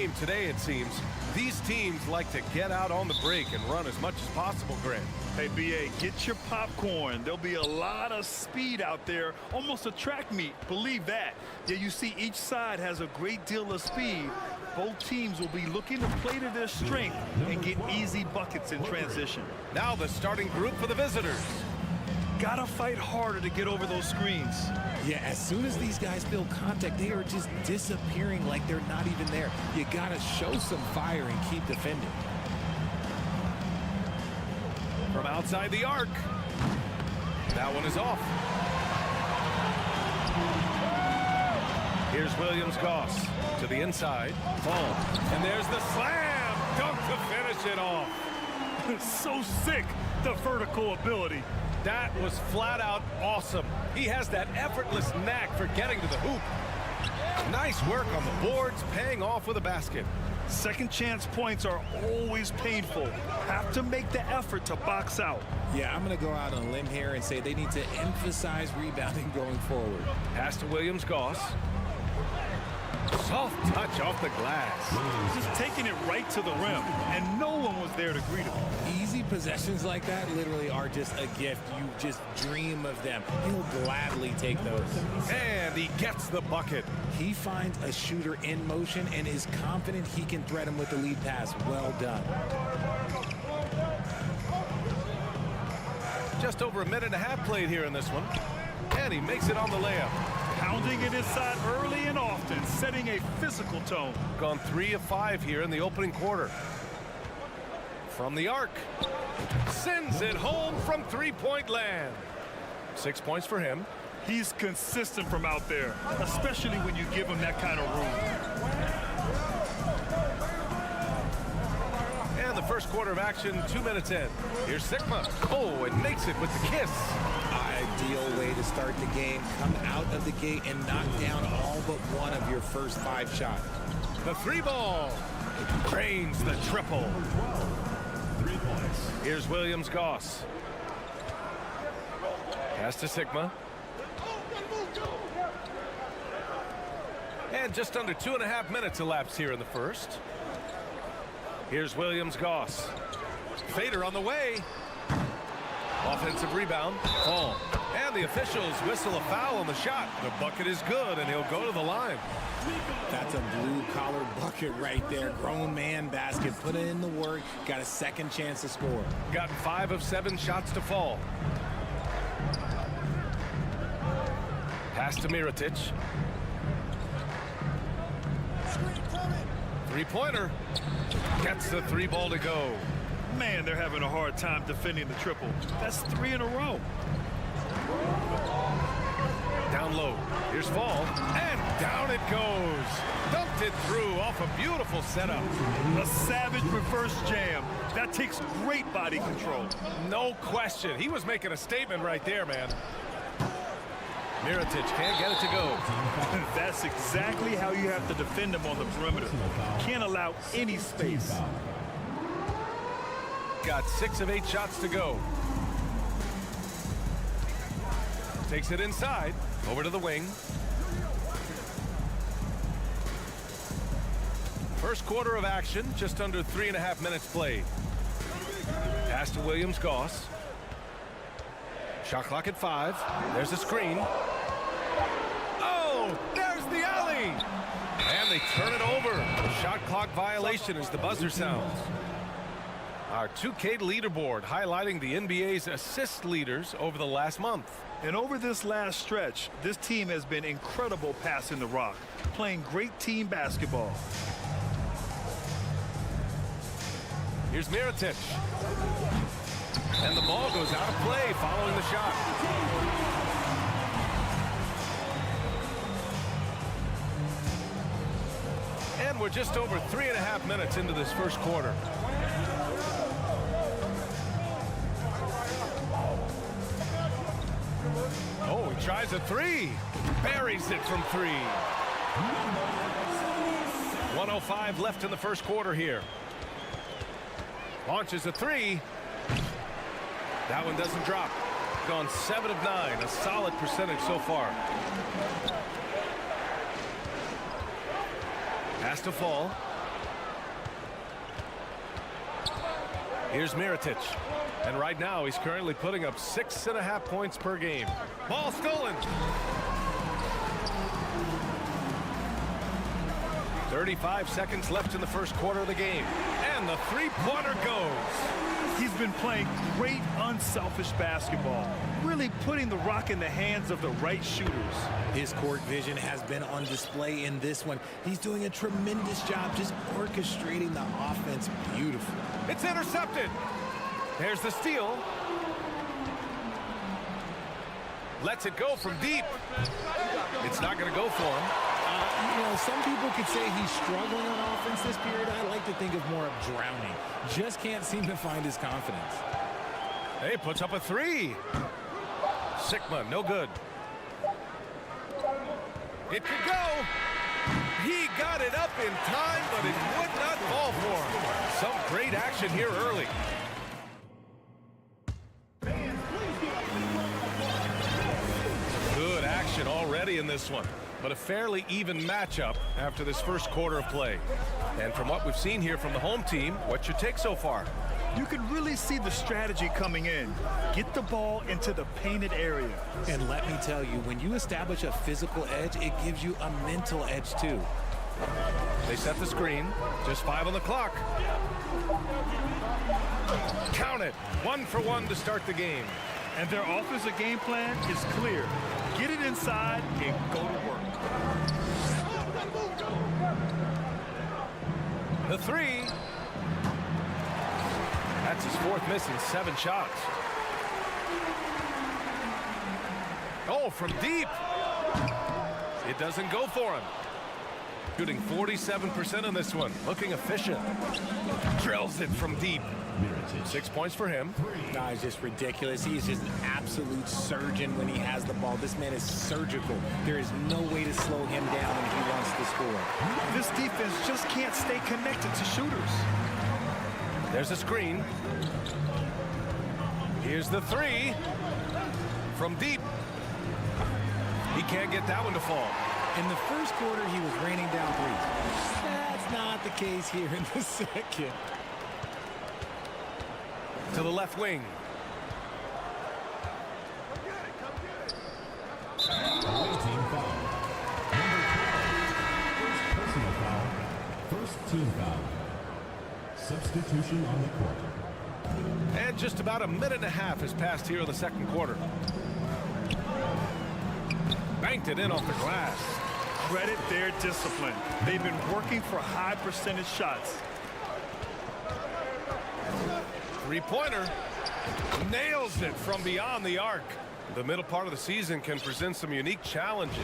game today, it seems. These teams like to get out on the break and run as much as possible, Grant. Hey, B.A., get your popcorn. There'll be a lot of speed out there, almost a track meet. Believe that. Yeah, you see each side has a great deal of speed. Both teams will be looking to play to their strength and get easy buckets in transition. Now the starting group for the visitors. Gotta fight harder to get over those screens. Yeah, as soon as these guys feel contact, they are just disappearing like they're not even there. You gotta show some fire and keep defending. From outside the arc. That one is off. Here's Williams-Goss to the inside. Fall. And there's the slam. Dunk to finish it off. So sick, the vertical ability. That was flat out awesome. He has that effortless knack for getting to the hoop. Nice work on the boards, paying off with a basket. Second chance points are always painful. Have to make the effort to box out. Yeah, I'm going to go out on a limb here and say they need to emphasize rebounding going forward. Pass to Williams-Goss. Soft touch off the glass. Just taking it right to the rim, and no one was there to greet him. Easy possessions like that literally are just a gift. You just dream of them. He'll gladly take those. And he gets the bucket. He finds a shooter in motion and is confident he can thread him with the lead pass. Well done. Just over a minute and a half played here in this one. And he makes it on the layup. Pounding it inside early and often, setting a physical tone. Gone 3 of 5 here in the opening quarter. From the arc. Sends it home from three-point land. 6 points for him. He's consistent from out there, especially when you give him that kind of room. And the first quarter of action, 2 minutes in. Here's Sigma. Oh, and makes it with the kiss. Ideal way to start the game. Come out of the gate and knock down all but one of your first 5 shots. The three ball. Drains the triple. 3 points. Here's Williams-Goss. Pass to Sigma. And just under 2.5 minutes elapsed here in the first. Here's Williams-Goss. Fader on the way. Offensive rebound. Fall. And the officials whistle a foul on the shot. The bucket is good, and he'll go to the line. That's a blue-collar bucket right there. Grown man basket. Put in the work. Got a second chance to score. Got 5 of 7 shots to fall. Pass to Mirotic. Three-pointer. Gets the 3 ball to go. Man, they're having a hard time defending the triple. That's 3 in a row. Down low. Here's Fall. And down it goes. Dumped it through off a beautiful setup. A savage reverse jam. That takes great body control. No question. He was making a statement right there, man. Mirotic can't get it to go. That's exactly how you have to defend him on the perimeter. Can't allow any space. Got 6 of 8 shots to go. Takes it inside. Over to the wing. First quarter of action, just under 3.5 minutes played. Pass to Williams-Goss. Shot clock at 5. There's a screen. Oh, there's the alley. And they turn it over. Shot clock violation as the buzzer sounds. Our 2K leaderboard highlighting the NBA's assist leaders over the last month. And over this last stretch, this team has been incredible passing the rock, playing great team basketball. Here's Mirotic. And the ball goes out of play following the shot. And we're just over 3.5 minutes into this first quarter. Oh, he tries a 3. Buries it from 3. 1:05 left in the first quarter here. Launches a 3. That one doesn't drop. Gone 7 of 9. A solid percentage so far. Pass to Fall. Here's Mirotic. And right now he's currently putting up 6.5 points per game. Ball stolen. 35 seconds left in the first quarter of the game. And the three-pointer goes. He's been playing great unselfish basketball, really putting the rock in the hands of the right shooters. His court vision has been on display in this one. He's doing a tremendous job just orchestrating the offense beautifully. It's intercepted. There's the steal. Lets it go from deep. It's not going to go for him. You know, some people could say he's struggling on offense this period. I like to think of more of drowning. Just can't seem to find his confidence. Hey, puts up a three. Sigma, no good. It could go. He got it up in time, but it would not fall for him. Some great action here early. Good action already in this one, but a fairly even matchup after this first quarter of play. And from what we've seen here from the home team, what's your take so far? You can really see the strategy coming in. Get the ball into the painted area. And let me tell you, when you establish a physical edge, it gives you a mental edge too. They set the screen. Just 5 on the clock. Count it. 1 for 1 to start the game. And their offensive game plan is clear. Get it inside and go to work. The three. That's his fourth miss in 7 shots. Oh, from deep. It doesn't go for him. Shooting 47% on this one. Looking efficient. Drills it from deep. 6 points for him. No, it's just ridiculous. He's just an absolute surgeon when he has the ball. This man is surgical. There is no way to slow him down when he wants to score. This defense just can't stay connected to shooters. There's a screen. Here's the three. From deep. He can't get that one to fall. In the first quarter, he was raining down threes. That's not the case here in the second. To the left wing. Team foul. Personal foul. First team foul. Substitution on the court. And just about a minute and a half has passed here in the second quarter. Banked it in off the glass. Credit their discipline. They've been working for high percentage shots. Three-pointer. Nails it from beyond the arc. The middle part of the season can present some unique challenges.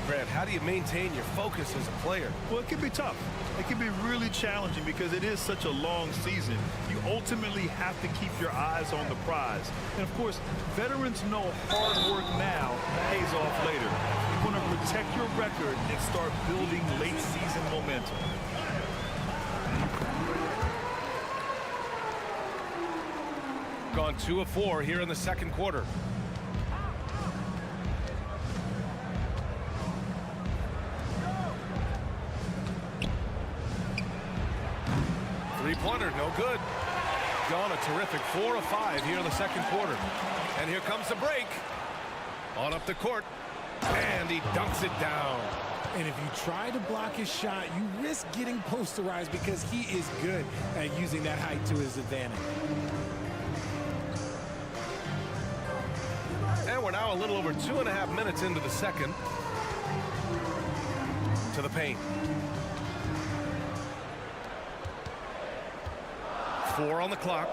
Grant, how do you maintain your focus as a player? Well, it can be tough. It can be really challenging because it is such a long season. You ultimately have to keep your eyes on the prize. And, of course, veterans know hard work now pays off later. You want to protect your record and start building late-season momentum. Gone 2 of 4 here in the second quarter. Three-pointer, no good. Gone a terrific 4 of 5 here in the second quarter. And here comes the break. On up the court. And he dunks it down. And if you try to block his shot, you risk getting posterized because he is good at using that height to his advantage. And we're now a little over 2.5 minutes into the second. To the paint. 4 on the clock.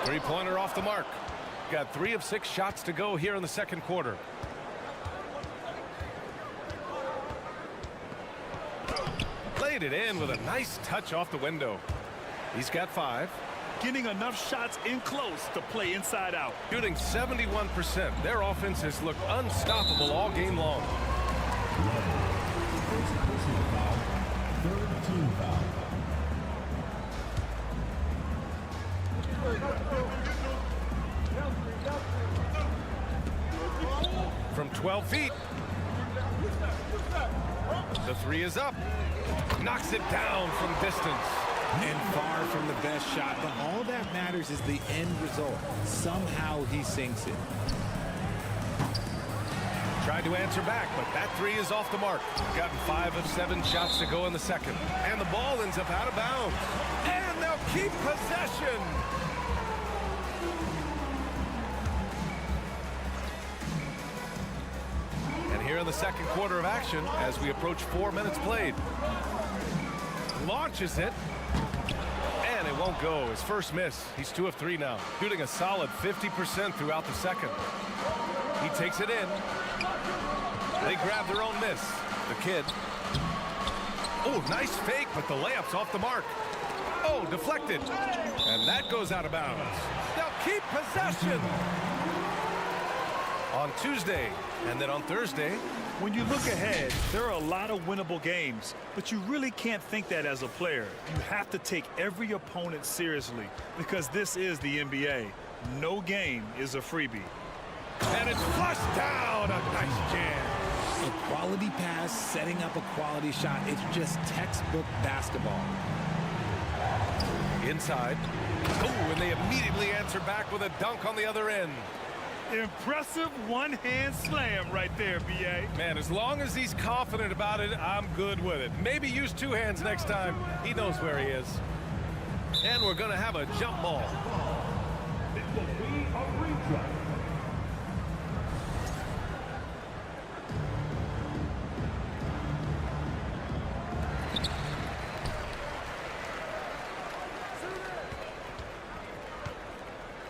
Three-pointer off the mark. Got 3 of 6 shots to go here in the second quarter. Laid it in with a nice touch off the window. He's got 5. Getting enough shots in close to play inside out. Shooting 71%. Their offense has looked unstoppable all game long. First personal foul. Third team foul. From 12 feet. The three is up. Knocks it down from distance. And far from the best shot, but all that matters is the end result. Somehow he sinks it. Tried to answer back, but that three is off the mark. Gotten 5 of 7 shots to go in the second. And the ball ends up out of bounds. And they'll keep possession. And here in the second quarter of action, as we approach 4 minutes played. Launches it. And it won't go. His first miss. He's 2 of 3 now. Shooting a solid 50% throughout the second. He takes it in. They grab their own miss. The kid. Oh, nice fake, but the layup's off the mark. Oh, deflected. And that goes out of bounds. They'll keep possession. On Tuesday, and then on Thursday. When you look ahead, there are a lot of winnable games, but you really can't think that as a player. You have to take every opponent seriously because this is the NBA. No game is a freebie. And it's flushed down. A nice jam. A quality pass, setting up a quality shot. It's just textbook basketball. Inside. Oh, and they immediately answer back with a dunk on the other end. Impressive one-hand slam right there, B.A. Man, as long as he's confident about it, I'm good with it. Maybe use 2 hands next time. He knows where he is. And we're going to have a jump ball. It will be a retry.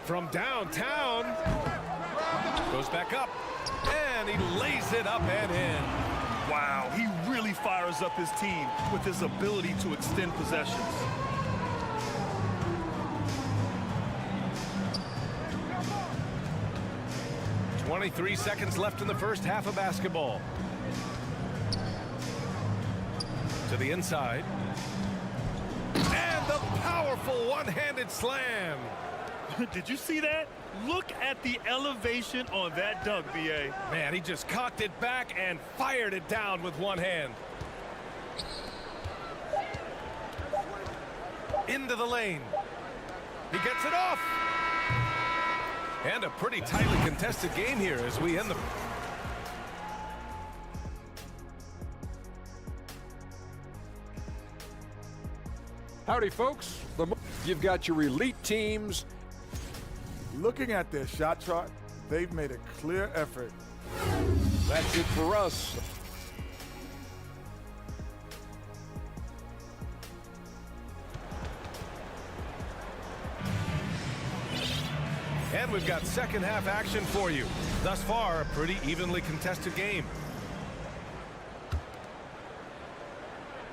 From downtown. Goes back up. And he lays it up and in. Wow, he really fires up his team with his ability to extend possessions. .23 seconds left in the first half of basketball. To the inside. And the powerful one-handed slam. Did you see that? Look at the elevation on that dunk, B.A. Man, he just cocked it back and fired it down with one hand. Into the lane. He gets it off. And a pretty tightly contested game here as we end the... Howdy, folks. You've got your elite teams. Looking at their shot chart, they've made a clear effort. That's it for us. And we've got second half action for you. Thus far, a pretty evenly contested game.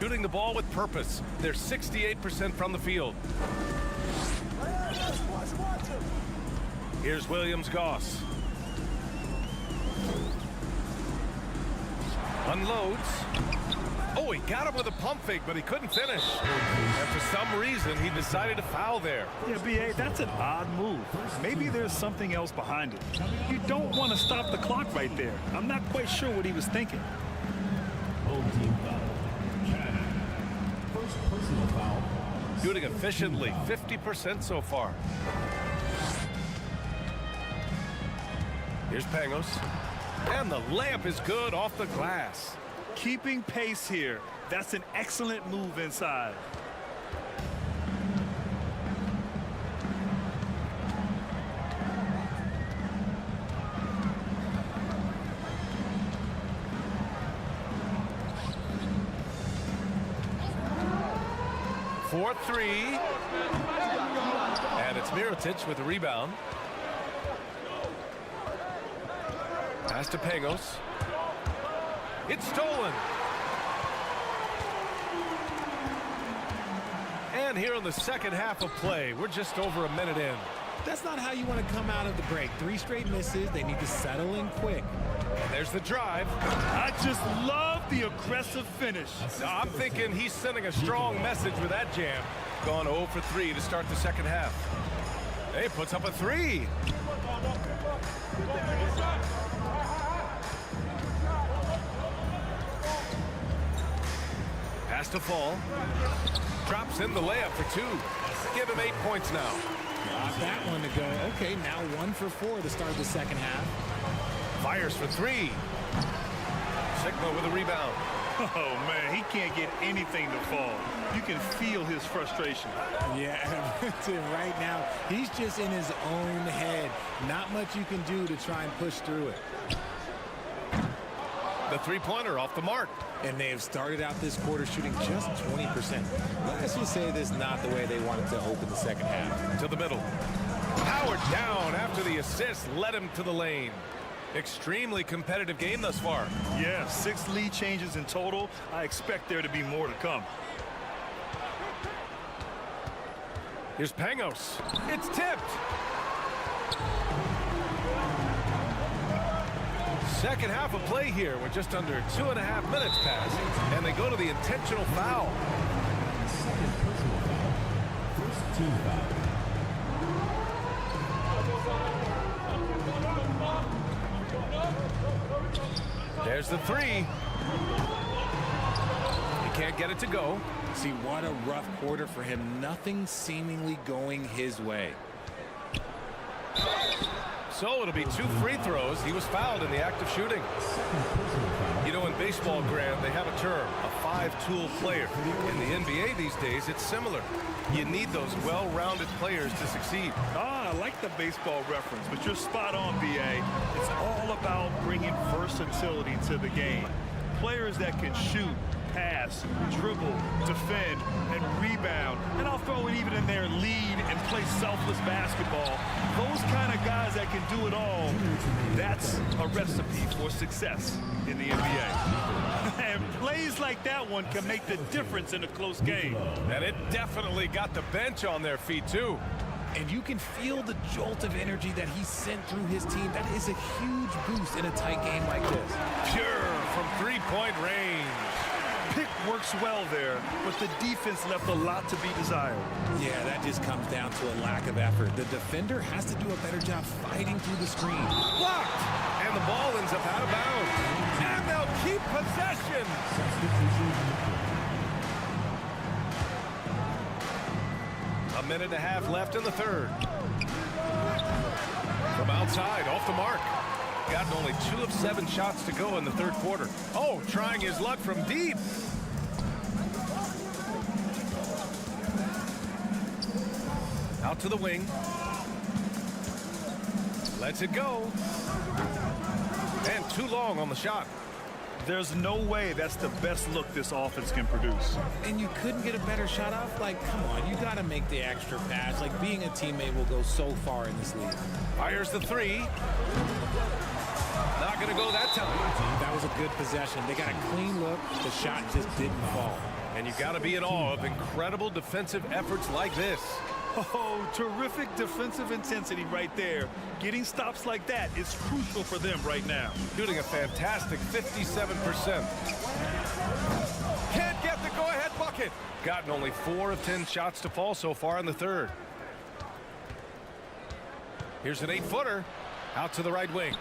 Shooting the ball with purpose. They're 68% from the field. Here's Williams-Goss. Unloads. Oh, he got him with a pump fake, but he couldn't finish. And for some reason, he decided to foul there. Yeah, B.A., that's an odd move. Maybe there's something else behind it. You don't want to stop the clock right there. I'm not quite sure what he was thinking. Home team foul. Canada. First personal foul. Shooting efficiently, 50% so far. Here's Pangos. And the layup is good off the glass. Keeping pace here. That's an excellent move inside. For 3. And it's Mirotic with the rebound. Pass to Pangos. It's stolen. And here in the second half of play, we're just over a minute in. That's not how you want to come out of the break. 3 straight misses. They need to settle in quick. And there's the drive. I just love the aggressive finish. I'm thinking he's sending a strong message with that jam. Gone 0 for 3 to start the second half. Hey, puts up a 3. Has to fall. Drops in the layup for 2. Give him 8 points now. Got that one to go. Okay, now 1 for 4 to start the second half. Fires for 3. Sigma with a rebound. Oh, man, he can't get anything to fall. You can feel his frustration. Yeah, right now, he's just in his own head. Not much you can do to try and push through it. The three-pointer off the mark. And they have started out this quarter shooting just 20%. Let's just say this is not the way they wanted to open the second half. To the middle. Powered down after the assist led him to the lane. Extremely competitive game thus far. Yeah, 6 lead changes in total. I expect there to be more to come. Here's Pangos. It's tipped. Second half of play here with just under 2.5 minutes passed, and they go to the intentional foul. Second personal foul. First team foul. There's the 3. He can't get it to go. See, what a rough quarter for him. Nothing seemingly going his way. So it'll be 2 free throws. He was fouled in the act of shooting. You know, in baseball, Graham, they have a term, a 5-tool player. In the NBA these days, it's similar. You need those well-rounded players to succeed. I like the baseball reference, but you're spot on, B.A. It's all about bringing versatility to the game. Players that can shoot, pass, dribble, defend, and rebound. And I'll throw it even in there, lead and play selfless basketball. Those kind of guys that can do it all, that's a recipe for success in the NBA. And plays like that one can make the difference in a close game. And it definitely got the bench on their feet, too. And you can feel the jolt of energy that he sent through his team. That is a huge boost in a tight game like this. Pure from three-point range. Pick works well there, but the defense left a lot to be desired. Yeah, that just comes down to a lack of effort. The defender has to do a better job fighting through the screen. Blocked! And the ball ends up out of bounds. And they'll keep possession. A minute and a half left in the third. From outside, off the mark. Gotten only 2 of 7 shots to go in the third quarter. Oh, trying his luck from deep. Out to the wing. Lets it go. And too long on the shot. There's no way that's the best look this offense can produce. And you couldn't get a better shot off? Like, come on, you got to make the extra pass. Like, being a teammate will go so far in this league. Fires the 3. Not going to go that time. That was a good possession. They got a clean look. The shot just didn't fall. And you got to be in awe of incredible defensive efforts like this. Oh, terrific defensive intensity right there. Getting stops like that is crucial for them right now. Shooting a fantastic 57%. Can't get the go-ahead bucket. Gotten only 4 of 10 shots to fall so far in the third. Here's an 8-footer. Out to the right wing.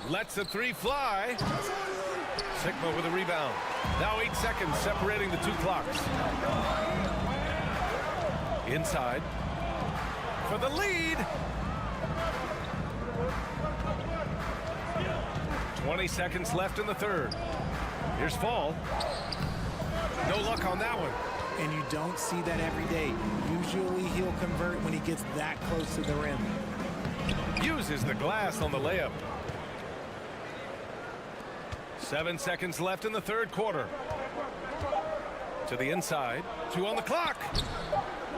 Lets the 3 fly. Sigma with a rebound. Now 8 seconds separating the 2 clocks. Inside. For the lead. 20 seconds left in the third. Here's Fall. No luck on that one. And you don't see that every day. Usually he'll convert when he gets that close to the rim. Uses the glass on the layup. 7 seconds left in the third quarter. To the inside. 2 on the clock.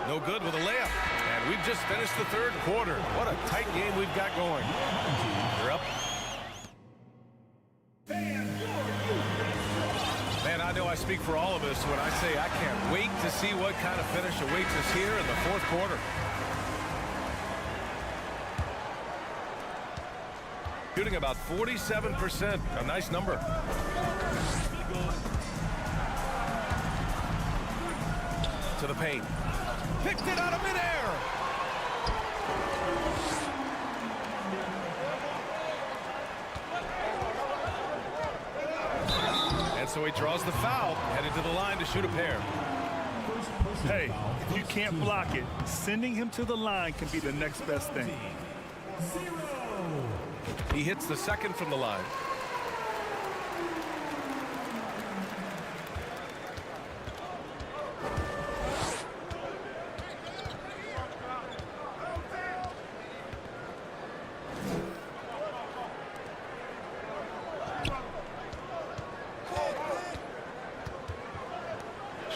No good with a layup. And we've just finished the third quarter. What a tight game we've got going. They're up. Man, I know I speak for all of us when I say I can't wait to see what kind of finish awaits us here in the fourth quarter. Shooting about 47%. A nice number. To the paint. Picked it out of midair. And And so he draws the foul, headed to the line to shoot a pair. Hey, if you can't block it, sending him to the line can be the next best thing. He hits the second from the line.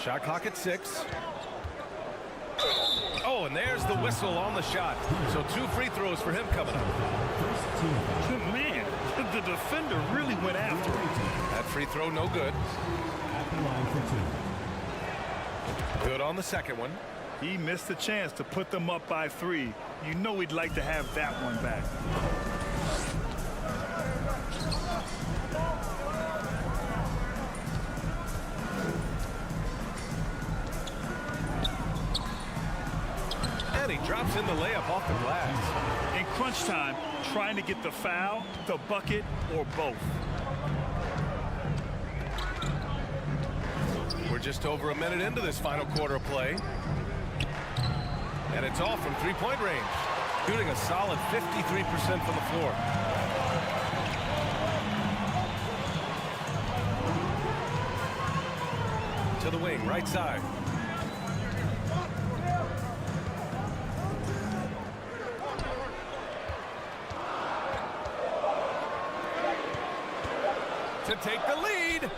Shot clock at 6. Oh, and there's the whistle on the shot. So 2 free throws for him coming up. Man, the defender really went after him. That free throw no good. At the line for 2. Good on the second one. He missed the chance to put them up by 3. You know he'd like to have that one back. And he drops in the layup off the glass. In crunch time, trying to get the foul, the bucket, or both. We're just over a minute into this final quarter of play. And it's all from three-point range. Shooting a solid 53% from the floor. To the wing, right side. To take the lead.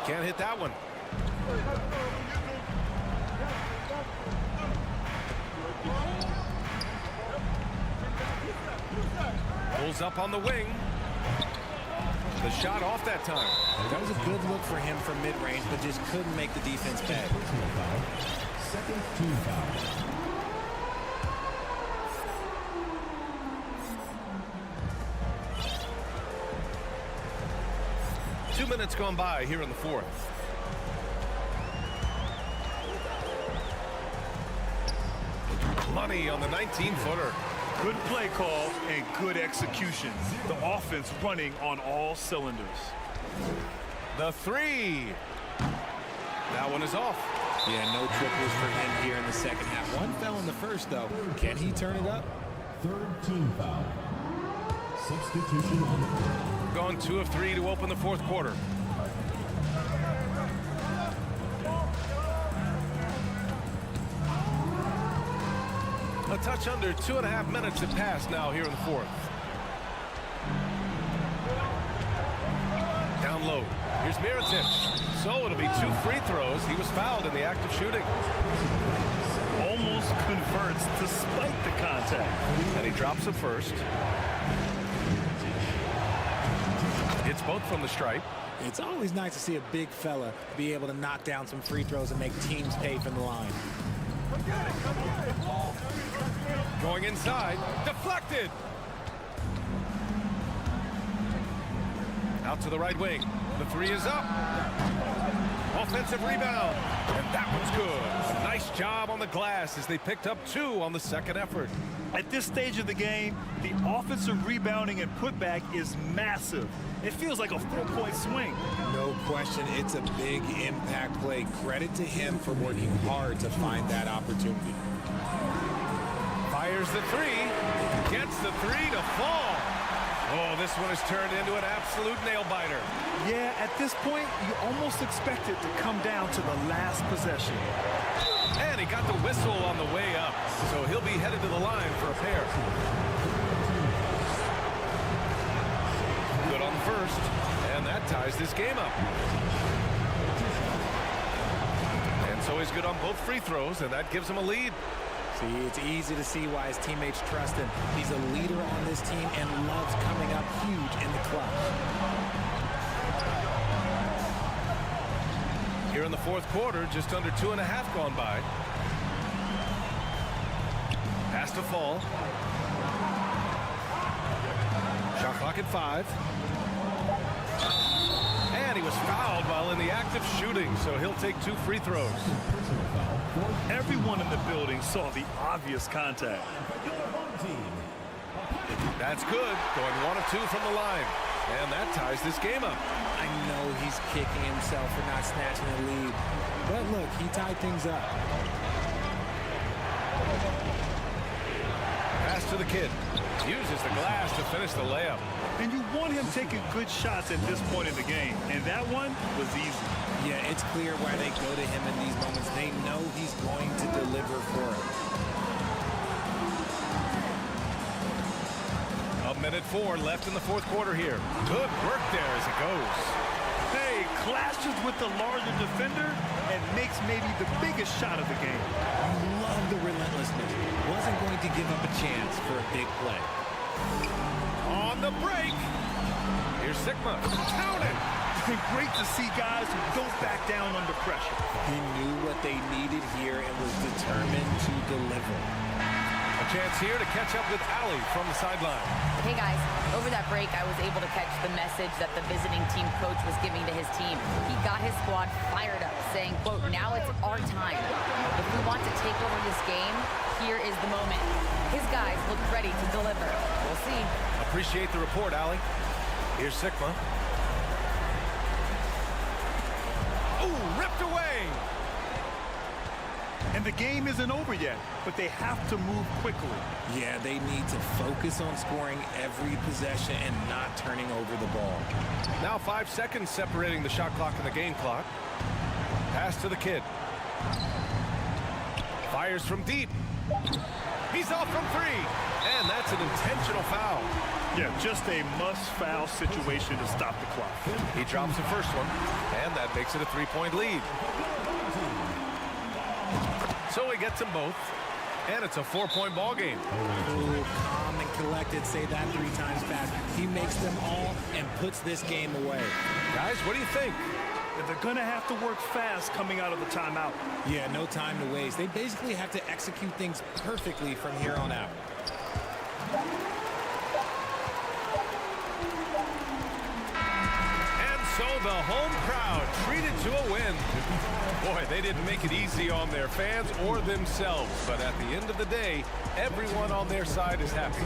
Can't hit that one. Pulls up on the wing. The shot off that time. That was a good look for him from mid-range, but just couldn't make the defense pay. Second team foul. 2 minutes gone by here in the fourth. Money on the 19-footer. Good play call and good execution. The offense running on all cylinders. The 3. That one is off. Yeah, no triples for him here in the second half. One fell in the first, though. Can he turn it up? Third team foul. Substitution on the court. Gone 2 of 3 to open the fourth quarter. A touch under 2.5 minutes have passed now here in the fourth. Down low. Here's Mirotic. So it'll be 2 free throws. He was fouled in the act of shooting. Almost converts despite the contact. And he drops it first. It's both from the stripe. It's always nice to see a big fella be able to knock down some free throws and make teams pay from the line. Going inside. Deflected. Out to the right wing. The 3 is up. Offensive rebound. And that one's good. A nice job on the glass as they picked up 2 on the second effort. At this stage of the game, the offensive rebounding and putback is massive. It feels like a 4-point swing. No question, it's a big impact play. Credit to him for working hard to find that opportunity. Fires the 3. Gets the 3 to fall. Oh, this one has turned into an absolute nail-biter. Yeah, at this point, you almost expect it to come down to the last possession. And he got the whistle on the way up. So he'll be headed to the line for a pair. Good on the first. And that ties this game up. And so he's good on both free throws, and that gives him a lead. See, it's easy to see why his teammates trust him. He's a leader on this team and loves coming up huge in the clutch. Here in the fourth quarter, just under 2.5 gone by. Pass to fall. Shot clock at 5. And he was fouled while in the act of shooting, so he'll take 2 free throws. Everyone in the building saw the obvious contact. That's good. Going 1 of 2 from the line. And that ties this game up. I know he's kicking himself for not snatching the lead. But look, he tied things up. Pass to the kid. Uses the glass to finish the layup. And you want him taking good shots at this point in the game. And that one was easy. Yeah, it's clear why they go to him in these moments. They know he's going to deliver for it. A minute 4 left in the fourth quarter here. Good work there as it goes. Hey, clashes with the larger defender and makes maybe the biggest shot of the game. Love the relentlessness. Wasn't going to give up a chance for a big play. On the break. Here's Sigma. Count it. Great to see guys who don't back down under pressure. He knew what they needed here and was determined to deliver. A chance here to catch up with Ali from the sideline. Hey guys, over that break I was able to catch the message that the visiting team coach was giving to his team. He got his squad fired up, saying, quote, now it's our time. If we want to take over this game, here is the moment. His guys look ready to deliver. We'll see. Appreciate the report, Ali. Here's Sigma. Oh, ripped away. And the game isn't over yet, but they have to move quickly. Yeah, they need to focus on scoring every possession and not turning over the ball. Now 5 seconds separating the shot clock and the game clock. Pass to the kid. Fires from deep. He's off from 3. And that's an intentional foul. Yeah, just a must-foul situation to stop the clock. He drops the first one, and that makes it a 3-point lead. So he gets them both, and it's a 4-point ball game. Ooh, calm and collected. Say that 3 times fast. He makes them all and puts this game away. Guys, what do you think? They're going to have to work fast coming out of the timeout. Yeah, no time to waste. They basically have to execute things perfectly from here on out. So the home crowd treated to a win. Boy, they didn't make it easy on their fans or themselves, but at the end of the day, everyone on their side is happy.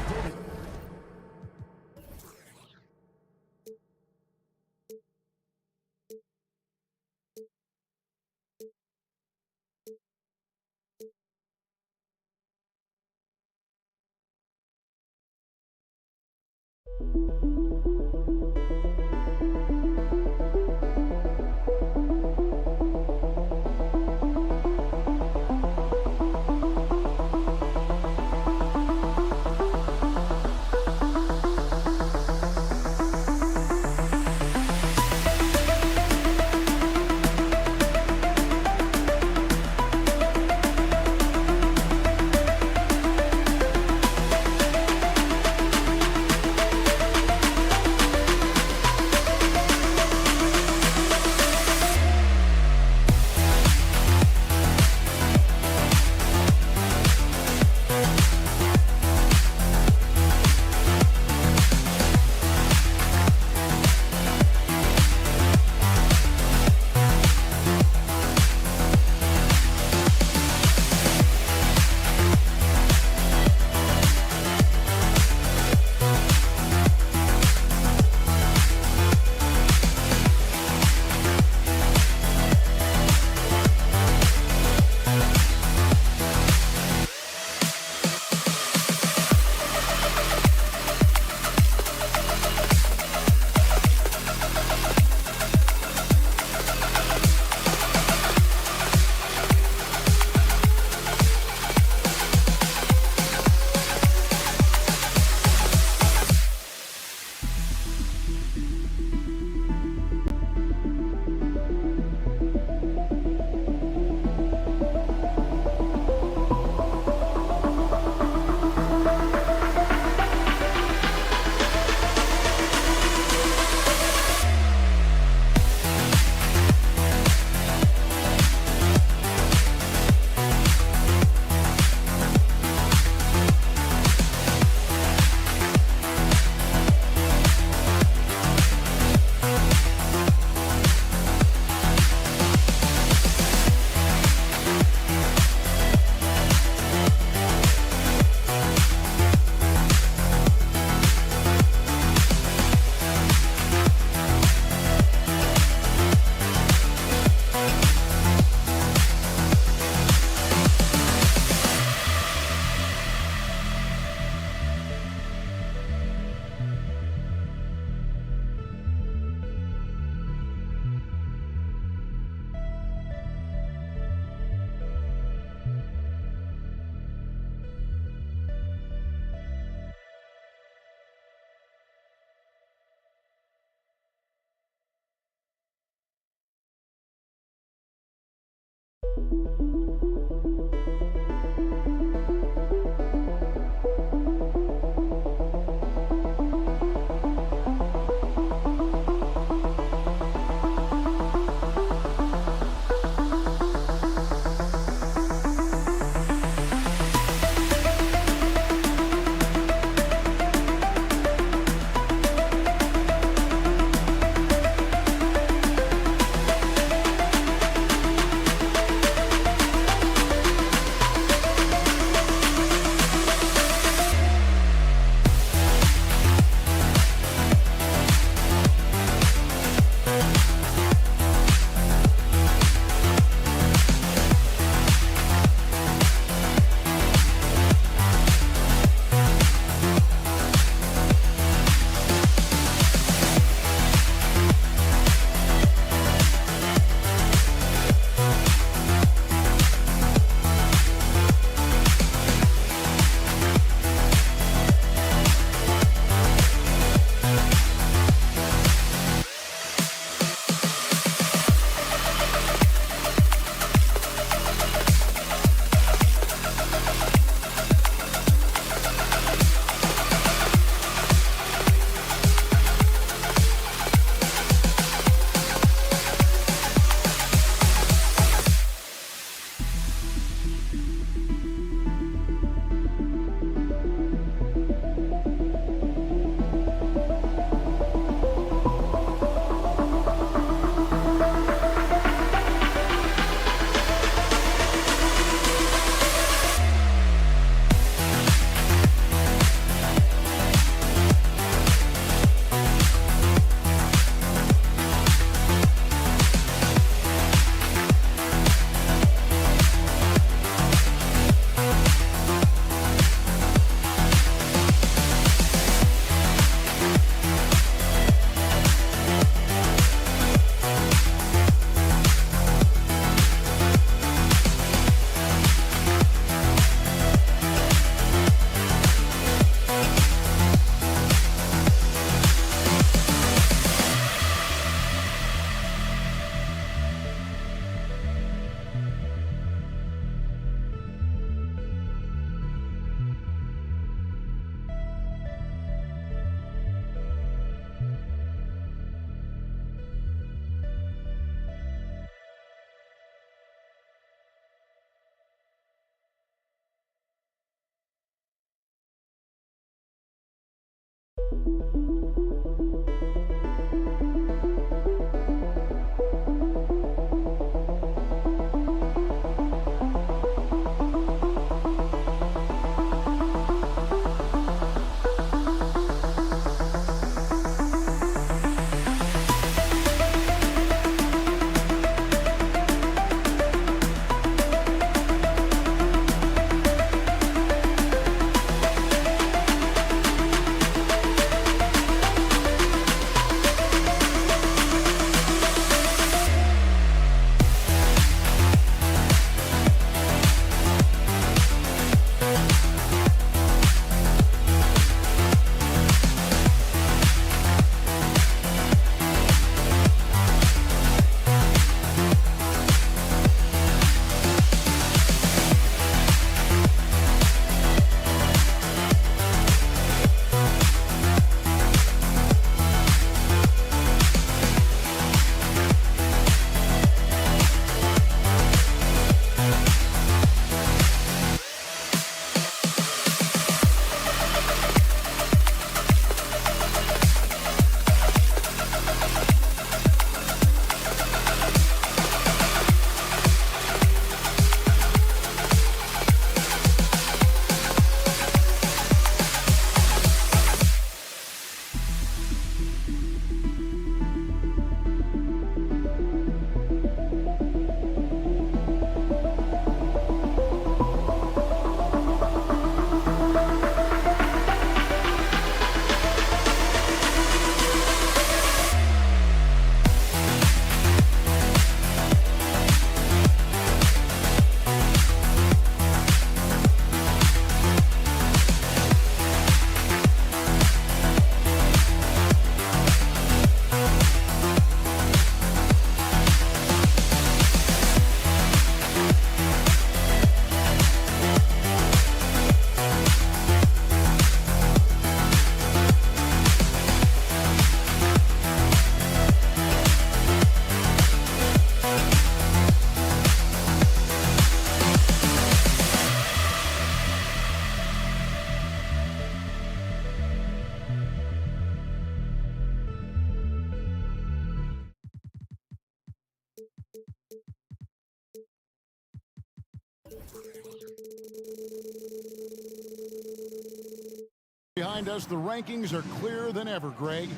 remind us the rankings are clearer than ever, Greg.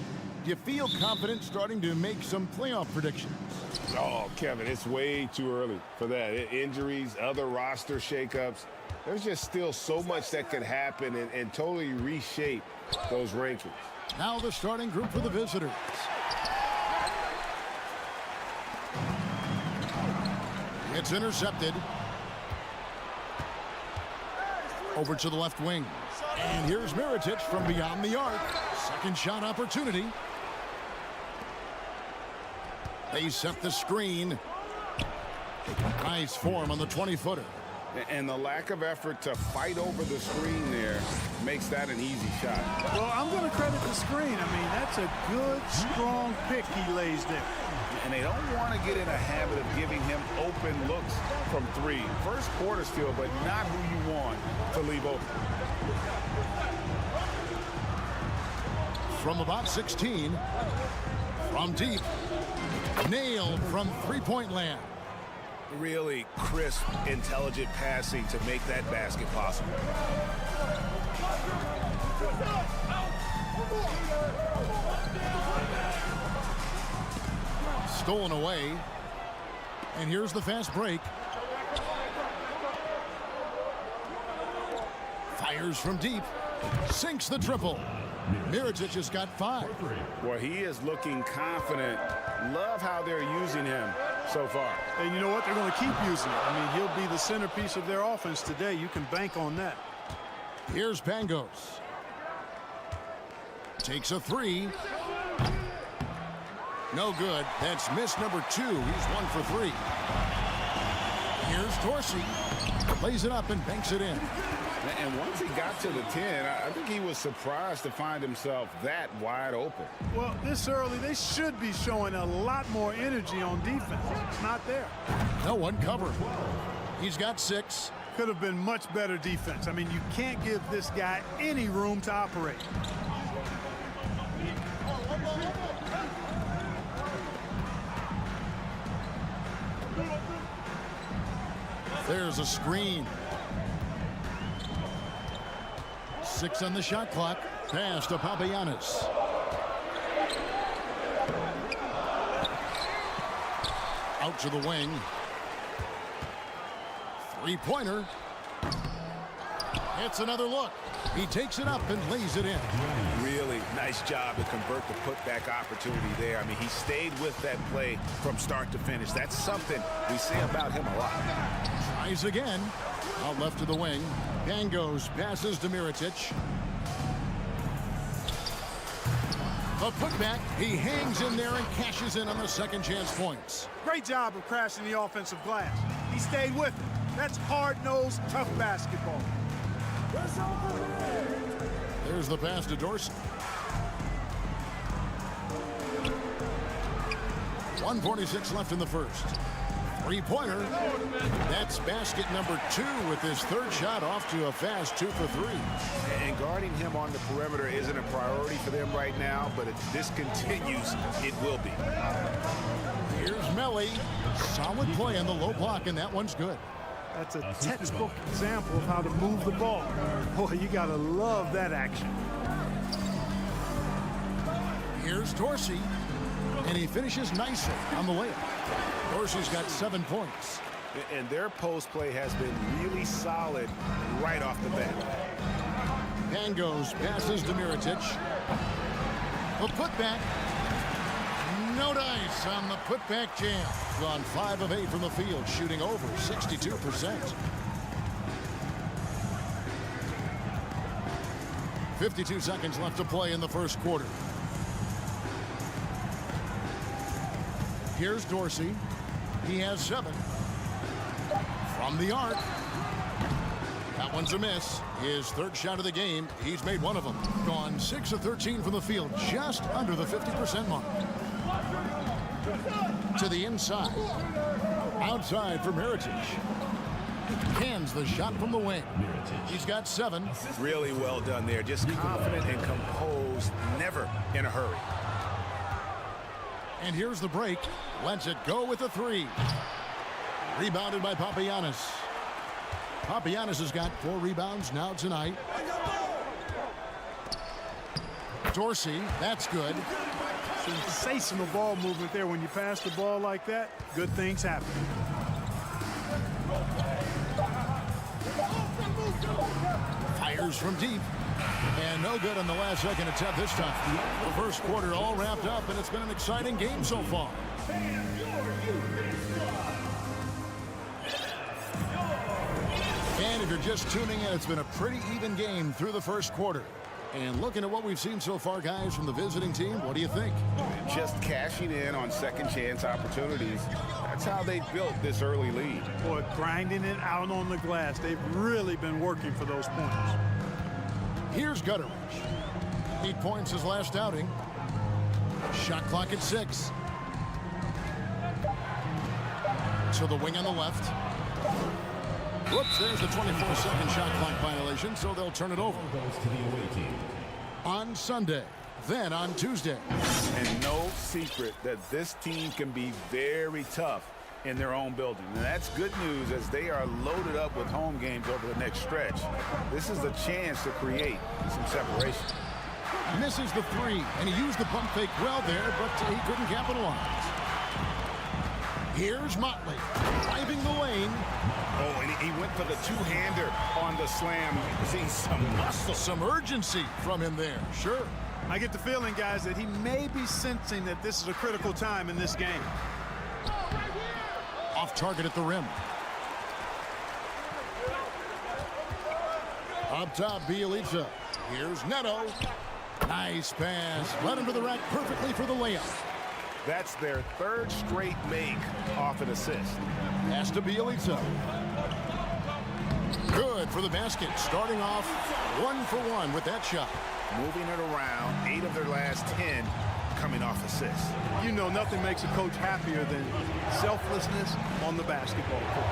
Do you feel confident starting to make some playoff predictions? Oh, Kevin, it's way too early for that. Injuries, other roster shakeups. There's just still so much that could happen and totally reshape those rankings. Now the starting group for the visitors. It's intercepted. Over to the left wing. And here's Mirotic from beyond the arc. Second shot opportunity. They set the screen. Nice form on the 20-footer. And the lack of effort to fight over the screen there makes that an easy shot. Well, I'm going to credit the screen. I mean, that's a good, strong pick he lays there. And they don't want to get in a habit of giving him open looks from three. First quarter steal, but not who you want to leave open. From about 16. From deep. Nailed from three-point land. Really crisp, intelligent passing to make that basket possible. Stolen away. And here's the fast break. Fires from deep. Sinks the triple. Mirotic just got 5. Well, he is looking confident. Love how they're using him so far. And you know what? They're going to keep using it. I mean, he'll be the centerpiece of their offense today. You can bank on that. Here's Pangos. Takes a 3. No good. That's miss number 2. He's 1 for 3. Here's Dorsey. Plays it up and banks it in. And once he got to the 10, I think he was surprised to find himself that wide open. Well, this early, they should be showing a lot more energy on defense. It's not there. No one covered. He's got 6. Could have been much better defense. I mean, you can't give this guy any room to operate. There's a screen. 6 on the shot clock. Pass to Papagiannis. Out to the wing. Three-pointer. It's another look. He takes it up and lays it in. Really nice job to convert the putback opportunity there. I mean, he stayed with that play from start to finish. That's something we say about him a lot. Tries again. Out left to the wing. Pangos passes to Mirotic. The putback. He hangs in there and cashes in on the second chance points. Great job of crashing the offensive glass. He stayed with it. That's hard-nosed, tough basketball. There's the pass to Dorsey. 1:46 left in the first. Three-pointer. That's basket number 2 with his third shot off to a fast 2 for 3. And guarding him on the perimeter isn't a priority for them right now, but if this continues, it will be. Here's Melly. Solid play on the low block, and that one's good. That's a textbook example of how to move the ball. Boy, you got to love that action. Here's Dorsey, and he finishes nicely on the layup. Dorsey's got 7 points. And their post play has been really solid right off the bat. Pangos passes to Mirotic. The putback. No dice on the putback jam. Gone 5 of 8 from the field, shooting over 62%. 52 seconds left to play in the first quarter. Here's Dorsey. He has 7. From the arc. That one's a miss. His third shot of the game. He's made 1 of them. Gone 6 of 13 from the field, just under the 50% mark. To the inside. Outside for Mirotic. Cans the shot from the wing. He's got 7. Really well done there. Just confident and composed, never in a hurry. And here's the break. Lets it go with a 3. Rebounded by Papagiannis. Papagiannis has got 4 rebounds now tonight. Dorsey, that's good. Sensational ball movement there. When you pass the ball like that, good things happen. Fires from deep. And no good on the last second attempt this time. The first quarter all wrapped up, and it's been an exciting game so far. And if you're just tuning in, it's been a pretty even game through the first quarter. And looking at what we've seen so far, guys, from the visiting team, what do you think? Just cashing in on second chance opportunities. That's how they built this early lead. Boy, grinding it out on the glass. They've really been working for those points. Here's Gutteridge. 8 points his last outing. Shot clock at 6. To the wing on the left. Whoops, there's the 24-second shot clock violation, so they'll turn it over. Goes to the away team. On Sunday, then on Tuesday. And no secret that this team can be very tough in their own building. And that's good news as they are loaded up with home games over the next stretch. This is a chance to create some separation. Misses the 3, and he used the pump fake well there, but he couldn't capitalize. Here's Motley, driving the lane. Oh, and he went for the two-hander on the slam. You see some muscle. Some urgency from him there, sure. I get the feeling, guys, that he may be sensing that this is a critical time in this game. Off target at the rim. Up top, Bjelica. Here's Neto. Nice pass. Led him to the rack perfectly for the layup. That's their third straight make off an assist. Pass to Bjelica. Good for the basket. Starting off 1 for 1 with that shot. Moving it around, 8 of their last 10 coming off assists. You know, nothing makes a coach happier than selflessness on the basketball court.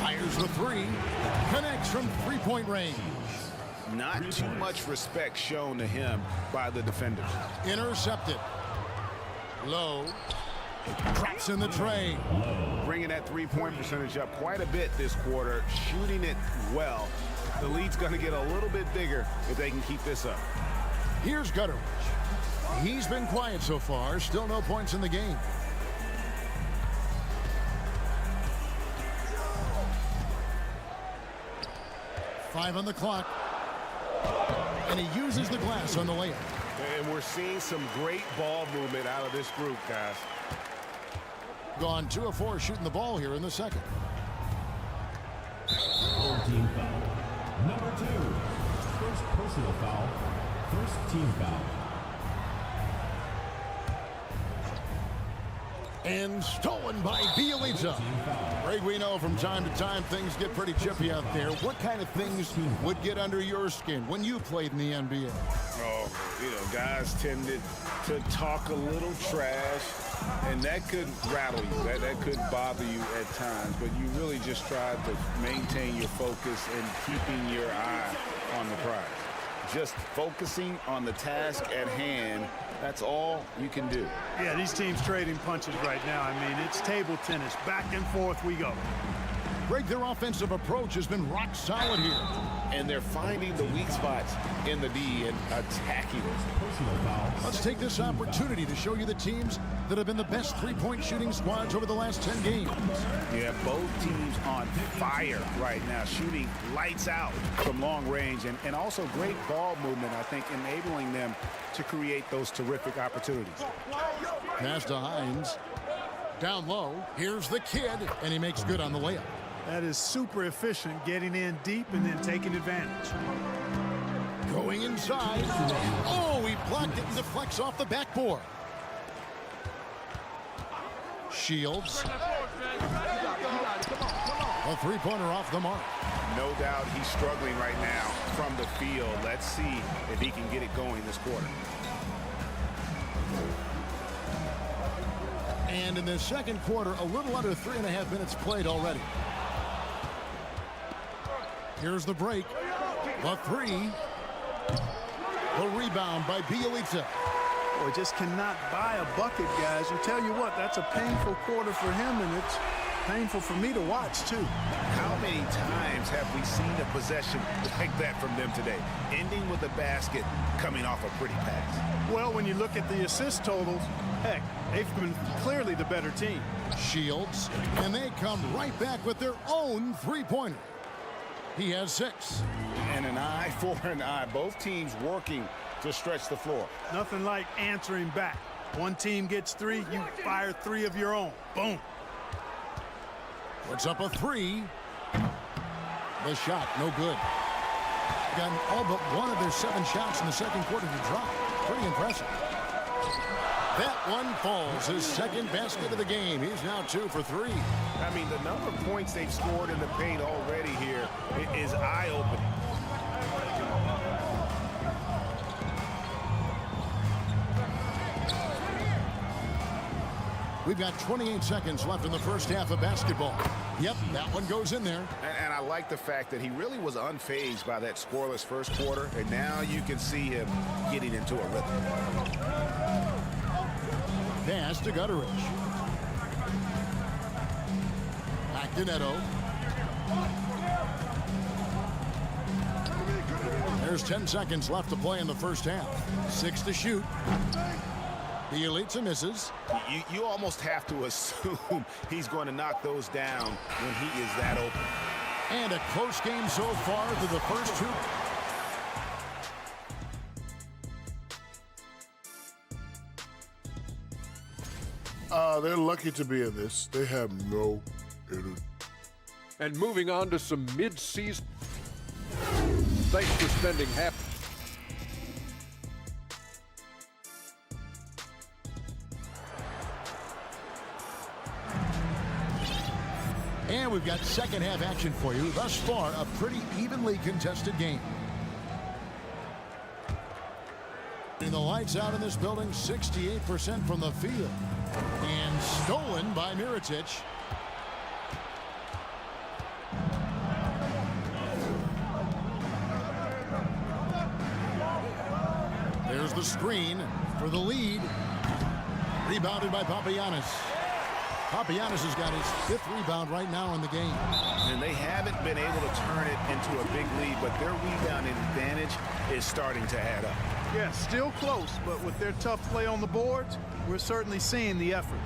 Fires the 3. Connects from three-point range. Not too much respect shown to him by the defenders. Intercepted. Low. Drops in the tray. Bringing that three-point percentage up quite a bit this quarter, shooting it well. The lead's going to get a little bit bigger if they can keep this up. Here's Gutteridge. He's been quiet so far. Still no points in the game. Five on the clock. And he uses the glass on the layup. And we're seeing some great ball movement out of this group, guys. Gone 2 of 4 shooting the ball here in the second. Full team foul. Number 2. First personal foul. First team foul. And stolen by Bjelica. Greg, we know from time to time things get pretty chippy out there. What kind of things would get under your skin when you played in the NBA? Oh, you know, guys tended to talk a little trash, and that could rattle you. That could bother you at times, but you really just try to maintain your focus and keeping your eye on the prize. Just focusing on the task at hand, that's all you can do. Yeah, these teams trading punches right now. I mean, it's table tennis. Back and forth we go. Greg, their offensive approach has been rock solid here. And they're finding the weak spots in the D and attacking it. Personal foul. Let's take this opportunity to show you the teams that have been the best three-point shooting squads over the last 10 games. Yeah, both teams on fire right now, shooting lights out from long range, and also great ball movement, I think, enabling them to create those terrific opportunities. Pass to Hines. Down low. Here's the kid, and he makes good on the layup. That is super efficient, getting in deep and then taking advantage. Going inside. Oh, he blocked it and deflects off the backboard. Shields. A three-pointer off the mark. No doubt he's struggling right now from the field. Let's see if he can get it going this quarter. And in the second quarter, a little under 3.5 minutes played already. Here's the break. The 3. The rebound by Bjelica. Boy, just cannot buy a bucket, guys. I tell you what, that's a painful quarter for him, and it's painful for me to watch, too. How many times have we seen a possession like that from them today? Ending with a basket, coming off a pretty pass. Well, when you look at the assist totals, heck, they've been clearly the better team. Shields, and they come right back with their own three-pointer. He has 6. And an eye for an eye. Both teams working to stretch the floor. Nothing like answering back. One team gets 3, you fire 3 of your own. Boom. Puts up a 3. The shot, no good. Gotten all but one of their 7 shots in the second quarter to drop. Pretty impressive. That one falls. His second basket of the game. He's now 2 for 3. I mean, the number of points they've scored in the paint already here is eye-opening. We've got 28 seconds left in the first half of basketball. Yep, that one goes in there. And I like the fact that he really was unfazed by that scoreless first quarter, and now you can see him getting into a rhythm. Pass to Gutteridge. Back to Neto. There's 10 seconds left to play in the first half. 6 to shoot. Bjelica misses. You almost have to assume he's going to knock those down when he is that open. And a close game so far to the first 2. They're lucky to be in this. They have no energy. And moving on to some mid-season. Thanks for spending half. And we've got second half action for you. Thus far, a pretty evenly contested game. And the lights out in this building, 68% from the field. And stolen by Mirotic. There's the screen for the lead. Rebounded by Papagiannis. Papagiannis has got his 5th rebound right now in the game. And they haven't been able to turn it into a big lead, but their rebounding advantage is starting to add up. Yeah, still close, but with their tough play on the boards, we're certainly seeing the effort.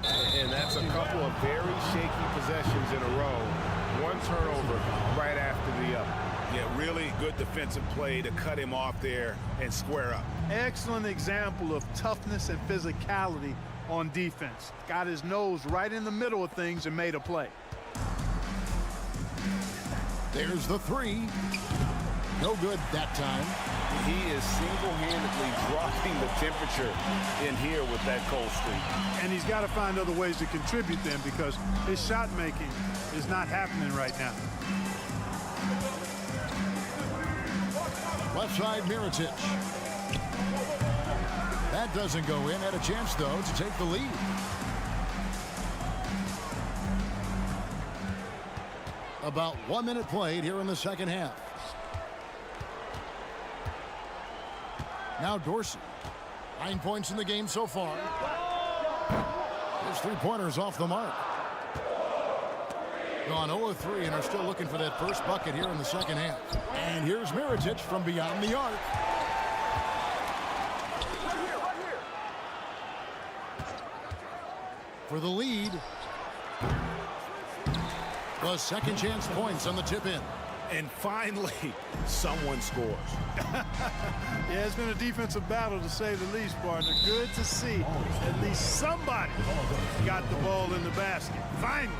And that's a couple of very shaky possessions in a row. One turnover right after the other. Yeah, really good defensive play to cut him off there and square up. Excellent example of toughness and physicality on defense. Got his nose right in the middle of things and made a play. There's the 3. No good that time. He is single-handedly dropping the temperature in here with that cold streak. And he's got to find other ways to contribute then, because his shot making is not happening right now. Left side, Mirotic. That doesn't go in. Had a chance, though, to take the lead. About 1 minute played here in the second half. Now Dorsey. 9 points in the game so far. His 3-pointers off the mark. Gone 0-3 and are still looking for that first bucket here in the second half. And here's Mirotic from beyond the arc. For the lead. The second chance points on the tip in. And finally, someone scores. Yeah, it's been a defensive battle to say the least, partner. Good to see at least somebody got the ball in the basket. Finally.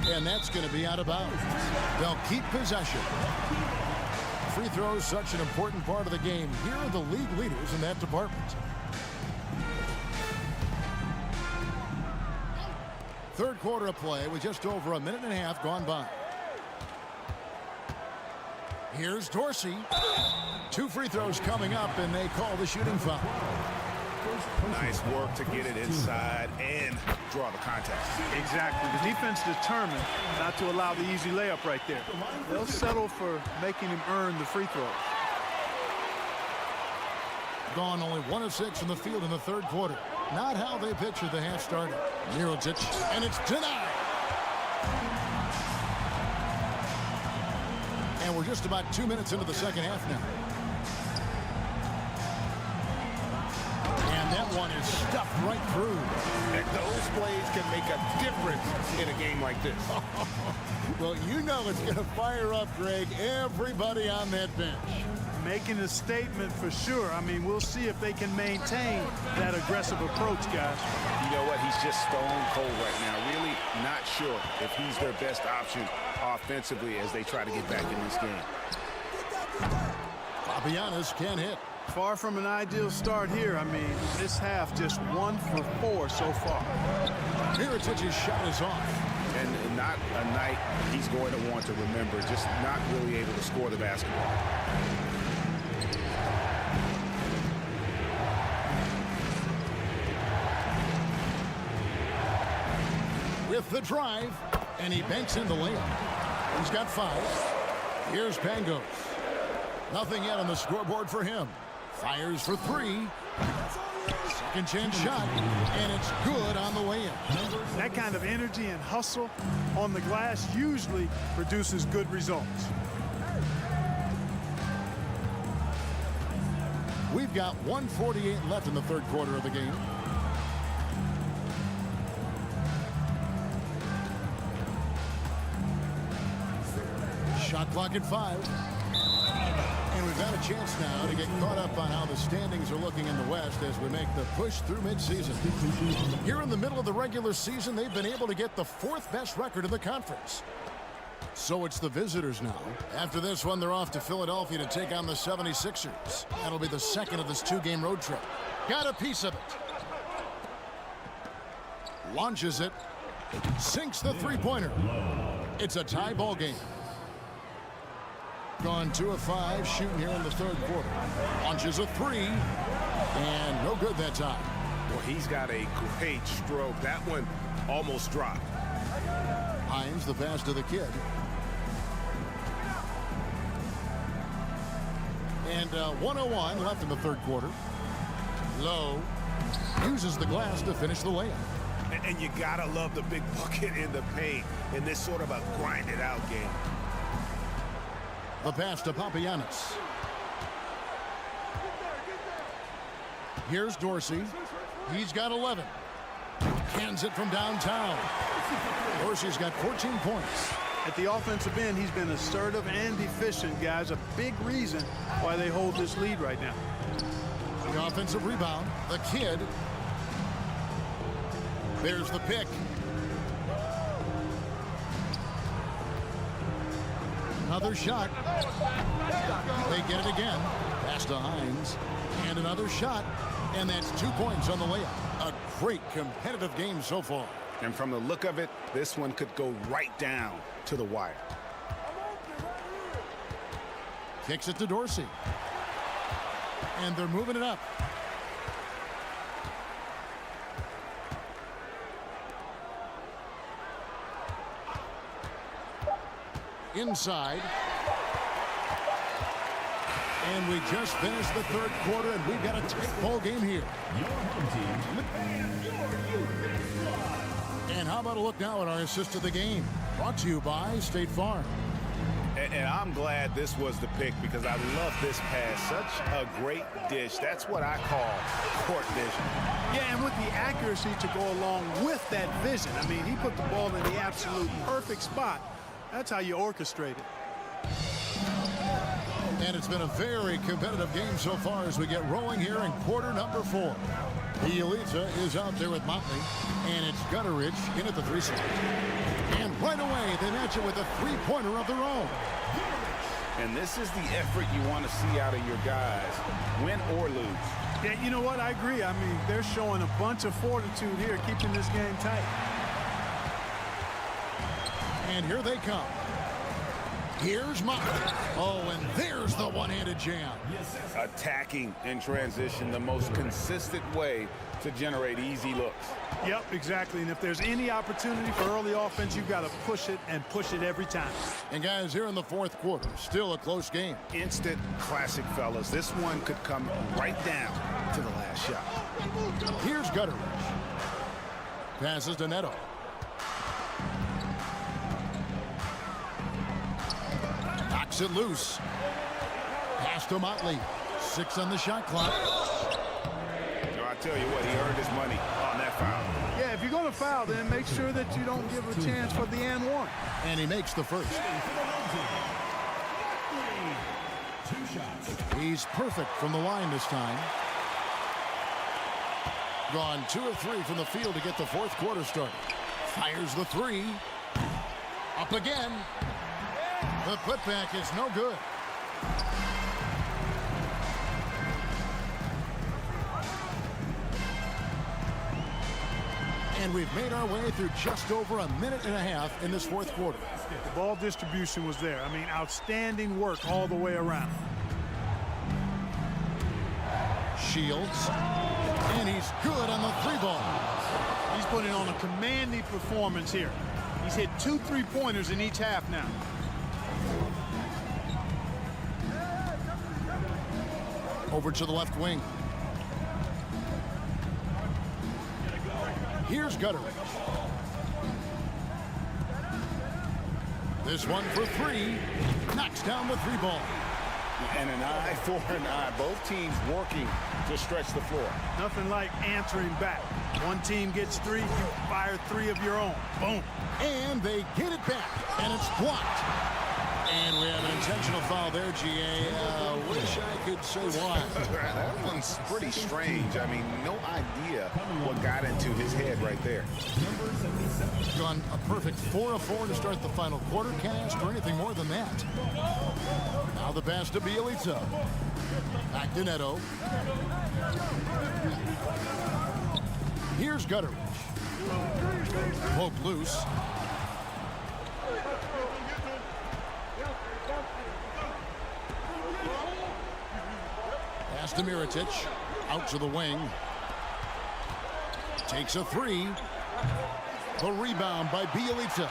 And that's going to be out of bounds. They'll keep possession. Free throws, such an important part of the game. Here are the league leaders in that department. Third quarter of play with just over 1.5 minutes gone by. Here's Dorsey. 2 free throws coming up, and they call the shooting foul. Nice work to get it inside and draw the contact. Exactly. The defense determined not to allow the easy layup right there. They'll settle for making him earn the free throws. Gone only 1 of 6 from the field in the third quarter. Not how they pictured the half started. Mirotic, and it's denied. And we're just about 2 minutes into the second half now. And that one is stuffed right through. And those plays can make a difference in a game like this. Well, you know it's going to fire up, Greg, everybody on that bench. Making a statement for sure. I mean, we'll see if they can maintain that aggressive approach, guys. You know what? He's just stone cold right now. Really not sure if he's their best option offensively as they try to get back in this game. Papagiannis can't hit. Far from an ideal start here. I mean, this half just 1 for 4 so far. Mirotic's shot is off. And not a night he's going to want to remember, just not really able to score the basketball. With the drive, and he banks in the layup. He's got 5. Here's Pangos. Nothing yet on the scoreboard for him. Fires for 3. Second chance shot, and it's good on the way in. That kind of energy and hustle on the glass usually produces good results. We've got 1:48 left in the third quarter of the game. Shot clock at 5. And we've got a chance now to get caught up on how the standings are looking in the West as we make the push through midseason. Here in the middle of the regular season, they've been able to get the 4th best record in the conference. So it's the visitors now. After this one, they're off to Philadelphia to take on the 76ers. That'll be the second of this 2-game road trip. Got a piece of it. Launches it. Sinks the three-pointer. It's a tie ball game. Gone 2 of 5 shooting here in the third quarter. Launches a 3. And no good that time. Well, he's got a great stroke. That one almost dropped. Hines, the pass to the kid. And 1:01 left in the third quarter. Lowe uses the glass to finish the layup. And you gotta love the big bucket in the paint in this sort of a grinded out game. The pass to Papagiannis. Here's Dorsey. He's got 11. Cans it from downtown. Dorsey's got 14 points. At the offensive end, he's been assertive and efficient, guys. A big reason why they hold this lead right now. The offensive rebound. The kid. There's the pick. Another shot. They get it again. Pass to Hines. And another shot. And that's 2 points on the layup. A great competitive game so far. And from the look of it, this one could go right down to the wire. Kicks it to Dorsey. And they're moving it up. Inside. And we just finished the third quarter, and we've got a tight ball game here. And how about a look now at our assist of the game? Brought to you by State Farm. And I'm glad this was the pick because I love this pass. Such a great dish. That's what I call court vision. Yeah, and with the accuracy to go along with that vision. I mean, he put the ball in the absolute perfect spot. That's how you orchestrate it. And it's been a very competitive game so far as we get rolling here in quarter number 4. Bjelica is out there with Motley, and it's Gutteridge in at the 3 slot. And right away, they match it with a 3-pointer of their own. And this is the effort you want to see out of your guys, win or lose. Yeah, you know what? I agree. I mean, they're showing a bunch of fortitude here, keeping this game tight. And here they come. Here's Motley. Oh, and there's the one-handed jam. Attacking in transition, the most consistent way to generate easy looks. Yep, exactly. And if there's any opportunity for early offense, you've got to push it and push it every time. And guys, here in the fourth quarter, still a close game. Instant classic, fellas. This one could come right down to the last shot. Here's Gutteridge. Passes to Neto. Knocks it loose. Pass to Motley. 6 on the shot clock. I tell you what, he earned his money on that foul. Yeah, if you're going to foul, then make sure that you don't give a chance for the and one. And he makes the first. He's perfect from the line this time. Gone 2 of 3 from the field to get the fourth quarter started. Fires the 3. Up again. The putback is no good. And we've made our way through just over a minute and a half in this fourth quarter. The ball distribution was there. I mean, outstanding work all the way around. Shields. And he's good on the 3-ball. He's putting on a commanding performance here. He's hit 2 3-pointers in each half now. Over to the left wing. Here's Gutteridge. This one for 3. Knocks down the 3-ball. And an eye for an eye. Both teams working to stretch the floor. Nothing like answering back. One team gets 3, you fire 3 of your own. Boom. And they get it back. And it's blocked. And we have an intentional foul there, GA. Wish I could say why. That one's pretty strange. I mean, no idea what got into his head right there. Gone a perfect 4 of 4 to start the final quarter. Can't ask for anything more than that. Now the pass to Bjelica. Back to Neto. Here's Gutteridge. Poke loose. Pass to Mirotic. Out to the wing. Takes a 3. The rebound by Bjelica.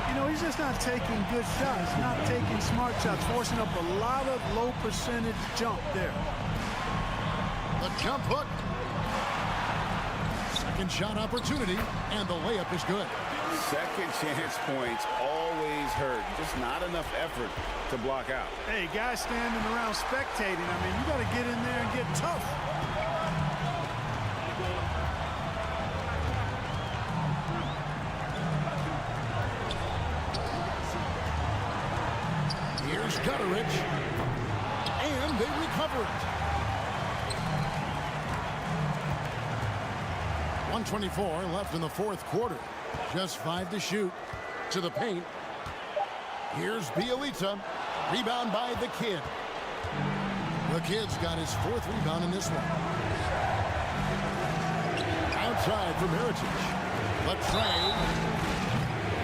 You know, he's just not taking good shots, not taking smart shots, forcing up a lot of low percentage jump there. The jump hook. Second shot opportunity, and the layup is good. Second chance points always hurt. Just not enough effort to block out. Hey, guys standing around spectating, I mean, you got to get in there and get tough. Here's Gutteridge. And they recover it. 1:24 left in the fourth quarter. Just 5 to shoot. To the paint. Here's Bjelica. Rebound by the Kid. The Kid's got his 4th rebound in this one. Outside from Heritage. The trade.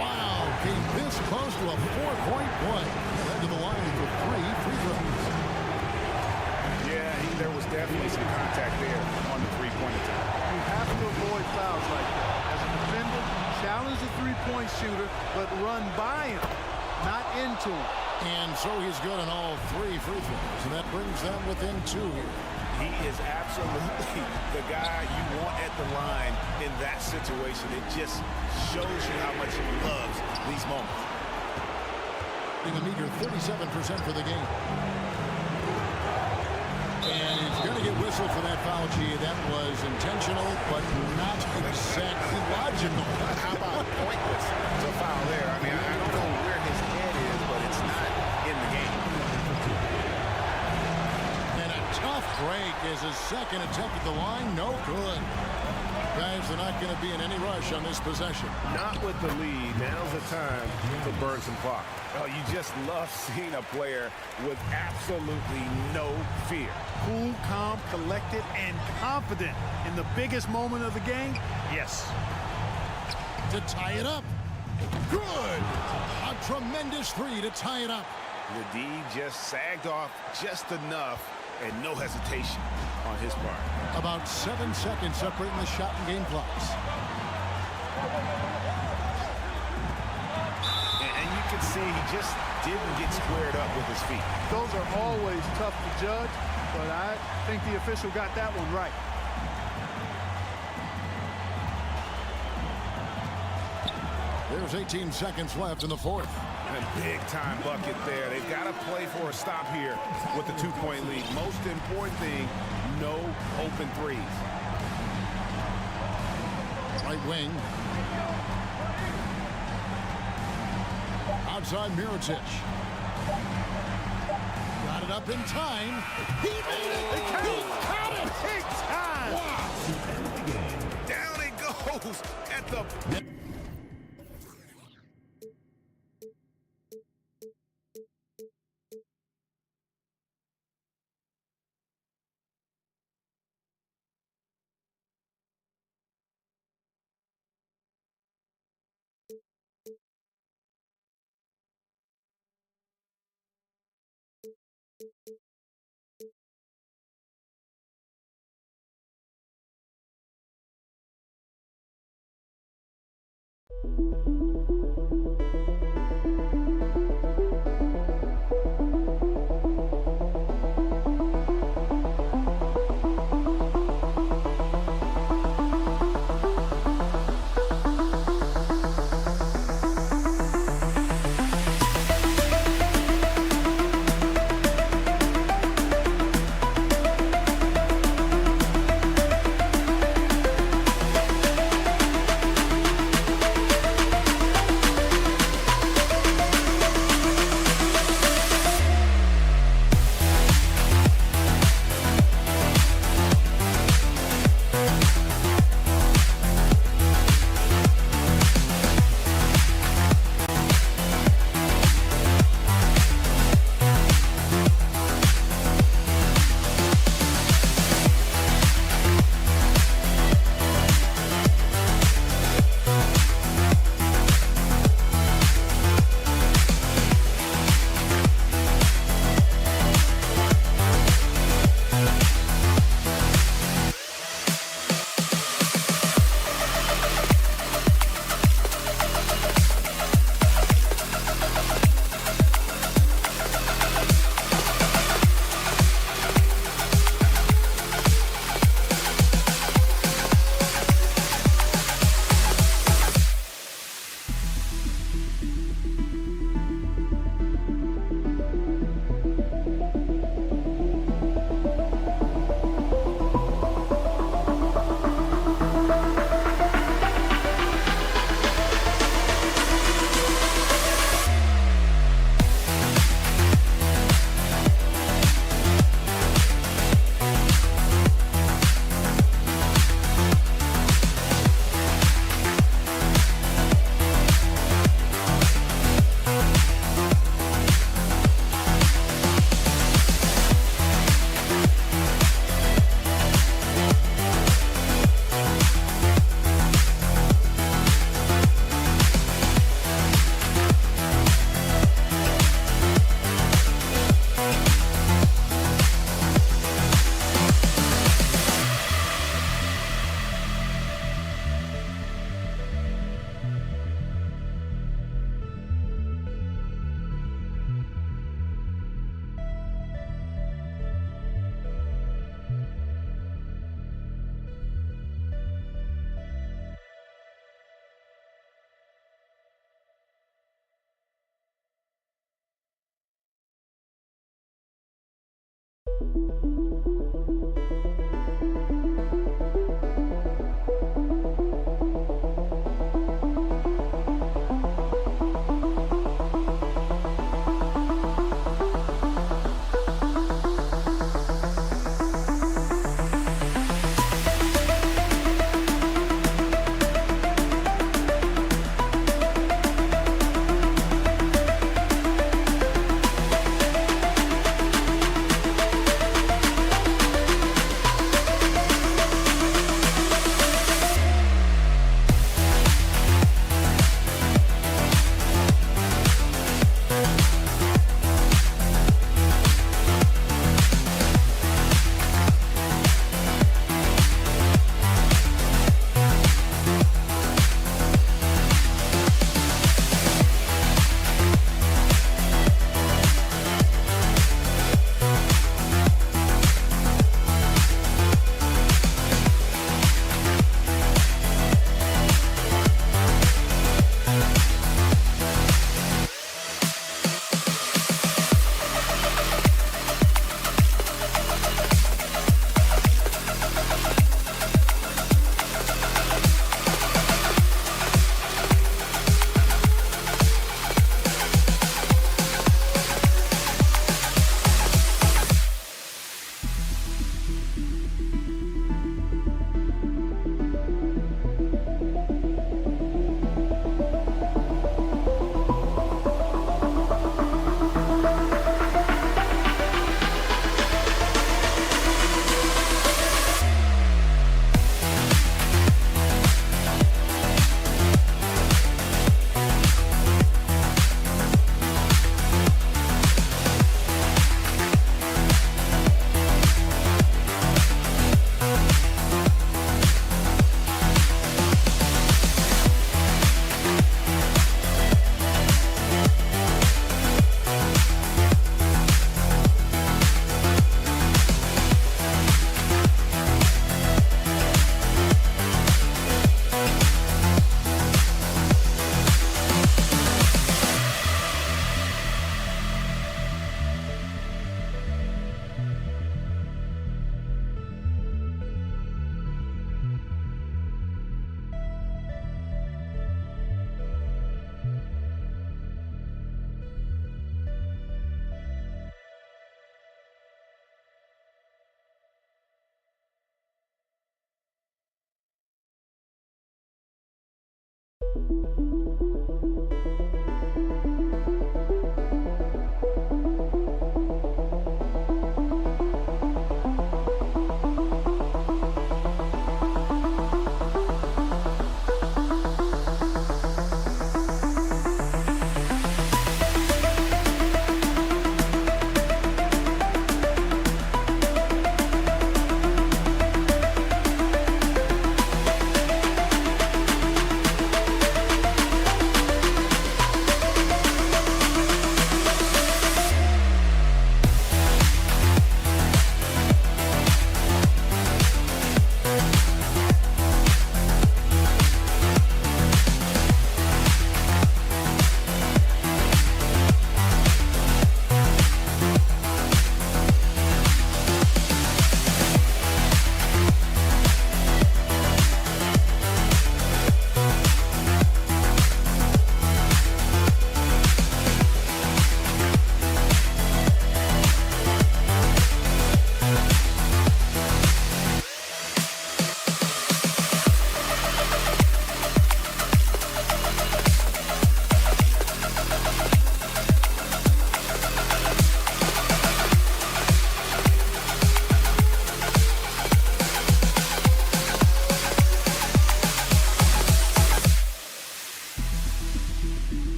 Wow, came this close to a 4-point play. Led to the line for 3 free throws. Yeah, there was definitely some contact there on the three-point attack. You have to avoid fouls like that. As a defender, challenge the three-point shooter, but run by him, not into him. And so he's good on all 3 free throws, and that brings them within 2 here. He is absolutely the guy you want at the line in that situation. It just shows you how much he loves these moments. In a meager 37% for the game. And he's going to get whistled for that foul, G. That was intentional, but not exactly logical. How about pointless to foul there? I mean, I don't know where his head is, but it's not in the game. And a tough break is his second attempt at the line. No good. Guys, they're not going to be in any rush on this possession. Not with the lead. Now's the time to burn some clock. Oh, you just love seeing a player with absolutely no fear. Cool, calm, collected, and confident in the biggest moment of the game. Yes. To tie it up. Good. A tremendous three to tie it up. The D just sagged off just enough and no hesitation on his part. About 7 seconds separating the shot and game clocks. And you can see he just didn't get squared up with his feet. Those are always tough to judge, but I think the official got that one right. There's 18 seconds left in the fourth. And a big-time bucket there. They've got to play for a stop here with the 2-point lead. Most important thing, no open threes. Right wing. Outside Mirotic. Got it up in time. He made it. He caught it. Big time. Wow. Down it goes at the...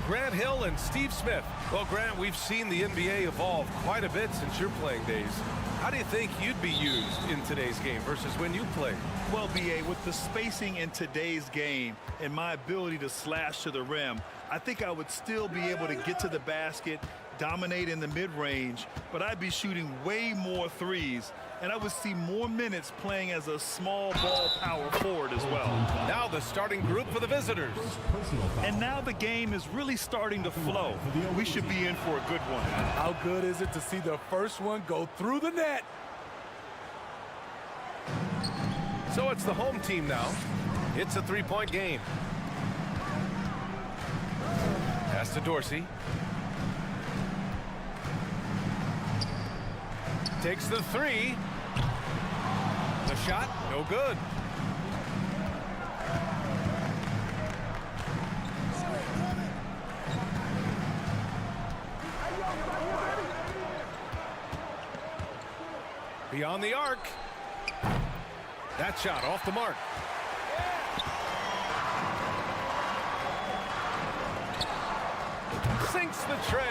Grant Hill and Steve Smith. Well, Grant, we've seen the NBA evolve quite a bit since your playing days. How do you think you'd be used in today's game versus when you played? Well, BA, with the spacing in today's game and my ability to slash to the rim, I think I would still be able to get to the basket, dominate in the mid-range, but I'd be shooting way more threes, and I would see more minutes playing as a small ball power forward as well. Now the starting group for the visitors. And now the game is really starting to flow. We should be in for a good one. How good is it to see the first one go through the net? So it's the home team now. It's a three-point game. Pass to Dorsey. Takes the three. The shot, no good. Beyond the arc. That shot off the mark. Sinks the tray.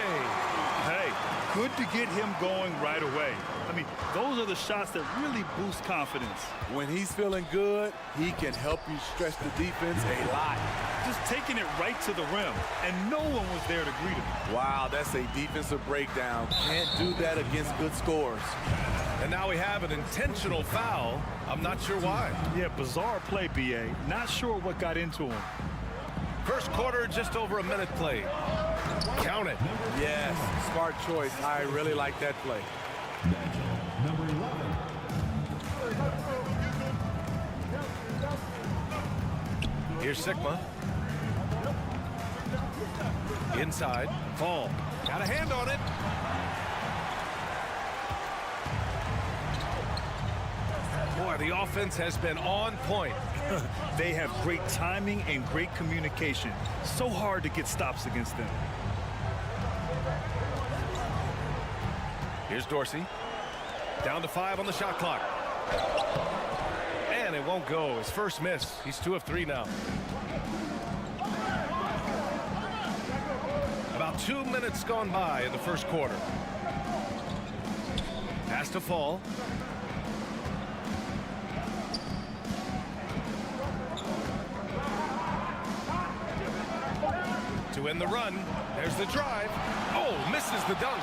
Hey, good to get him going right away. I mean, those are the shots that really boost confidence. When he's feeling good, he can help you stretch the defense a lot. Just taking it right to the rim, and no one was there to greet him. Wow, that's a defensive breakdown. Can't do that against good scores. And now we have an intentional foul. I'm not sure why. Yeah, bizarre play, B.A. Not sure what got into him. First quarter, just over a minute played. Count it. Yes, smart choice. I really like that play. Number 11. Here's Sigma. Inside. Fall. Got a hand on it. Boy, the offense has been on point. They have great timing and great communication. So hard to get stops against them. Here's Dorsey. Down to 5 on the shot clock. And it won't go. His first miss. He's 2 of 3 now. About 2 minutes gone by in the first quarter. Has to fall. To end the run. There's the drive. Oh, misses the dunk.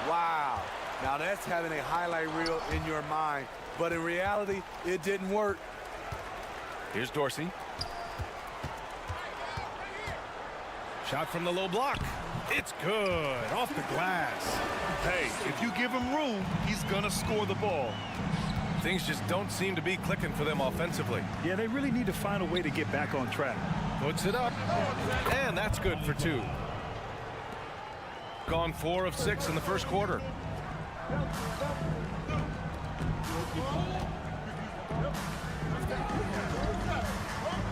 Wow. Now that's having a highlight reel in your mind. But in reality, it didn't work. Here's Dorsey. Shot from the low block. It's good. Off the glass. Hey, if you give him room, he's going to score the ball. Things just don't seem to be clicking for them offensively. Yeah, they really need to find a way to get back on track. Puts it up. And that's good for 2. Gone 4 of 6 in the first quarter.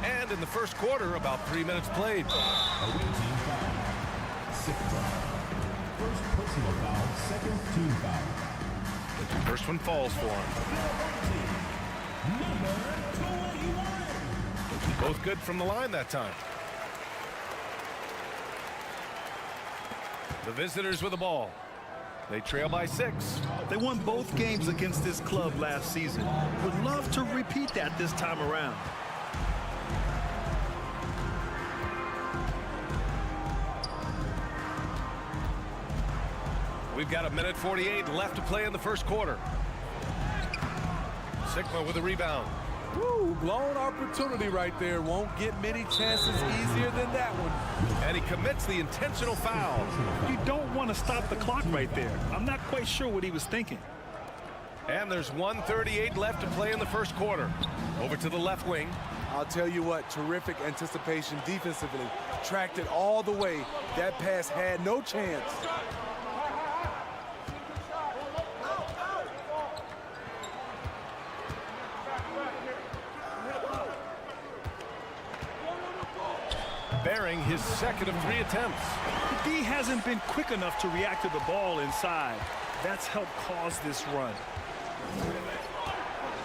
And in the first quarter, about 3 minutes played. Away team foul. 6 First personal foul, second team foul. First one falls for him. Number 21. Both good from the line that time. The visitors with the ball. They trail by 6. They won both games against this club last season. Would love to repeat that this time around. We've got 1:48 left to play in the first quarter. Sigma with a rebound. Woo, blown opportunity right there. Won't get many chances easier than that one. And he commits the intentional foul. You don't want to stop the clock right there. I'm not quite sure what he was thinking. And there's 1:38 left to play in the first quarter. Over to the left wing. I'll tell you what, terrific anticipation defensively. Tracked it all the way. That pass had no chance. Bearing his second of 3 attempts. The D hasn't been quick enough to react to the ball inside. That's helped cause this run.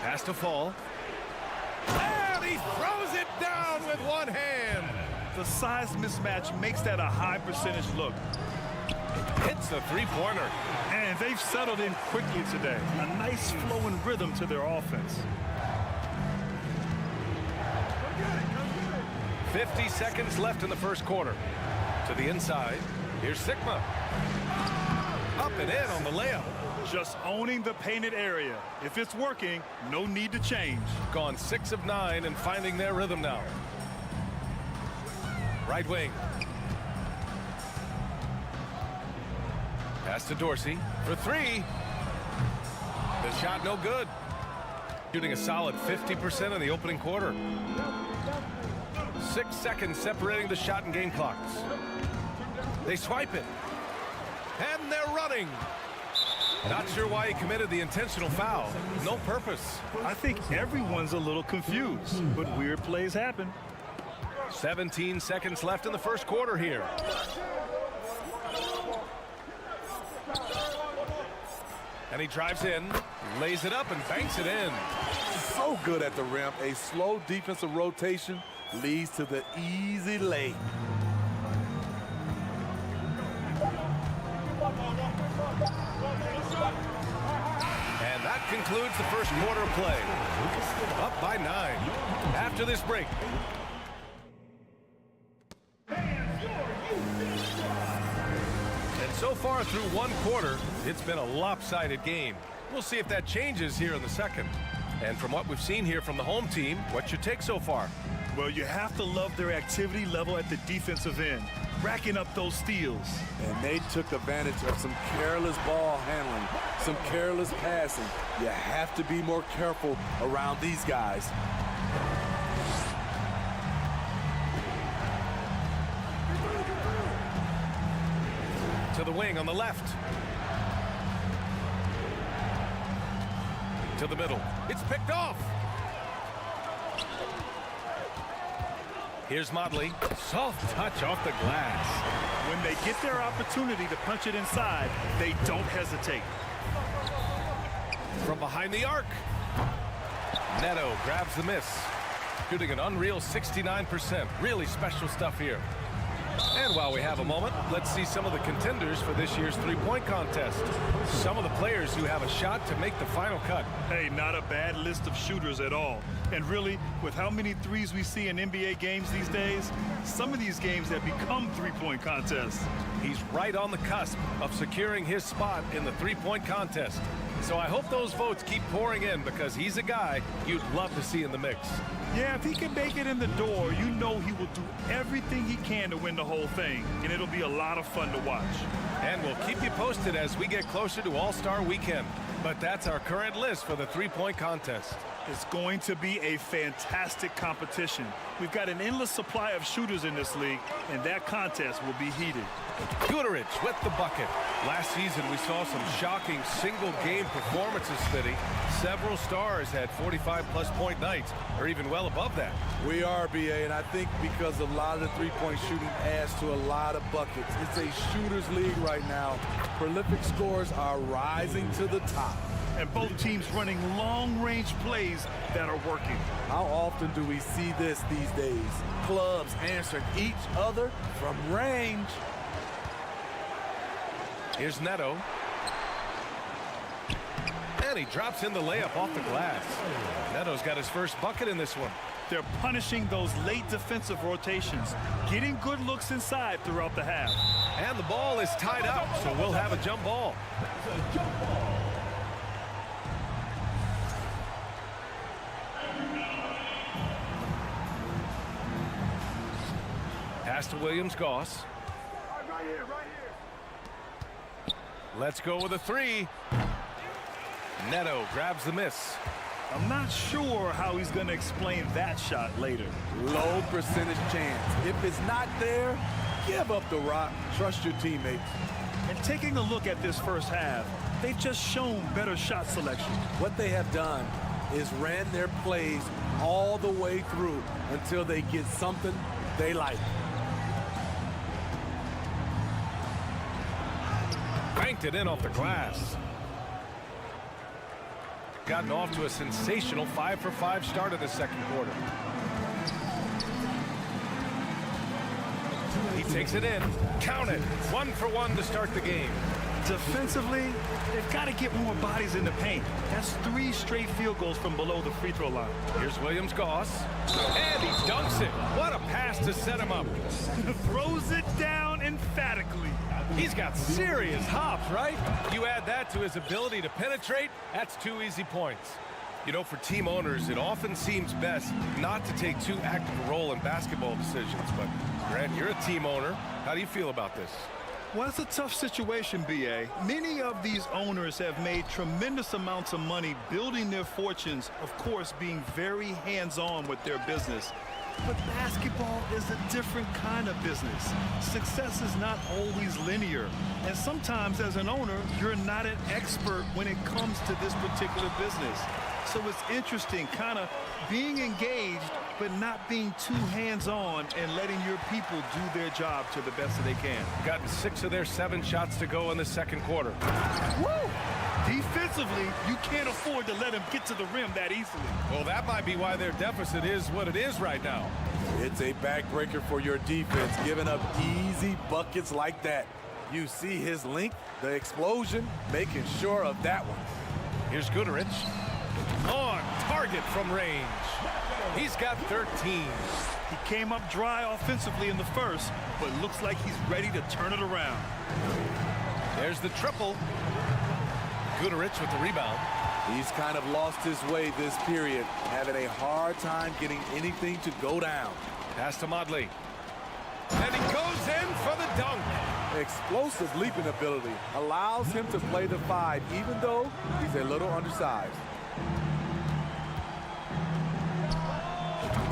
Has to fall. And he throws it down with one hand. The size mismatch makes that a high percentage look. Hits the 3-pointer. And they've settled in quickly today. A nice flow and rhythm to their offense. 50 seconds left in the first quarter. To the inside. Here's Sigma. Up and in on the layup. Just owning the painted area. If it's working, no need to change. Gone 6 of 9 and finding their rhythm now. Right wing. Pass to Dorsey for 3. The shot no good. Shooting a solid 50% in the opening quarter. 6 seconds separating the shot and game clocks. They swipe it. And they're running. Not sure why he committed the intentional foul. No purpose. I think everyone's a little confused, but weird plays happen. 17 seconds left in the first quarter here. And he drives in, lays it up, and banks it in. So good at the rim. A slow defensive rotation leads to the easy lay. And that concludes the first quarter of play. Up by 9 after this break. And so far through one quarter, it's been a lopsided game. We'll see if that changes here in the second. And from what we've seen here from the home team, what's your take so far? Well, you have to love their activity level at the defensive end, racking up those steals. And they took advantage of some careless ball handling, some careless passing. You have to be more careful around these guys. To the wing on the left. To the middle. It's picked off. Here's Motley. Soft touch off the glass. When they get their opportunity to punch it inside, they don't hesitate. From behind the arc. Neto grabs the miss. Shooting an unreal 69%. Really special stuff here. And while we have a moment, let's see some of the contenders for this year's three-point contest. Some of the players who have a shot to make the final cut. Hey, not a bad list of shooters at all. And really, with how many threes we see in NBA games these days, some of these games have become three-point contests. He's right on the cusp of securing his spot in the three-point contest. So I hope those votes keep pouring in because he's a guy you'd love to see in the mix. Yeah, if he can make it in the door, you know he will do everything he can to win the whole thing, and it'll be a lot of fun to watch. And we'll keep you posted as we get closer to All-Star Weekend. But that's our current list for the three-point contest. It's going to be a fantastic competition. We've got an endless supply of shooters in this league, and that contest will be heated. Guterich with the bucket. Last season, we saw some shocking single-game performances, Smitty. Several stars had 45-plus point nights, or even well above that. We are, BA, and I think because a lot of the three-point shooting adds to a lot of buckets. It's a shooter's league right now. Prolific scores are rising to the top. And both teams running long-range plays that are working. How often do we see this these days? Clubs answering each other from range. Here's Neto. And he drops in the layup off the glass. Neto's got his first bucket in this one. They're punishing those late defensive rotations, getting good looks inside throughout the half. And the ball is tied up, so we'll have a jump ball. Pass to Williams-Goss. Right here. Let's go with a three. Neto grabs the miss. I'm not sure how he's going to explain that shot later. Low percentage chance. If it's not there, give up the rock. Trust your teammates. And taking a look at this first half, they've just shown better shot selection. What they have done is ran their plays all the way through until they get something they like. Banked it in off the glass. Gotten off to a sensational 5-for-5 start in the second quarter. He takes it in. Count it. 1 for 1 to start the game. Defensively, they've got to get more bodies in the paint. That's 3 straight field goals from below the free throw line. Here's Williams-Goss. And he dunks it. What a pass to set him up. Throws it down emphatically. He's got serious hops, right? You add that to his ability to penetrate, that's 2 easy points. You know, for team owners, it often seems best not to take too active a role in basketball decisions. But, Grant, you're a team owner. How do you feel about this? Well, it's a tough situation, B.A. Many of these owners have made tremendous amounts of money building their fortunes, of course, being very hands-on with their business. But basketball is a different kind of business. Success is not always linear. And sometimes as an owner, you're not an expert when it comes to this particular business. So it's interesting kind of being engaged, but not being too hands-on and letting your people do their job to the best that they can. Gotten 6 of their 7 shots to go in the second quarter. Woo! Defensively, you can't afford to let him get to the rim that easily. Well, that might be why their deficit is what it is right now. It's a backbreaker for your defense, giving up easy buckets like that. You see his length, the explosion, making sure of that one. Here's Guduric. On target from range. He's got 13. He came up dry offensively in the first, but looks like he's ready to turn it around. There's the triple. Guduric with the rebound. He's kind of lost his way this period, having a hard time getting anything to go down. Pass to Motley. And he goes in for the dunk. Explosive leaping ability allows him to play the 5, even though he's a little undersized.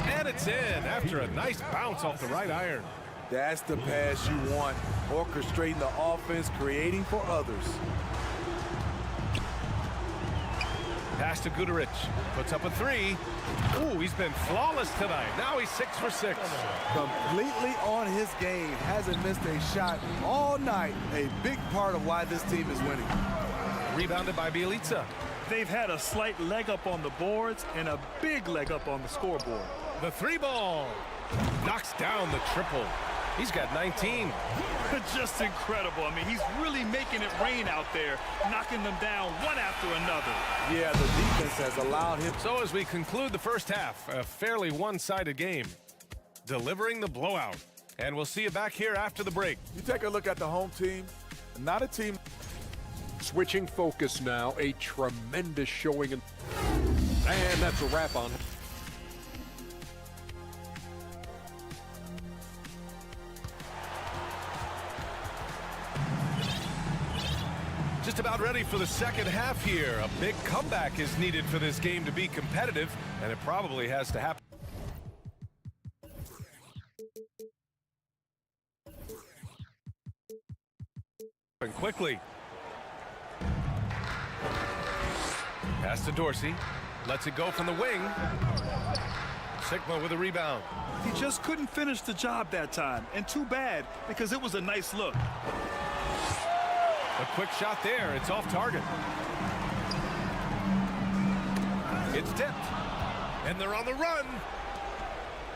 And it's in after a nice bounce off the right iron. That's the pass you want, orchestrating the offense, creating for others. Pass to Guduric. Puts up a 3. Ooh, he's been flawless tonight. Now he's 6 for 6. Completely on his game. Hasn't missed a shot all night. A big part of why this team is winning. Rebounded by Bjelica. They've had a slight leg up on the boards and a big leg up on the scoreboard. The 3 ball. Knocks down the triple. He's got 19. Just incredible. I mean, he's really making it rain out there, knocking them down one after another. Yeah, the defense has allowed him. So as we conclude the first half, a fairly one-sided game, delivering the blowout. And we'll see you back here after the break. You take a look at the home team, not a team. Switching focus now, a tremendous showing. And that's a wrap on it. Just about ready for the second half here. A big comeback is needed for this game to be competitive, and it probably has to happen quickly. Pass to Dorsey. Lets it go from the wing. Sigma with a rebound. He just couldn't finish the job that time, and too bad, because it was a nice look. A quick shot there. It's off target. It's tipped. And they're on the run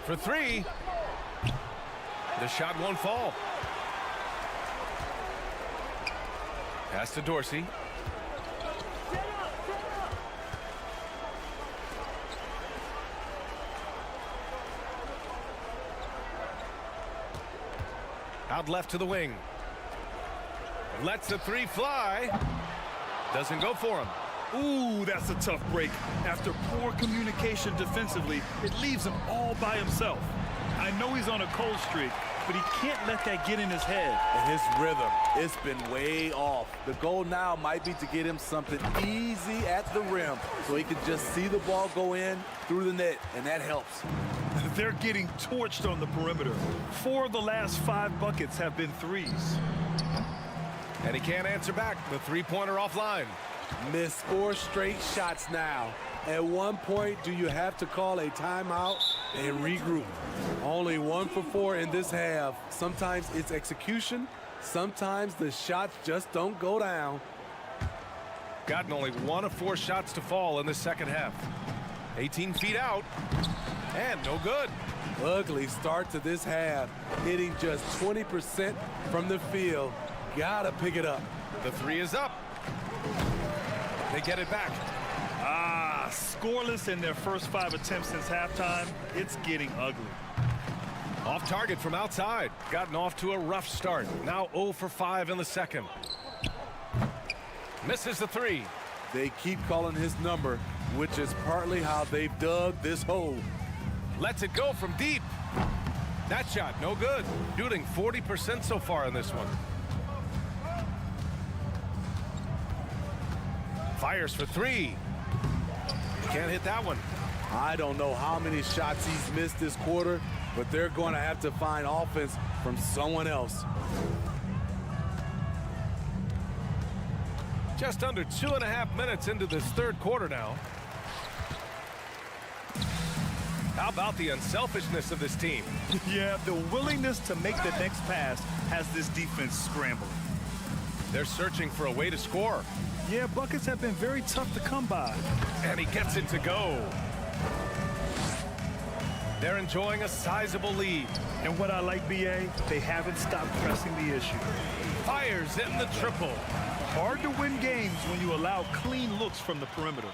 for 3. The shot won't fall. Pass to Dorsey. Out left to the wing. Lets the 3 fly. Doesn't go for him. Ooh, that's a tough break. After poor communication defensively, it leaves him all by himself. I know he's on a cold streak, but he can't let that get in his head. And his rhythm, it's been way off. The goal now might be to get him something easy at the rim so he can just see the ball go in through the net, and that helps. They're getting torched on the perimeter. 4 of the last 5 buckets have been 3s. And he can't answer back. The 3-pointer offline. Missed 4 straight shots now. At one point, do you have to call a timeout and regroup? Only 1 for 4 in this half. Sometimes it's execution. Sometimes the shots just don't go down. Gotten only 1 of 4 shots to fall in the second half. 18 feet out. And no good. Ugly start to this half. Hitting just 20% from the field. Gotta pick it up. The 3 is up. They get it back. Scoreless in their first 5 attempts since halftime. It's getting ugly. Off target from outside. Gotten off to a rough start. Now 0 for 5 in the second. Misses the 3. They keep calling his number, which is partly how they've dug this hole. Lets it go from deep. That shot, no good. Shooting 40% so far in this one. Fires for 3. Can't hit that one. I don't know how many shots he's missed this quarter, but they're going to have to find offense from someone else. Just under 2.5 minutes into this third quarter now. How about the unselfishness of this team? Yeah, the willingness to make the next pass has this defense scrambling. They're searching for a way to score. Yeah, buckets have been very tough to come by. And he gets it to go. They're enjoying a sizable lead. And what I like, BA, they haven't stopped pressing the issue. Fires in the triple. Hard to win games when you allow clean looks from the perimeter.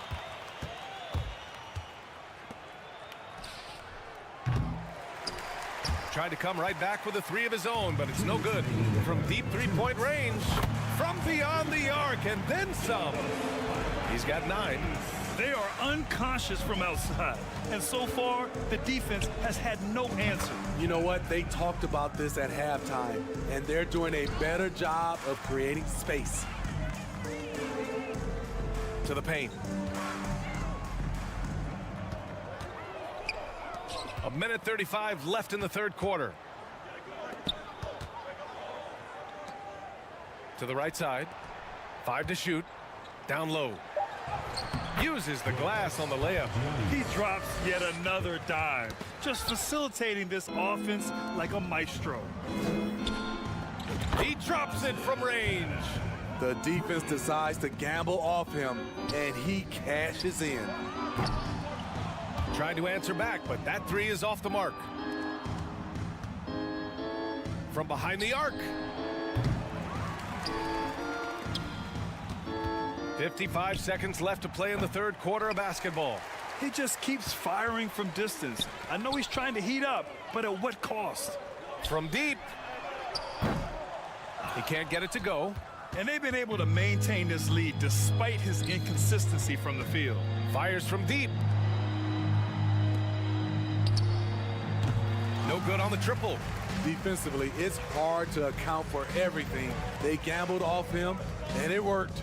Tried to come right back with a three of his own, but it's no good. From deep three-point range, from beyond the arc, and then some. He's got 9. They are unconscious from outside. And so far, the defense has had no answer. You know what? They talked about this at halftime, and they're doing a better job of creating space. To the paint. A minute 35 left in the third quarter. To the right side. 5 to shoot. Down low. Uses the glass on the layup. He drops yet another dime, just facilitating this offense like a maestro. He drops it from range. The defense decides to gamble off him, and he cashes in. Trying to answer back, but that three is off the mark. From behind the arc. 55 seconds left to play in the third quarter of basketball. He just keeps firing from distance. I know he's trying to heat up, but at what cost? From deep. He can't get it to go. And they've been able to maintain this lead despite his inconsistency from the field. Fires from deep. No good on the triple. Defensively, it's hard to account for everything. They gambled off him, and it worked.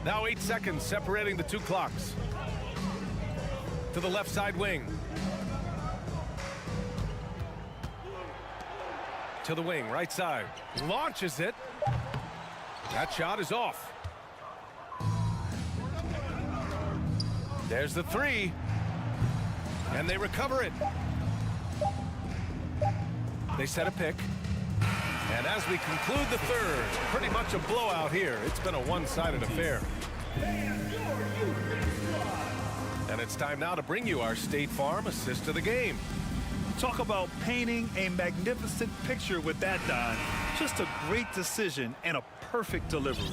Now 8 seconds separating the two clocks. To the left side wing. To the wing, right side. Launches it. That shot is off. There's the three. And they recover it. They set a pick. And as we conclude the third, pretty much a blowout here. It's been a one-sided affair. And it's time now to bring you our State Farm assist of the game. Talk about painting a magnificent picture with that dime. Just a great decision and a perfect delivery.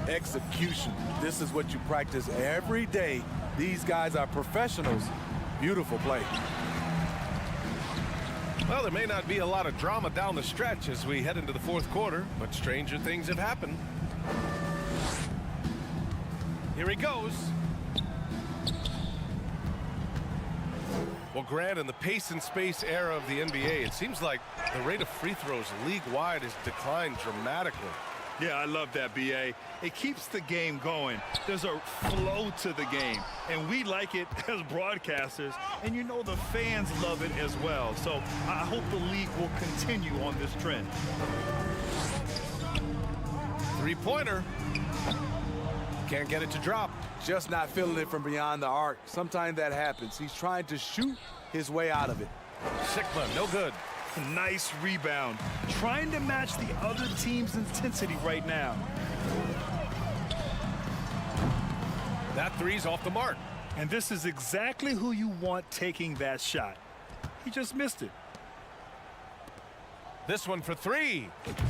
Execution. This is what you practice every day. These guys are professionals. Beautiful play. Well, there may not be a lot of drama down the stretch as we head into the fourth quarter, but stranger things have happened. Here he goes. Well, Grant, in the pace and space era of the NBA, it seems like the rate of free throws league-wide has declined dramatically. Yeah, I love that, BA. It keeps the game going. There's a flow to the game, and we like it as broadcasters, and you know the fans love it as well. So I hope the league will continue on this trend. Three-pointer. Can't get it to drop. Just not feeling it from beyond the arc. Sometimes that happens. He's trying to shoot his way out of it. Sikma, no good. Nice rebound. Trying to match the other team's intensity right now. That three's off the mark. And this is exactly who you want taking that shot. He just missed it. This one for three.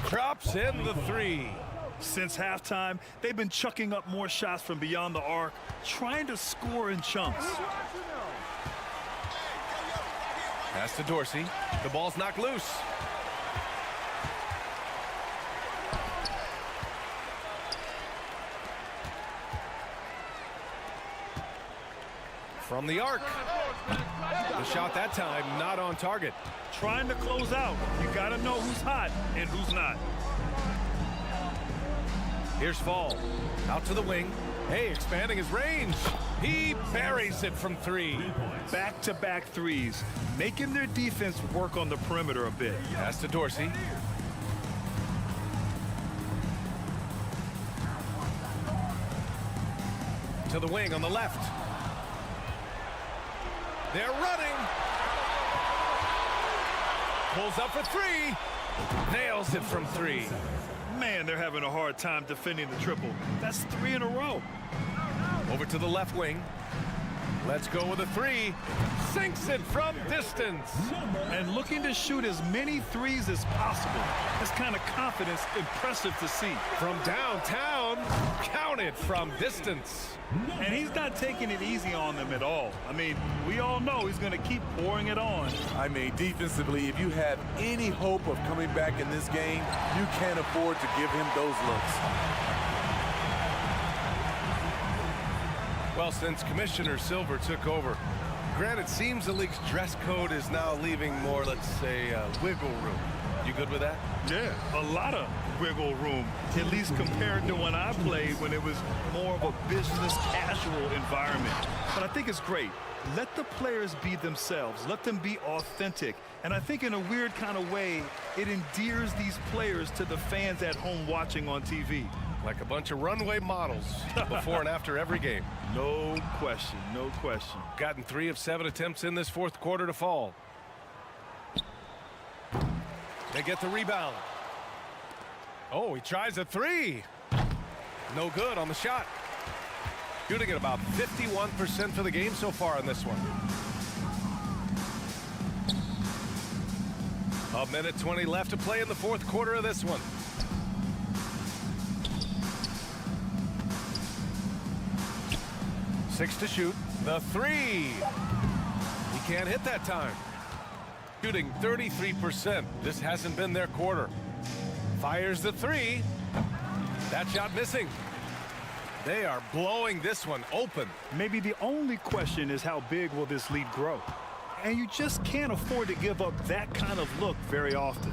Drops in the three. Since halftime, they've been chucking up more shots from beyond the arc, trying to score in chunks. Pass to Dorsey. The ball's knocked loose. From the arc. The shot that time not on target. Trying to close out. You got to know who's hot and who's not. Here's Fall. Out to the wing. Hey, expanding his range. He buries it from three. Back-to-back threes, making their defense work on the perimeter a bit. Pass to Dorsey. To the wing on the left. They're running. Pulls up for three. Nails it from three. Man, they're having a hard time defending the triple. That's 3 in a row. Over to the left wing. Let's go with a three. Sinks it from distance. And looking to shoot as many threes as possible. This kind of confidence, impressive to see. From downtown, counted from distance. And he's not taking it easy on them at all. I mean, we all know he's going to keep pouring it on. I mean, defensively, if you have any hope of coming back in this game, you can't afford to give him those looks. Well, since Commissioner Silver took over, granted, it seems the league's dress code is now leaving more, let's say, wiggle room. You good with that? Yeah, a lot of wiggle room, at least compared to when I played, when it was more of a business casual environment. But I think it's great. Let the players be themselves. Let them be authentic. And I think in a weird kind of way, it endears these players to the fans at home watching on TV. Like a bunch of runway models before and after every game. No question, no question. Gotten 3 of 7 attempts in this fourth quarter to fall. They get the rebound. Oh, he tries a three. No good on the shot. Shooting at about 51% for the game so far in this one. A minute 20 left to play in the fourth quarter of this one. Six to shoot. The three. He can't hit that time. Shooting 33%. This hasn't been their quarter. Fires the three. That shot missing. They are blowing this one open. Maybe the only question is how big will this lead grow? And you just can't afford to give up that kind of look very often.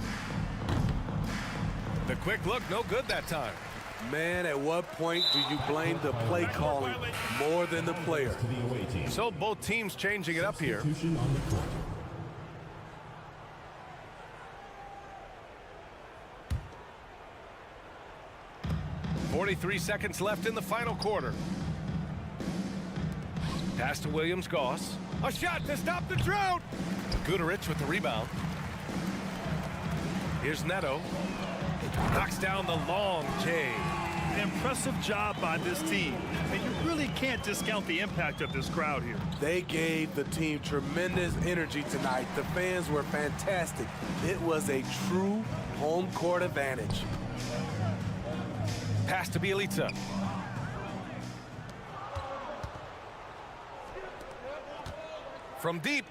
The quick look, no good that time. Man, at what point do you blame the play calling more than the player? So both teams changing it up here. 43 seconds left in the final quarter. Pass to Williams-Goss. A shot to stop the drought. Guterich with the rebound. Here's Neto. Knocks down the long J. Impressive job by this team. And you really can't discount the impact of this crowd here. They gave the team tremendous energy tonight. The fans were fantastic. It was a true home court advantage. Pass to Bjelica. From deep.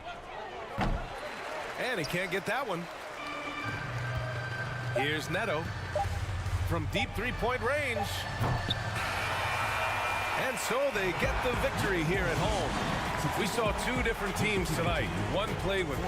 And he can't get that one. Here's Neto. From deep three-point range. And so they get the victory here at home. We saw two different teams tonight. One played with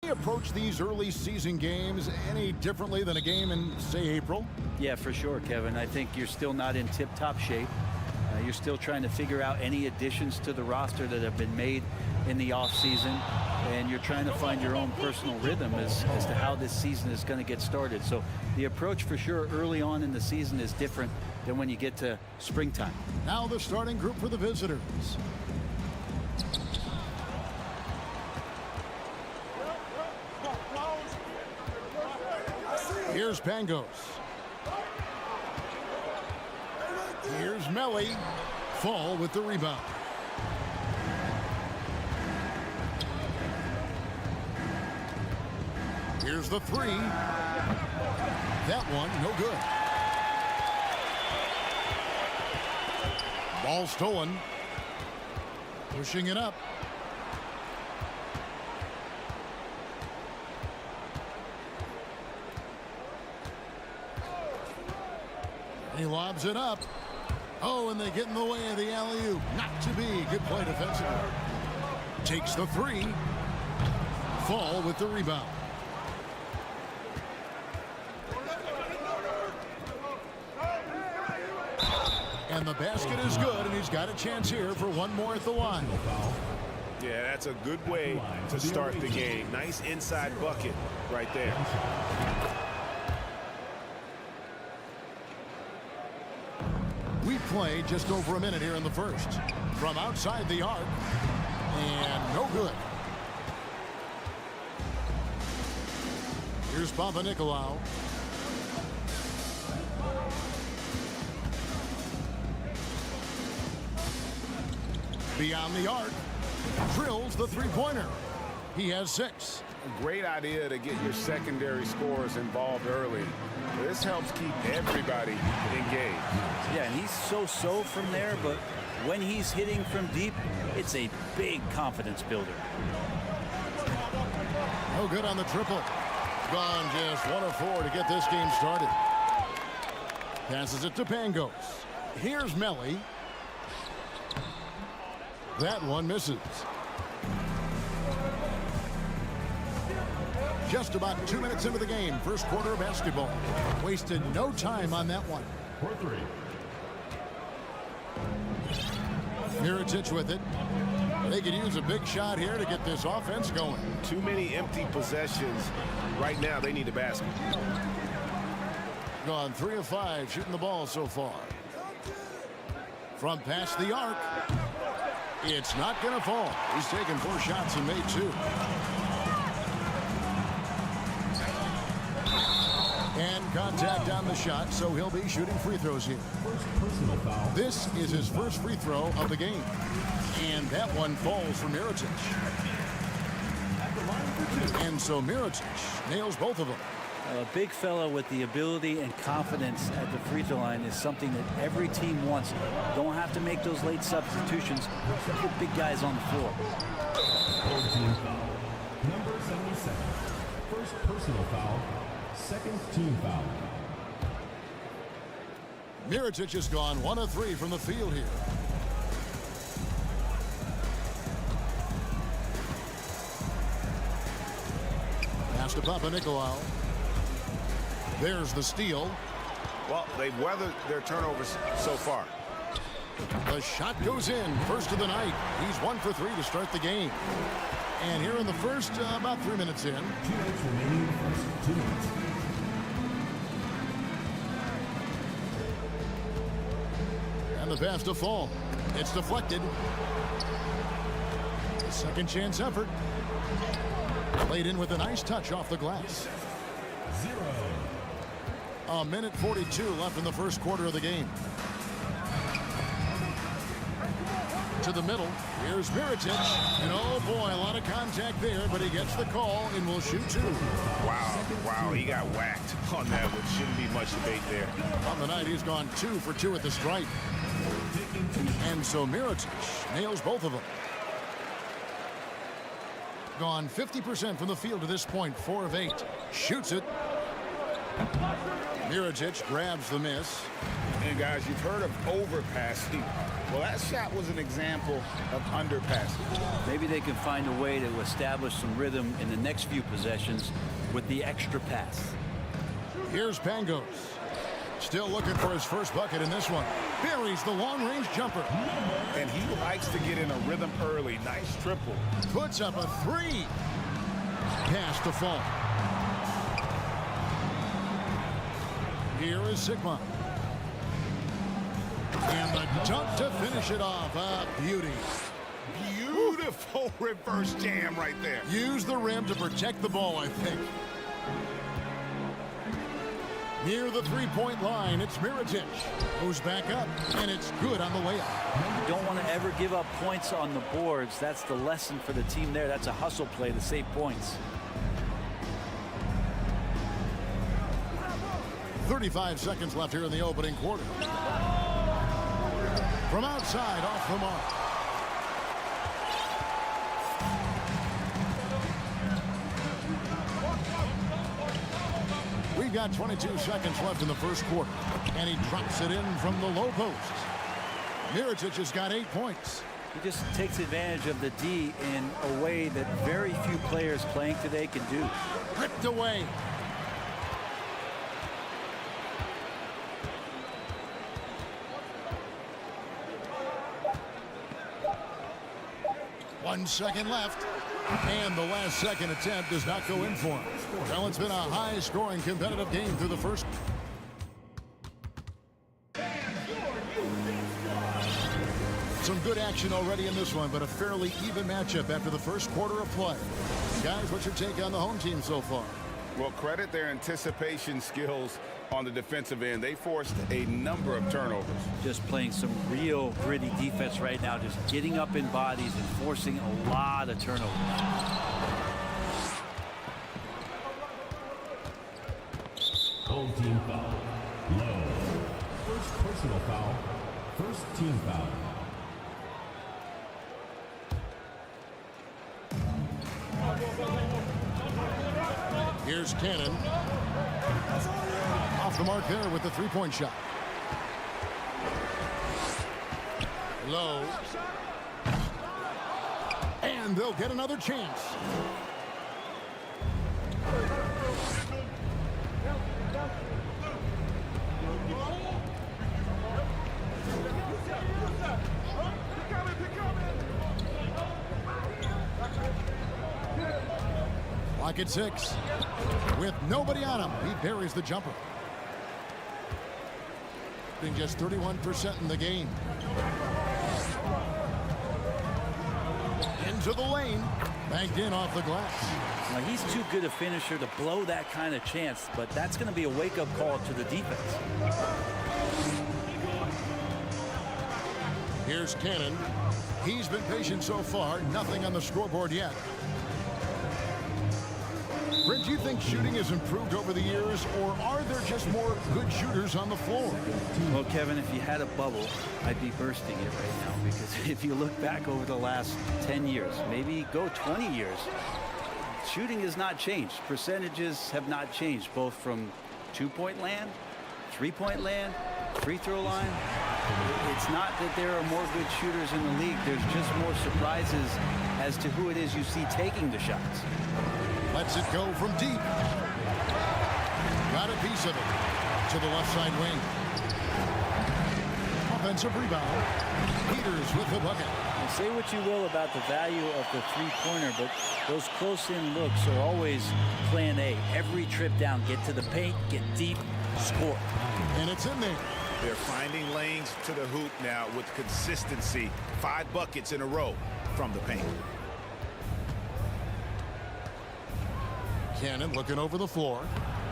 Approach these early season games any differently than a game in, say, April? Yeah, for sure, Kevin. I think you're still not in tip-top shape. You're still trying to figure out any additions to the roster that have been made in the offseason, and you're trying to find your own personal rhythm as to how this season is going to get started. So the approach for sure early on in the season is different than when you get to springtime. Now the starting group for the visitors. Here's Pangos. Here's Melly. Fall with the rebound. Here's the three. That one, no good. Ball stolen. Pushing it up. He lobs it up. Oh, and they get in the way of the alley-oop. Not to be. Good play defensively. Takes the three. Fall with the rebound. And the basket is good, and he's got a chance here for one more at the line. Yeah, that's a good way to start the game. Nice inside bucket right there. We play just over a minute here in the first. From outside the arc. And no good. Here's Papanikolaou. Beyond the arc. Drills the three-pointer. He has 6. A great idea to get your secondary scorers involved early. This helps keep everybody engaged. Yeah, and he's so-so from there, but when he's hitting from deep, it's a big confidence builder. No good on the triple. Gone just 1 of 4 to get this game started. Passes it to Pangos. Here's Melly. That one misses. Just about 2 minutes into the game. First quarter of basketball. Wasted no time on that one. For 3. Mirotic with it. They could use a big shot here to get this offense going. Too many empty possessions. Right now, they need a basket. Gone 3 of 5 shooting the ball so far. From past the arc. It's not going to fall. He's taken 4 shots and made 2. And contact on the shot, so he'll be shooting free throws here. Personal foul. This is his first free throw of the game. And that one falls for Mirotic. And so Mirotic nails both of them. A big fella with the ability and confidence at the free throw line is something that every team wants. Don't have to make those late substitutions. Put big guys on the floor. Team foul. Number 77. First personal foul. Second team foul. Mirotic has gone 1 of 3 from the field here. Pass to Papanikolaou. There's the steal. Well, they've weathered their turnovers so far. The shot goes in. First of the night. He's 1 for 3 to start the game. And here in the first, about 3 minutes in. 2 minutes remaining. First 2 minutes. And the pass to fall. It's deflected. Second chance effort. Played in with a nice touch off the glass. 0. A minute 42 left in the first quarter of the game. To the middle. Here's Mirotic. And oh boy, a lot of contact there, but he gets the call and will shoot 2. Wow, he got whacked on that one. Shouldn't be much debate there. On the night, he's gone 2 for 2 at the stripe. And so Mirotic nails both of them. Gone 50% from the field to this point, 4 of 8. Shoots it. Mirotic grabs the miss. And guys, you've heard of overpassing. Well, that shot was an example of underpassing. Maybe they can find a way to establish some rhythm in the next few possessions with the extra pass. Here's Pangos. Still looking for his first bucket in this one. Buries the long-range jumper. And he likes to get in a rhythm early. Nice triple. Puts up a three. Pass to fall. Here is Sigma. And the dunk to finish it off. A beauty. Beautiful reverse jam right there. Use the rim to protect the ball, I think. Near the three-point line, it's Mirotic. Goes back up, and it's good on the layup. You don't want to ever give up points on the boards. That's the lesson for the team there. That's a hustle play to save points. 35 seconds left here in the opening quarter. From outside, off the mark. We've got 22 seconds left in the first quarter, and he drops it in from the low post. Mirotic has got 8 points. He just takes advantage of the D in a way that very few players playing today can do. Ripped away. One second left. And the last second attempt does not go in for him. Well, it's been a high-scoring competitive game through the first. Some good action already in this one, but a fairly even matchup after the first quarter of play. Guys, what's your take on the home team so far? Well, credit their anticipation skills on the defensive end. They forced a number of turnovers. Just playing some real gritty defense right now, just getting up in bodies and forcing a lot of turnovers. Home team foul. Low. First personal foul. First team foul. Here's Cannon. Off the mark there with the three-point shot. Low. And they'll get another chance. Clock at 6. With nobody on him, he buries the jumper. Being just 31% in the game. Into the lane. Banked in off the glass. Now, he's too good a finisher to blow that kind of chance, but that's going to be a wake-up call to the defense. Here's Cannon. He's been patient so far. Nothing on the scoreboard yet. Brent, do you think shooting has improved over the years, or are there just more good shooters on the floor? Well, Kevin, if you had a bubble, I'd be bursting it right now, because if you look back over the last 10 years, maybe go 20 years, shooting has not changed. Percentages have not changed, both from two-point land, three-point land, free throw line. It's not that there are more good shooters in the league. There's just more surprises as to who it is you see taking the shots. Lets it go from deep. Got a piece of it to the left side wing. Offensive rebound. Peters with the bucket. Now, say what you will about the value of the three-pointer, but those close-in looks are always plan A. Every trip down, get to the paint, get deep, score. And it's in there. They're finding lanes to the hoop now with consistency. 5 buckets in a row from the paint. Cannon looking over the floor,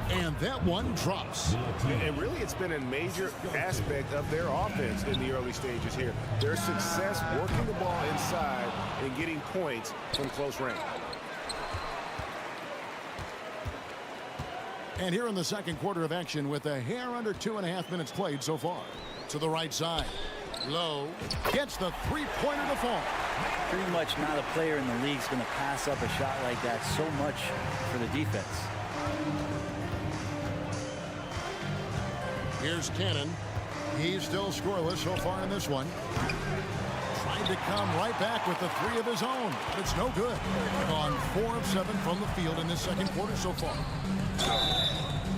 and that one drops. And really, it's been a major aspect of their offense in the early stages here. Their success working the ball inside and getting points from close range. And here in the second quarter of action with a hair under 2.5 minutes played so far. To the right side. Low gets the three-pointer to fall. Pretty much not a player in the league is going to pass up a shot like that so much for the defense. Here's Cannon. He's still scoreless so far in this one. Trying to come right back with the three of his own. But it's no good. Gone 4 of 7 from the field in this second quarter so far.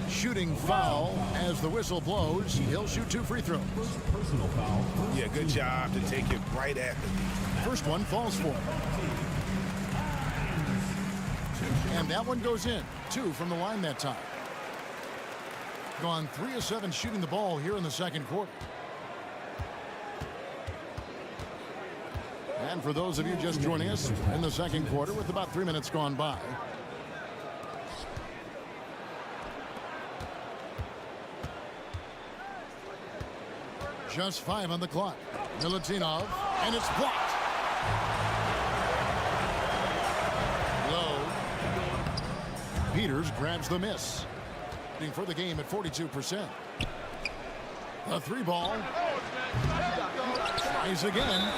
Shooting foul as the whistle blows. He'll shoot 2 free throws. Personal foul. Yeah, good job to take it right at the knee. First one falls for him. And that one goes in. 2 from the line that time. Gone 3 of 7 shooting the ball here in the second quarter. And for those of you just joining us in the second quarter with about 3 minutes gone by. Just 5 on the clock. Milutinov, and it's blocked. Low. Peters grabs the miss. For the game at 42%. The 3 ball. Tries again.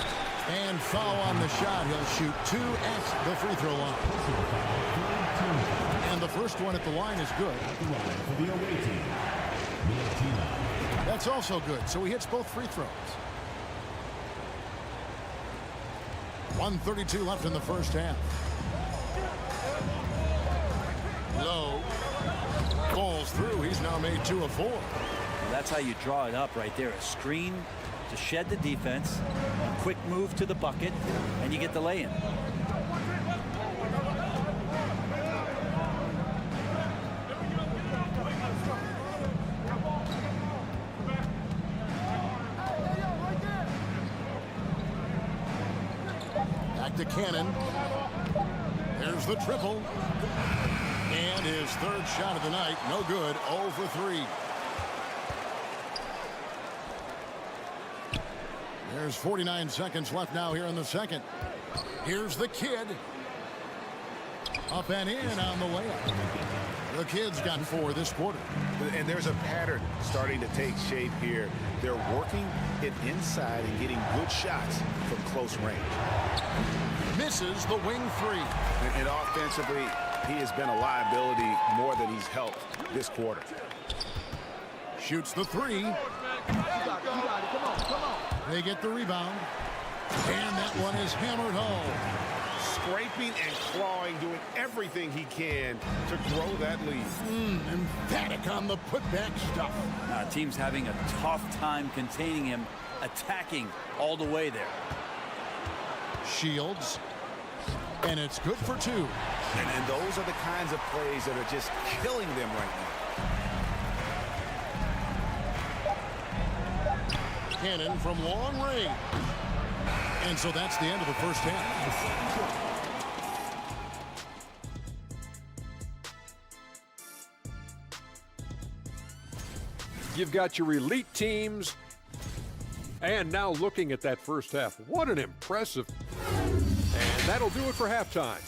And foul on the shot. He'll shoot 2 at the free throw line. And the first one at the line is good. That's also good. So he hits both free throws. 1:32 left in the first half. Low. Falls through. He's now made 2 of 4. Well, that's how you draw it up right there. A screen to shed the defense, a quick move to the bucket, and you get the lay-in. Back to Cannon. There's the triple. And his 3rd shot of the night, no good, 0 for 3. There's 49 seconds left now here in the second. Here's the kid. Up and in on the layup. The kid's got 4 this quarter. And there's a pattern starting to take shape here. They're working it inside and getting good shots from close range. Misses the wing 3. And offensively, he has been a liability more than he's helped this quarter. Shoots the 3. They get the rebound. And that one is hammered home. Scraping and clawing, doing everything he can to grow that lead. Emphatic on the putback stuff. Team's having a tough time containing him, attacking all the way there. Shields. And it's good for 2. And those are the kinds of plays that are just killing them right now. Cannon from long range. And so that's the end of the first half. You've got your elite teams. And now looking at that first half, what an impressive. And that'll do it for halftime.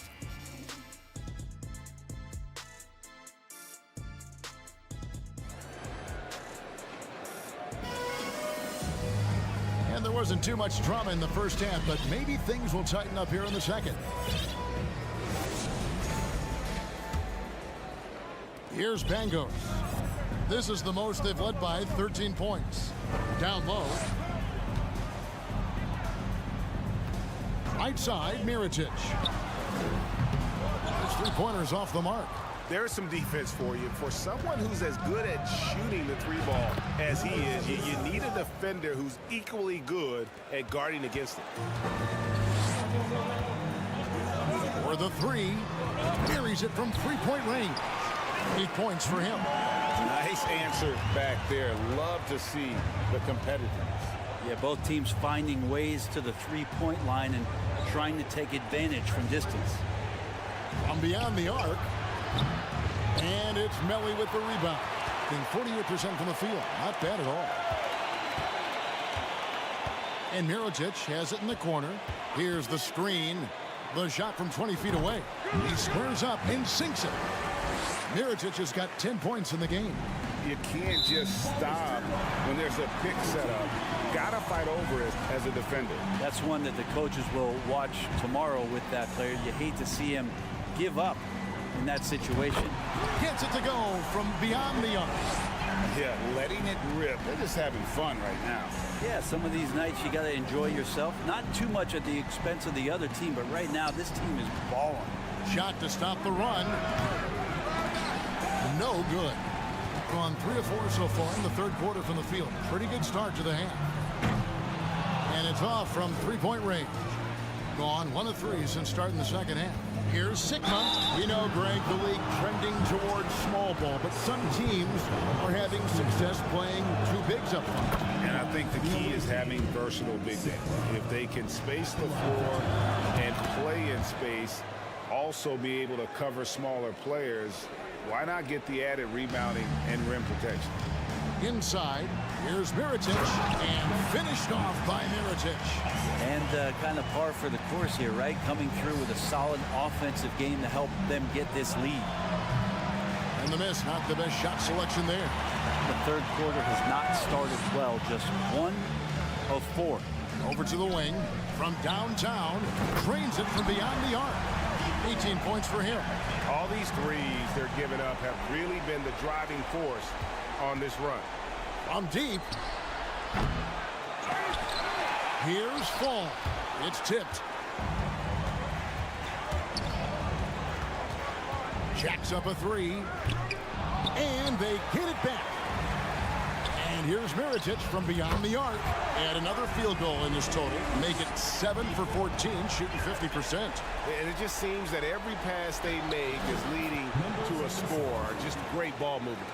And there wasn't too much drama in the first half, but maybe things will tighten up here in the second. Here's Bangos. This is the most they've led by, 13 points. Down low. Right side, Mirotic. His 3-pointers off the mark. There's some defense for you. For someone who's as good at shooting the 3 ball as he is, you need a defender who's equally good at guarding against it. For the 3, buries it from 3-point range. 8 points for him. Nice answer back there. Love to see the competitiveness. Yeah, both teams finding ways to the 3-point line and trying to take advantage from distance. From beyond the arc. And it's Melly with the rebound. Getting 48% from the field. Not bad at all. And Mirotic has it in the corner. Here's the screen. The shot from 20 feet away. He squares up and sinks it. Mirotic has got 10 points in the game. You can't just stop when there's a pick set up. Gotta fight over it as a defender. That's one that the coaches will watch tomorrow with that player. You hate to see him give up in that situation. Gets it to go from beyond the arc. Yeah, letting it rip. They're just having fun right now. Yeah, some of these nights you got to enjoy yourself. Not too much at the expense of the other team, but right now this team is balling. Shot to stop the run. No good. Gone 3 of 4 so far in the third quarter from the field. Pretty good start to the half. And it's off from three-point range. Gone 1 of 3 since starting the second half. Here's Sigma. We know, Greg, the league trending towards small ball, but some teams are having success playing two bigs up front. And I think the key is having versatile big men. If they can space the floor and play in space, also be able to cover smaller players, why not get the added rebounding and rim protection? Inside, here's Mirotic, and finished off by Mirotic. And kind of par for the course here, right? Coming through with a solid offensive game to help them get this lead. And the miss, not the best shot selection there. The third quarter has not started well, just 1 of 4. Over to the wing, from downtown, drains it from beyond the arc. 18 points for him. All these threes they're giving up have really been the driving force on this run. From deep. Here's Fall. It's tipped. Jacks up a 3. And they get it back. And here's Mirotic from beyond the arc. Add another field goal in this total. Make it 7 for 14, shooting 50%. And it just seems that every pass they make is leading to a score. Just great ball movement.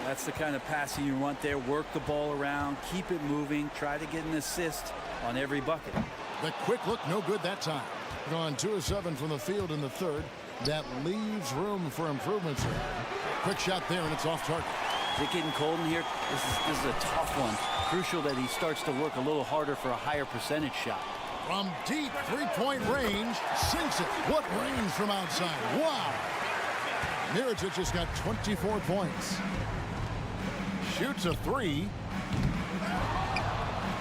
That's the kind of passing you want there. Work the ball around, keep it moving, try to get an assist on every bucket. The quick look, no good that time. Gone 2 of 7 from the field in the third. That leaves room for improvements here. Quick shot there, and it's off target. Is it getting cold in here? This is a tough one. Crucial that he starts to work a little harder for a higher percentage shot. From deep three-point range, sinks it. What range from outside? Wow! Mirotic has got 24 points. Shoots a 3.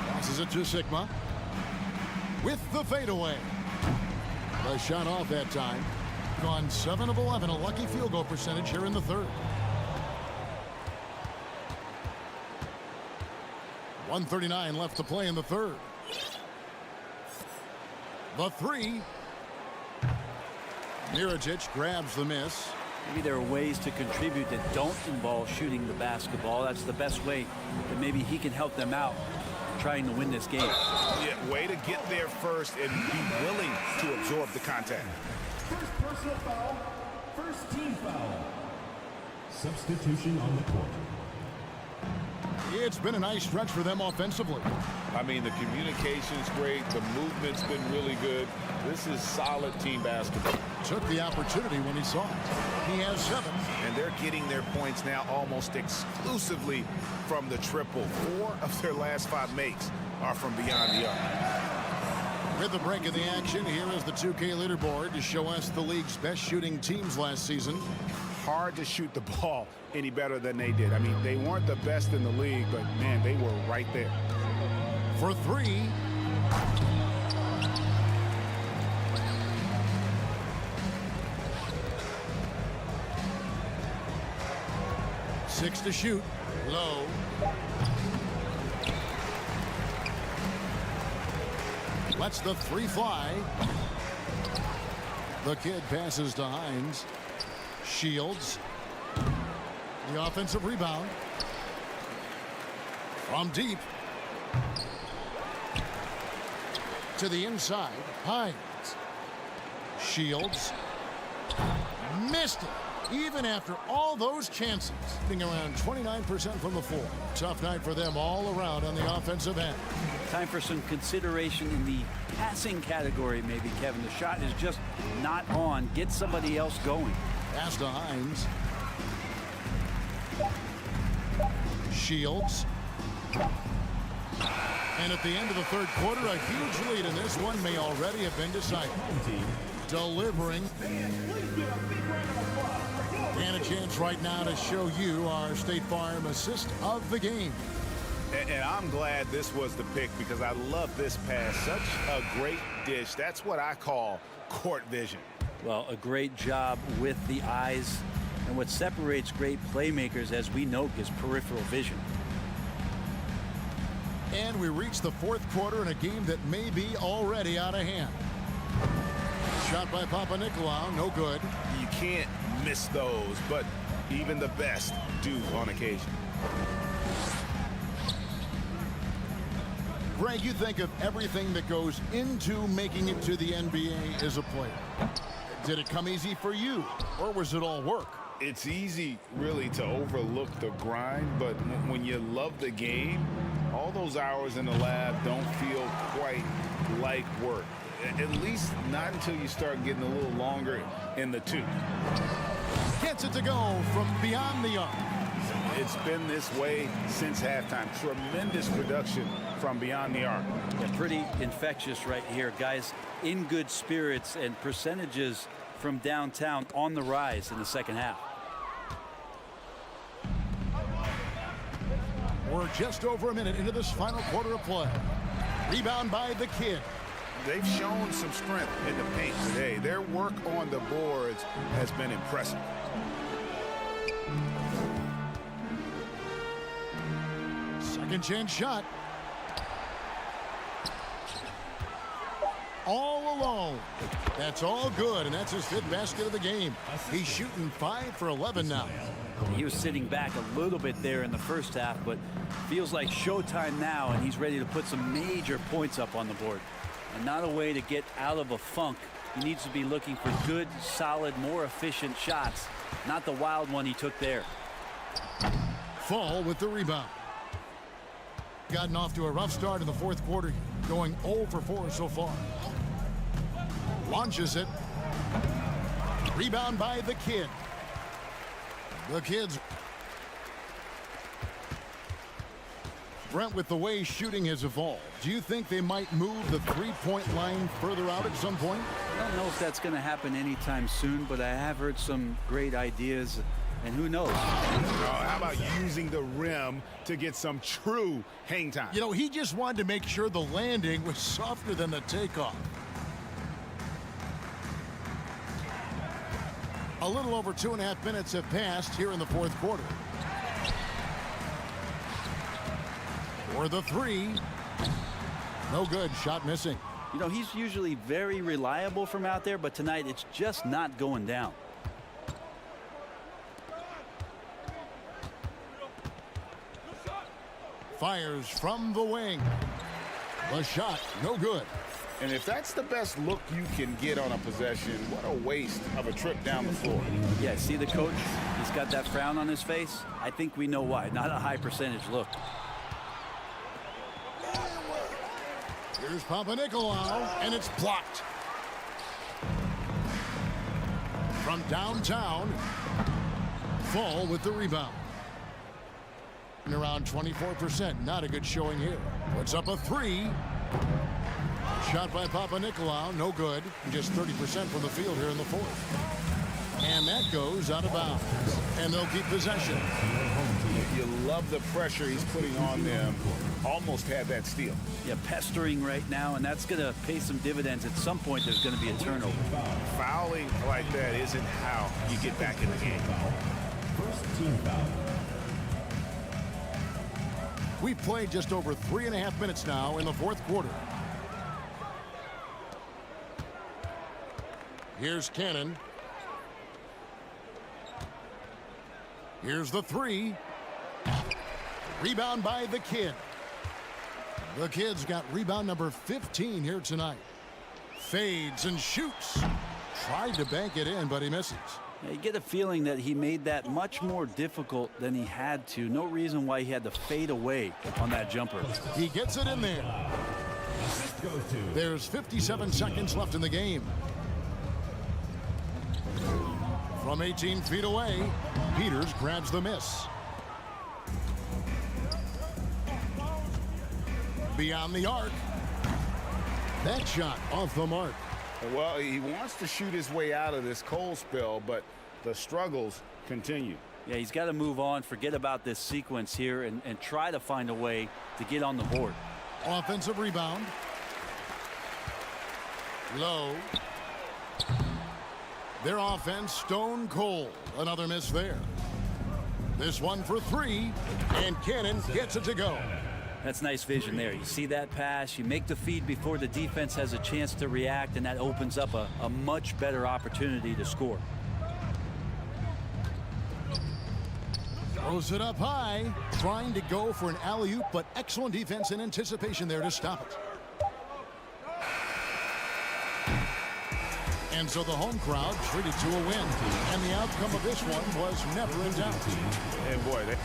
Passes it to Sigma. With the fadeaway. The shot off that time. Gone 7 of 11. A lucky field goal percentage here in the third. 1:39 left to play in the third. The 3. Mirotic grabs the miss. Maybe there are ways to contribute that don't involve shooting the basketball. That's the best way that maybe he can help them out trying to win this game. Yeah, way to get there first and be willing to absorb the contact. First personal foul, first team foul. Substitution on the court. It's been a nice stretch for them offensively. I mean, the communication's great. The movement's been really good. This is solid team basketball. Took the opportunity when he saw it. He has 7. And they're getting their points now almost exclusively from the triple. 4 of their last 5 makes are from beyond the arc. With the break of the action, here is the 2K leaderboard to show us the league's best shooting teams last season. Hard to shoot the ball any better than they did. I mean, they weren't the best in the league, but, man, they were right there. For 3. Six to shoot. Low. Lets the 3 fly. The kid passes to Hines. Shields. The offensive rebound. From deep. To the inside. Hines. Shields. Missed it. Even after all those chances. Being around 29% from the floor. Tough night for them all around on the offensive end. Time for some consideration in the passing category, maybe, Kevin. The shot is just not on. Get somebody else going. Pass to Hines. Shields. And at the end of the third quarter, a huge lead in this one may already have been decided. Delivering. And a chance right now to show you our State Farm assist of the game. And I'm glad this was the pick because I love this pass. Such a great dish. That's what I call court vision. Well, a great job with the eyes And what separates great playmakers, as we note, is peripheral vision. And we reach the fourth quarter in a game that may be already out of hand. Shot by Papanikolaou, no good. You can't miss those, but even the best do on occasion. Greg, you think of everything that goes into making it to the NBA as a player. Did it come easy for you, or was it all work? It's easy, really, to overlook the grind, but when you love the game, all those hours in the lab don't feel quite like work. At least not until you start getting a little longer in the tooth. Gets it to go from beyond the arc. It's been this way since halftime. Tremendous production from beyond the arc. Yeah, pretty infectious right here. Guys in good spirits, and percentages from downtown on the rise in the second half. We're just over a minute into this final quarter of play. Rebound by the kid. They've shown some strength in the paint today. Their work on the boards has been impressive. Second chance shot. All alone. That's all good, and that's his fifth basket of the game. He's shooting 5 for 11 now. He was sitting back a little bit there in the first half, but feels like showtime now, and he's ready to put some major points up on the board. And not a way to get out of a funk. He needs to be looking for good, solid, more efficient shots, not the wild one he took there. Fall with the rebound. Gotten off to a rough start in the fourth quarter, going 0 for 4 so far. Launches it. Rebound by the kid. The kids. Brent, with the way shooting has evolved, do you think they might move the three-point line further out at some point? I don't know if that's going to happen anytime soon, but I have heard some great ideas, and who knows? How about using the rim to get some true hang time? You know, he just wanted to make sure the landing was softer than the takeoff. A little over 2.5 minutes have passed here in the fourth quarter. For the three. No good. Shot missing. You know, he's usually very reliable from out there, but tonight it's just not going down. Fires from the wing. The shot, no good. And if that's the best look you can get on a possession, what a waste of a trip down the floor. Yeah, see the coach? He's got that frown on his face. I think we know why. Not a high percentage look. Here's Papanikolaou, and it's blocked. From downtown, Fall with the rebound. And around 24%. Not a good showing here. Puts up a three. Shot by Papanikolaou, no good. Just 30% from the field here in the fourth. And that goes out of bounds. And they'll keep possession. You love the pressure he's putting on them. Almost had that steal. Yeah, pestering right now, and that's going to pay some dividends. At some point, there's going to be a turnover. Fouling like that isn't how you get back in the game. First team foul. We've played just over 3.5 minutes now in the fourth quarter. Here's Cannon. Here's the three. Rebound by the kid. The kid's got rebound number 15 here tonight. Fades and shoots. Tried to bank it in, but he misses. Yeah, you get a feeling that he made that much more difficult than he had to. No reason why he had to fade away on that jumper. He gets it in there. There's 57 seconds left in the game. From 18 feet away, Peters grabs the miss. Beyond the arc. That shot off the mark. Well, he wants to shoot his way out of this cold spell, but the struggles continue. Yeah, he's got to move on, forget about this sequence here, and try to find a way to get on the board. Offensive rebound. Low. Their offense stone cold. Another miss there. This one for three, and Cannon gets it to go. That's nice vision there. You see that pass, you make the feed before the defense has a chance to react, and that opens up a much better opportunity to score. Throws it up high, trying to go for an alley-oop, but excellent defense and anticipation there to stop it. And so the home crowd treated to a win, and the outcome of this one was never in doubt. And boy, they...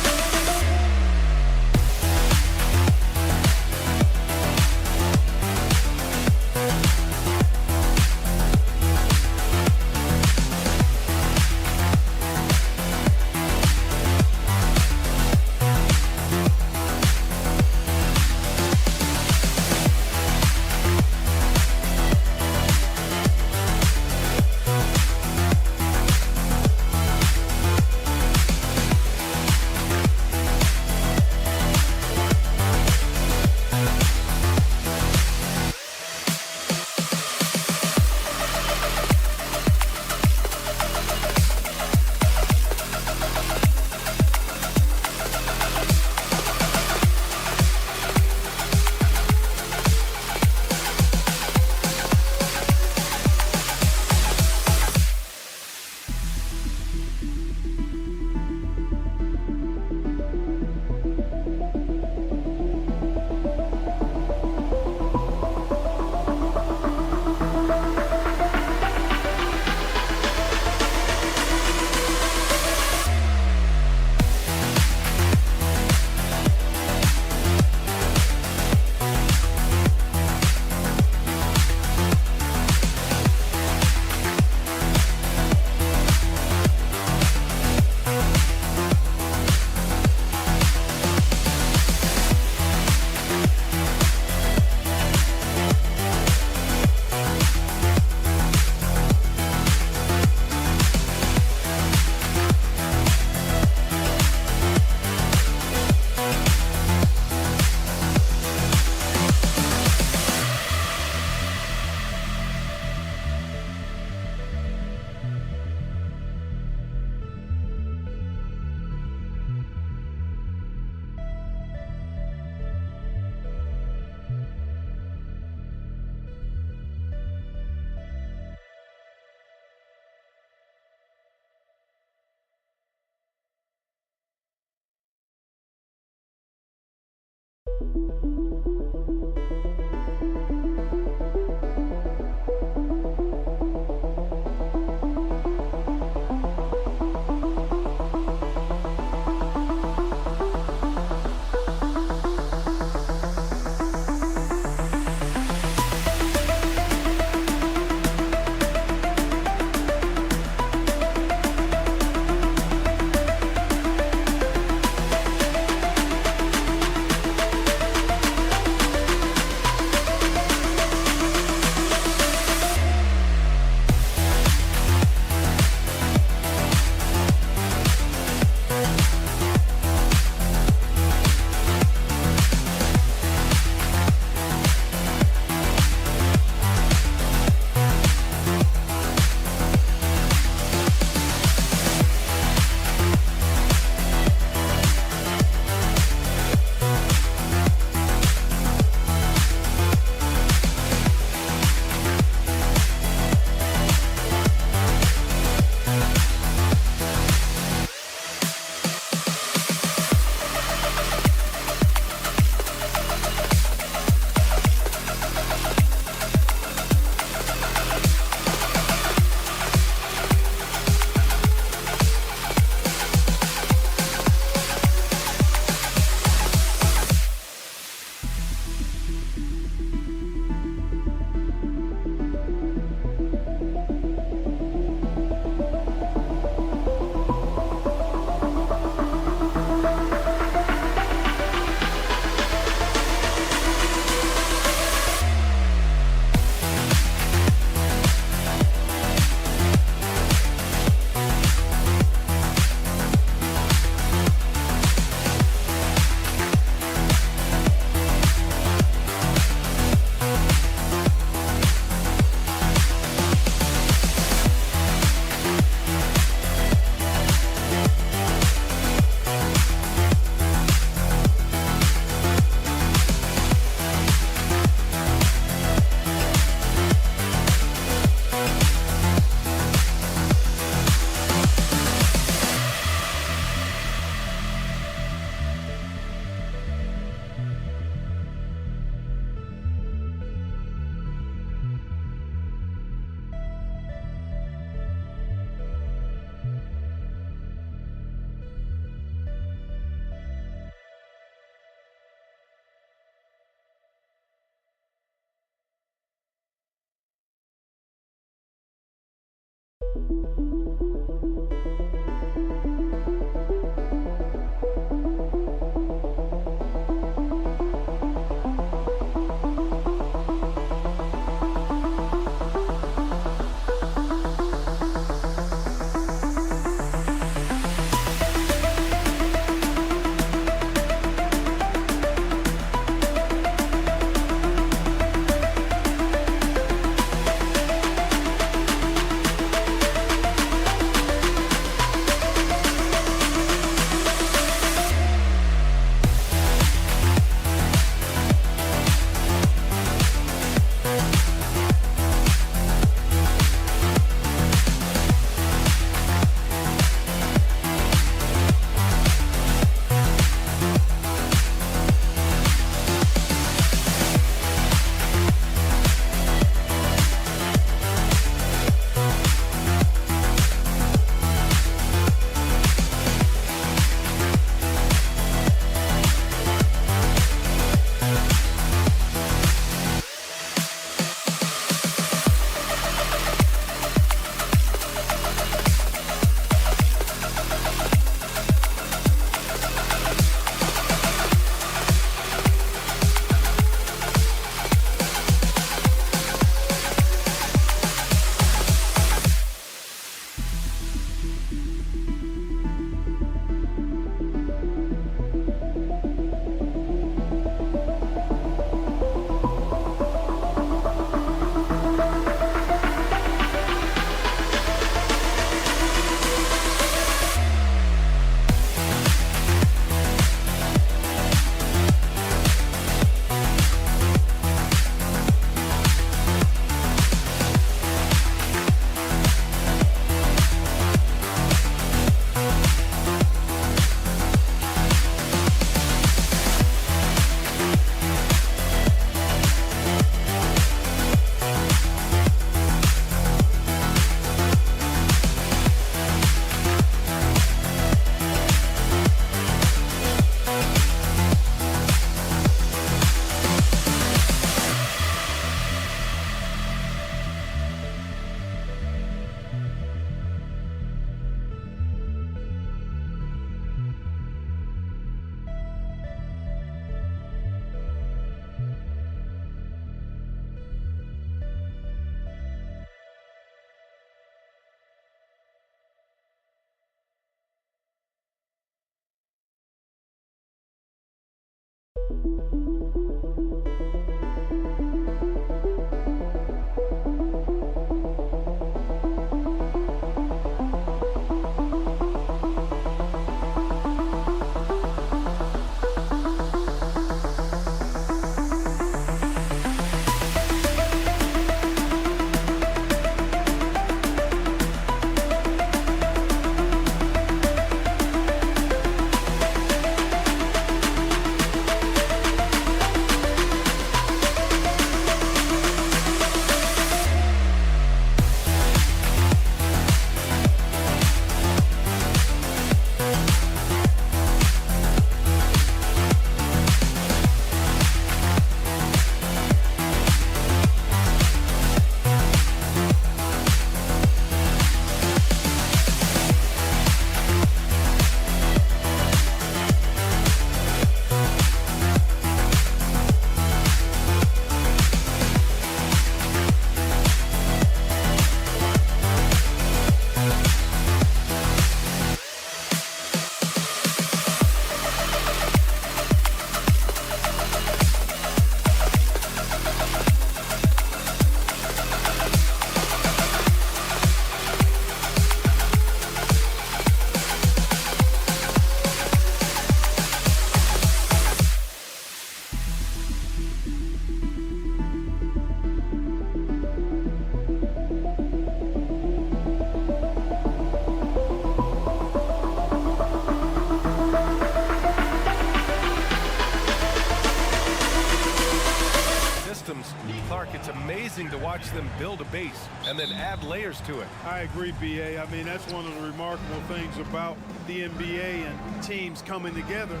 It's amazing to watch them build a base and then add layers to it. I agree, B.A. I mean, that's one of the remarkable things about the NBA and teams coming together.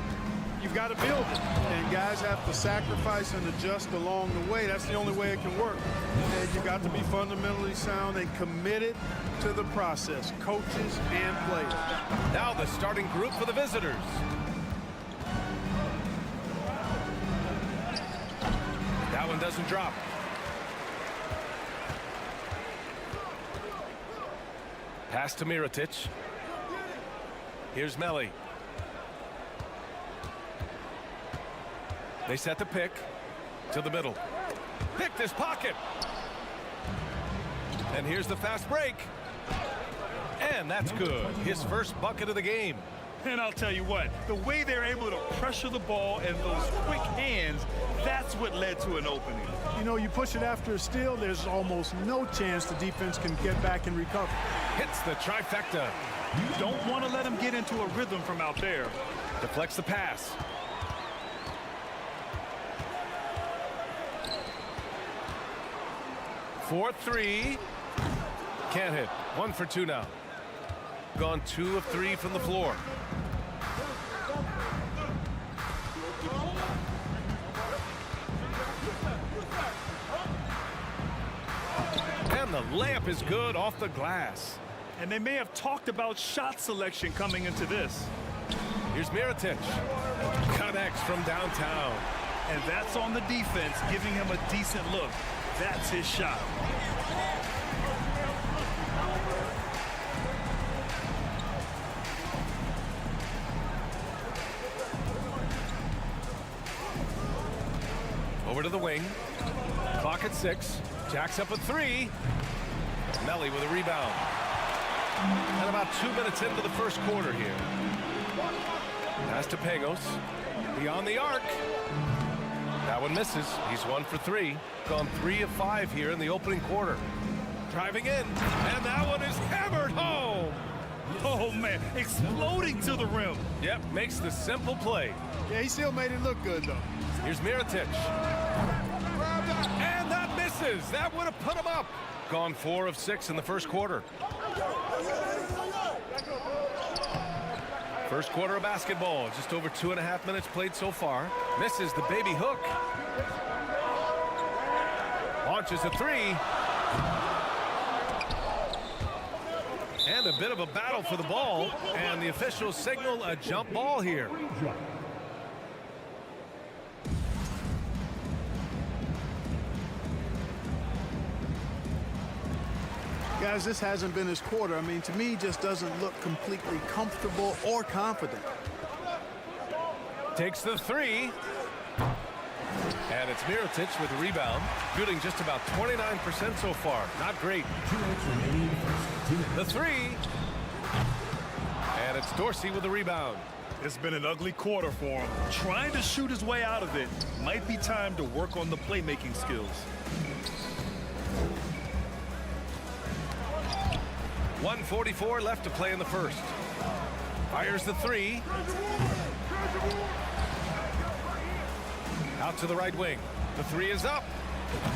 you've got to build it. And guys have to sacrifice and adjust along the way. That's the only way it can work. And you've got to be fundamentally sound and committed to the process, coaches and players. Now the starting group for the visitors. That one doesn't drop. Pass to Mirotic. Here's Melli. They set the pick to the middle. Picked his pocket. And here's the fast break. And that's good. His first bucket of the game. And I'll tell you what, the way they're able to pressure the ball and those quick hands, that's what led to an opening. You know, you push it after a steal, there's almost no chance the defense can get back and recover. Hits the trifecta. You don't want to let him get into a rhythm from out there. Deflects the pass. For three. Can't hit. 1 for 2 now. Gone 2 of 3 from the floor. And the layup is good off the glass. And they may have talked about shot selection coming into this. Here's Mirotic. Connects from downtown. And that's on the defense, giving him a decent look. That's his shot. Over to the wing. Clock at 6. Jacks up a 3. Melli with a rebound. And about 2 minutes into the first quarter here. Pass to Pagos. Beyond the arc. That one misses. He's 1 for 3. Gone 3 of 5 here in the opening quarter. Driving in. And that one is hammered home. Oh, man. Exploding to the rim. Yep, makes the simple play. Yeah, he still made it look good, though. Here's Mirotic. And that misses. That would have put him up. Gone 4 of 6 in the first quarter. First quarter of basketball. Just over 2.5 minutes played so far. Misses the baby hook. Launches a 3. And a bit of a battle for the ball. And the officials signal a jump ball here. Guys, this hasn't been his quarter. I mean, to me, just doesn't look completely comfortable or confident. Takes the 3. And it's Mirotic with the rebound. Shooting just about 29% so far. Not great. The 3. And it's Dorsey with the rebound. It's been an ugly quarter for him. Trying to shoot his way out of it. Might be time to work on the playmaking skills. 1:44 left to play in the first. Fires the 3. Out to the right wing. The 3 is up.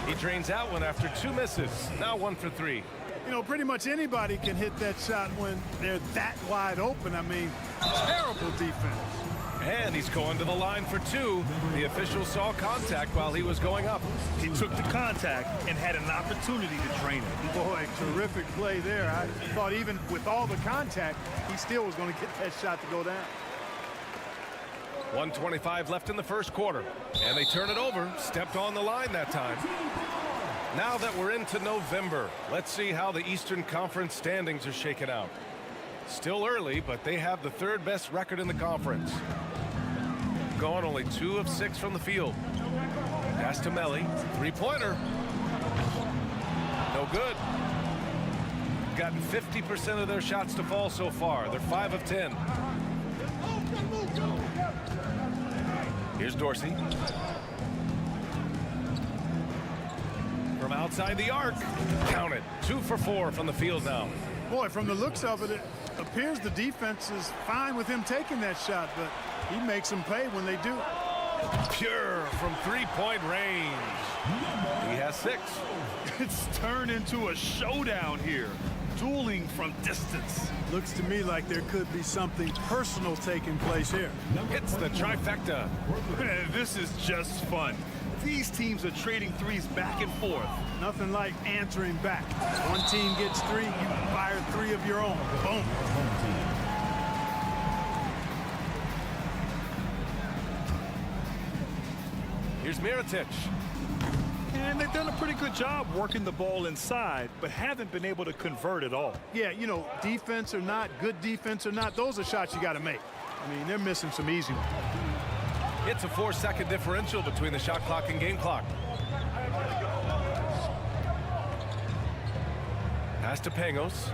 He drains out one after 2 misses. Now 1 for 3. You know, pretty much anybody can hit that shot when they're that wide open. I mean, terrible defense. And he's going to the line for 2. The official saw contact while he was going up. He took the contact and had an opportunity to drain it. Boy, terrific play there. I thought even with all the contact, he still was going to get that shot to go down. 1:25 left in the first quarter. And they turn it over. Stepped on the line that time. Now that we're into November, let's see how the Eastern Conference standings are shaken out. Still early, but they have the 3rd best record in the conference. Gone only 2 of 6 from the field. Pass to Melli. 3-pointer. No good. Gotten 50% of their shots to fall so far. They're 5 of 10. Here's Dorsey. From outside the arc. Count it. 2 for 4 from the field now. Boy, from the looks of it, it appears the defense is fine with him taking that shot, but he makes them pay when they do. Pure from three-point range. He has 6. It's turned into a showdown here. Dueling from distance. Looks to me like there could be something personal taking place here. Hits the trifecta. This is just fun. These teams are trading threes back and forth. Nothing like answering back. One team gets 3, you fire 3 of your own. Boom. Here's Mirotic. And they've done a pretty good job working the ball inside, but haven't been able to convert at all. Yeah, you know, defense or not, good defense or not, those are shots you got to make. I mean, they're missing some easy ones. It's a 4-second differential between the shot clock and game clock. Pass to Pangos.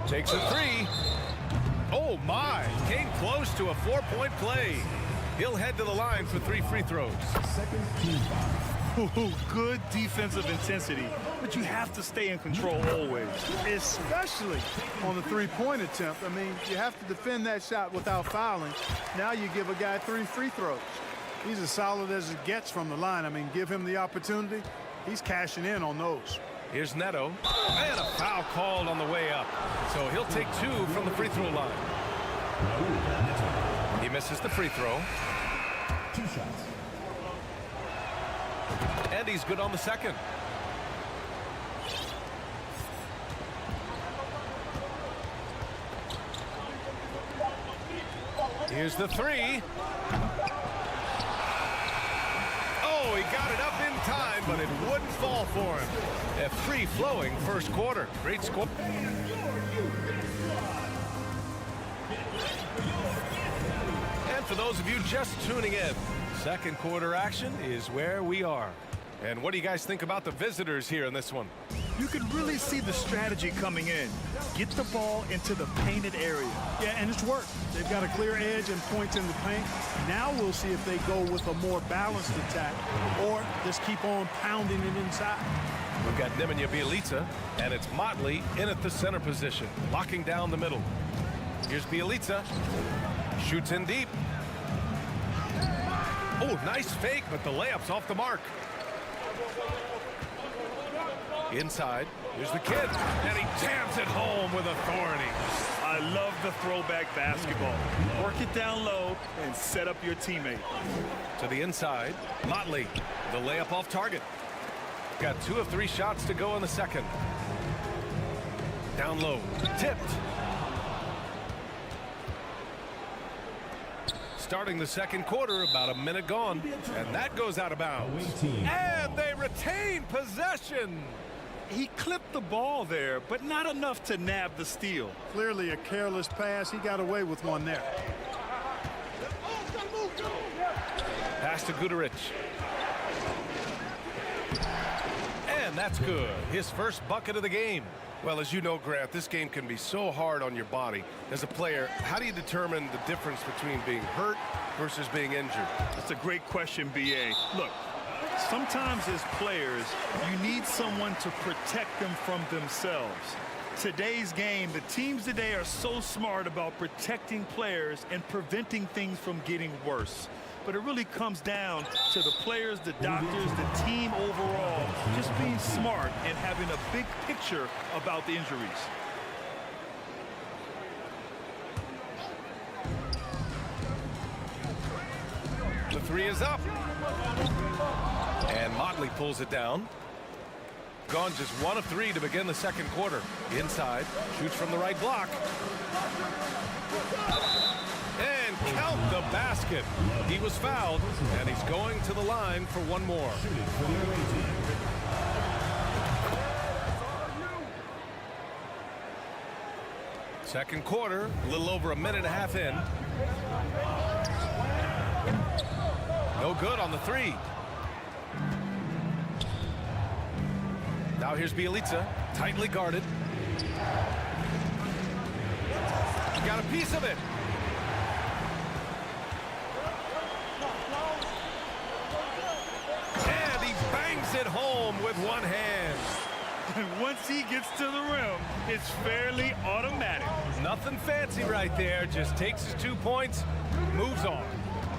Takes a 3. Oh my, came close to a 4-point play. He'll head to the line for 3 free throws. Good defensive intensity, but you have to stay in control always. Especially on the three-point attempt. I mean, you have to defend that shot without fouling. Now you give a guy 3 free throws. He's as solid as it gets from the line. I mean, give him the opportunity. He's cashing in on those. Here's Neto. And a foul called on the way up. So he'll take 2 from the free throw line. He misses the free throw. 2 shots. And he's good on the second. Here's the 3. Oh, he got it up in time, but it wouldn't fall for him. A free-flowing first quarter. Great score. And for those of you just tuning in, second quarter action is where we are. And what do you guys think about the visitors here in this one? You can really see the strategy coming in. Get the ball into the painted area. Yeah, and it's worked. They've got a clear edge and points in the paint. Now we'll see if they go with a more balanced attack or just keep on pounding it inside. We've got Nemanja Bjelica, and it's Motley in at the center position, locking down the middle. Here's Bjelica. Shoots in deep. Oh, nice fake, but the layup's off the mark. Inside, here's the kid, and he jams it home with authority. I love the throwback basketball. Work it down low and set up your teammate. To the inside, Motley, the layup off target. Got 2 of 3 shots to go in the second. Down low, tipped. Starting the second quarter, about a minute gone, and that goes out of bounds. And they retain possession. He clipped the ball there, but not enough to nab the steal. Clearly a careless pass. He got away with one there. Pass to Guduric. And that's good. His first bucket of the game. Well, as you know, Grant, this game can be so hard on your body. As a player, how do you determine the difference between being hurt versus being injured? That's a great question, B.A. Look, sometimes as players, you need someone to protect them from themselves. Today's game, the teams today are so smart about protecting players and preventing things from getting worse. But it really comes down to the players, the doctors, the team overall, just being smart and having a big picture about the injuries. The 3 is up. And Motley pulls it down. Gone just 1 of 3 to begin the second quarter. Inside, shoots from the right block. And count the basket. He was fouled, and he's going to the line for 1 more. Second quarter, a little over a minute and a half in. No good on the 3. Now here's Bjelica, tightly guarded. Got a piece of it. And he bangs it home with one hand. Once he gets to the rim, it's fairly automatic. Nothing fancy right there. Just takes his 2 points, moves on.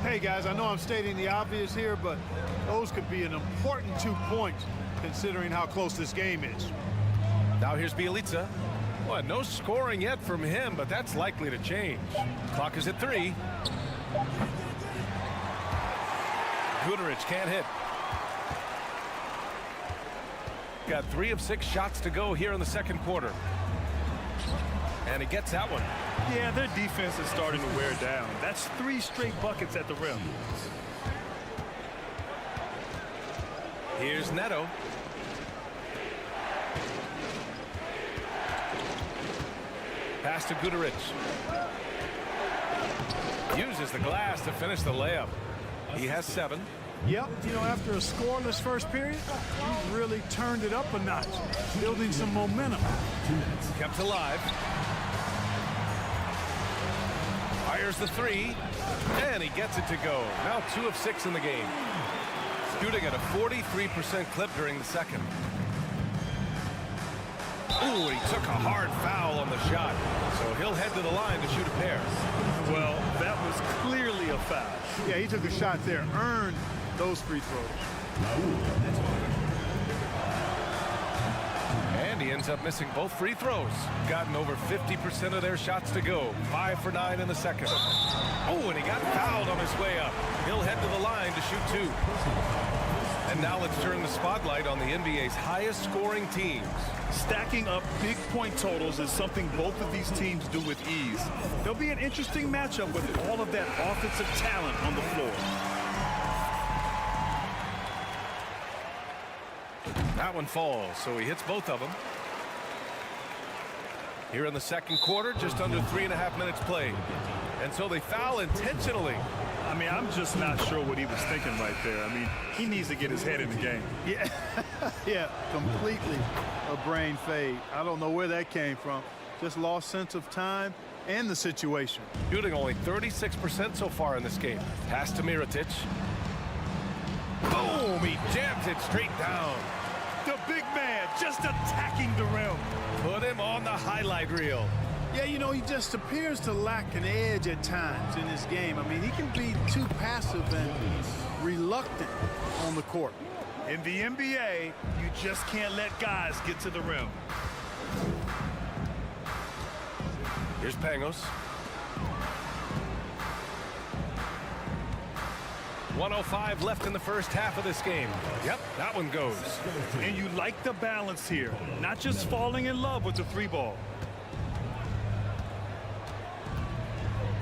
Hey, guys, I know I'm stating the obvious here, but those could be an important 2 points considering how close this game is. Now here's Bjelica. Well, no scoring yet from him, but that's likely to change. Clock is at 3. Guduric can't hit. Got 3 of 6 shots to go here in the second quarter. And he gets that one. Yeah, their defense is starting to wear down. That's 3 straight buckets at the rim. Here's Neto. Pass to Guduric. Uses the glass to finish the layup. He has 7. Yep, you know, after a scoreless first period, he's really turned it up a notch, building some momentum. Kept alive. Fires the 3, and he gets it to go. Now 2 of 6 in the game. Shooting at a 43% clip during the second. Ooh, he took a hard foul on the shot, so he'll head to the line to shoot a pair. Well, that was clearly a foul. Yeah, he took a shot there, earned those free throws. And he ends up missing both free throws. Gotten over 50% of their shots to go. 5 for 9 in the second. Oh, and he got fouled on his way up. He'll head to the line to shoot 2. And now let's turn the spotlight on the NBA's highest scoring teams. Stacking up big point totals is something both of these teams do with ease. There'll be an interesting matchup with all of that offensive talent on the floor. That one falls, so he hits both of them. Here in the second quarter, just under 3.5 minutes played. And so they foul intentionally. I mean, I'm just not sure what he was thinking right there. I mean, he needs to get his head in the game. Yeah, yeah, completely a brain fade. I don't know where that came from. Just lost sense of time and the situation. Shooting only 36% so far in this game. Pass to Mirotic. Boom! He jams it straight down. The big man just attacking the rim. Put him on the highlight reel. Yeah, you know, he just appears to lack an edge at times in this game. I mean, he can be too passive and reluctant on the court. In the NBA, you just can't let guys get to the rim. Here's Pangos. 1:05 left in the first half of this game. Yep, that one goes. And you like the balance here. Not just falling in love with the 3 ball.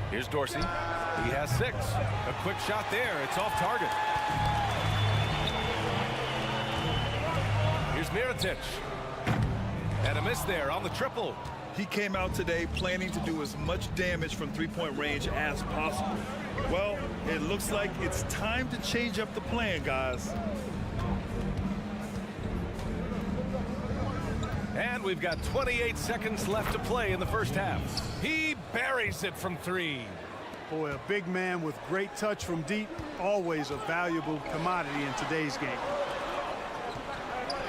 Here's Dorsey. He has 6. A quick shot there. It's off target. Here's Mirotic. And a miss there on the triple. He came out today planning to do as much damage from 3-point range as possible. Well, it looks like it's time to change up the plan, guys. And we've got 28 seconds left to play in the first half. He buries it from 3. Boy, a big man with great touch from deep, always a valuable commodity in today's game.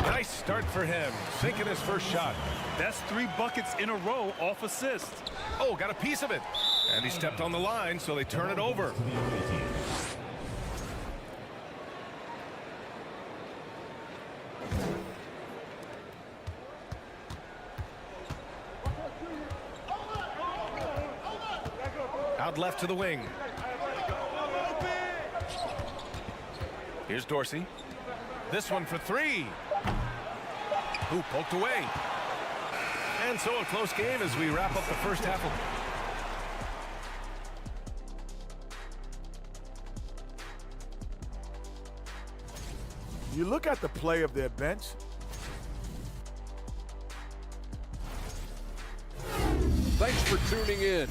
Nice start for him, sinking his first shot. That's 3 buckets in a row off assist. Oh, got a piece of it. And he stepped on the line, so they turn it over. Out left to the wing. Here's Dorsey. This one for 3. Who poked away. And so a close game as we wrap up the first half of... You look at the play of their bench. Thanks for tuning in.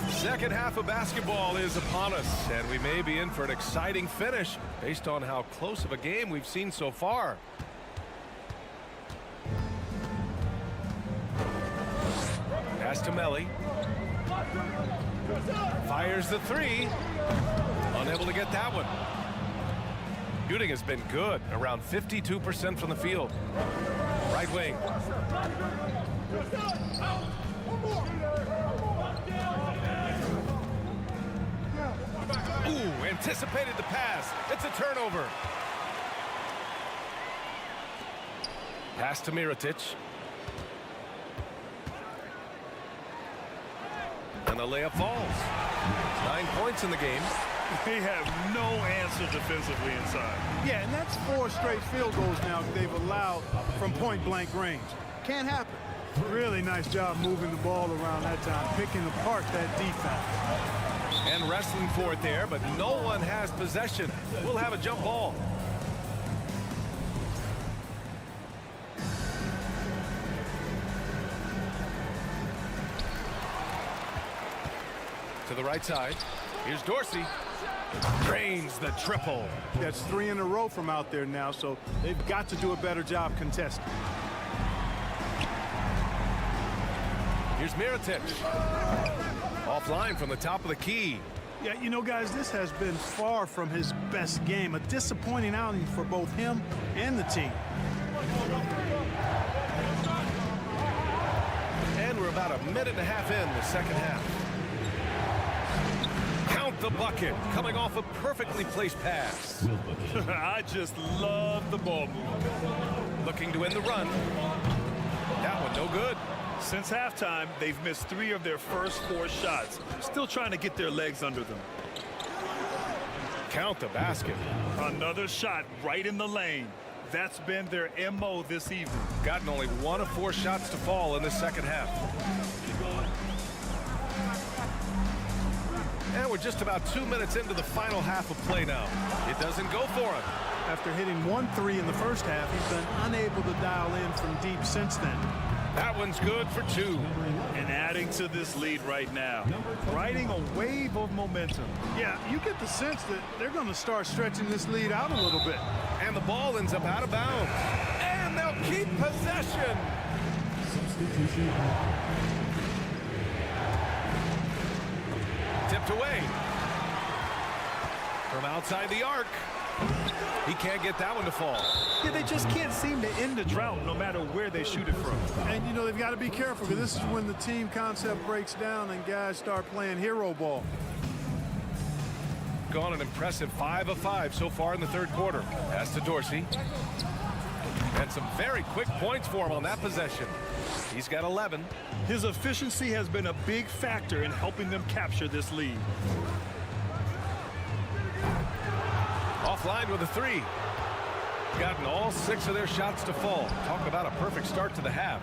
Second half of basketball is upon us, and we may be in for an exciting finish based on how close of a game we've seen so far. Pass to Melly. Fires the three. Unable to get that one. Shooting has been good, around 52% from the field. Right wing. Ooh, anticipated the pass. It's a turnover. Pass to Mirotic. And the layup falls. 9 points in the game. They have no answer defensively inside. Yeah, and that's 4 straight field goals now they've allowed from point-blank range. Can't happen. Really nice job moving the ball around that time, picking apart that defense. And wrestling for it there, but no one has possession. We'll have a jump ball. To the right side. Here's Dorsey. Drains the triple. That's 3 in a row from out there now, so they've got to do a better job contesting. Here's Mirotic. Offline from the top of the key. Yeah, you know, guys, this has been far from his best game. A disappointing outing for both him and the team. And we're about a minute and a half in the second half. Count the bucket, coming off a perfectly placed pass. I just love the ball move. Looking to end the run. That one no good. Since halftime, they've missed 3 of their first 4 shots. Still trying to get their legs under them. Count the basket. Another shot right in the lane. That's been their MO this evening. Gotten only 1 of 4 shots to fall in the second half. And we're just about 2 minutes into the final half of play now. It doesn't go for him. After hitting 1 3 in the first half, he's been unable to dial in from deep since then. That one's good for 2. And adding to this lead right now. Riding a wave of momentum. Yeah, you get the sense that they're going to start stretching this lead out a little bit. And the ball ends up out of bounds. And they'll keep possession. Substitution. Tipped away. From outside the arc. He can't get that one to fall. Yeah, they just can't seem to end the drought no matter where they shoot it from. And, you know, they've got to be careful because this is when the team concept breaks down and guys start playing hero ball. Gone an impressive 5 of 5 so far in the third quarter. Pass to Dorsey. And some very quick points for him on that possession. He's got 11. His efficiency has been a big factor in helping them capture this lead. Offline with a 3. Gotten all 6 of their shots to fall. Talk about a perfect start to the half.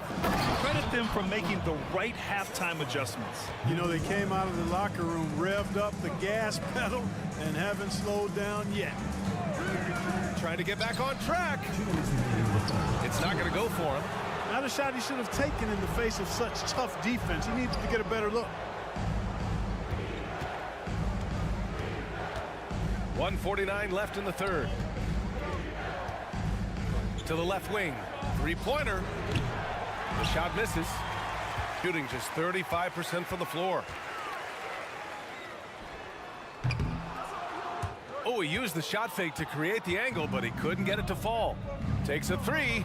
Credit them for making the right halftime adjustments. You know, they came out of the locker room, revved up the gas pedal, and haven't slowed down yet. Trying to get back on track. It's not going to go for him. Not a shot he should have taken in the face of such tough defense. He needed to get a better look. 1:49 left in the third. To the left wing. 3-pointer. The shot misses. Shooting just 35% from the floor. Oh, he used the shot fake to create the angle, but he couldn't get it to fall. Takes a 3.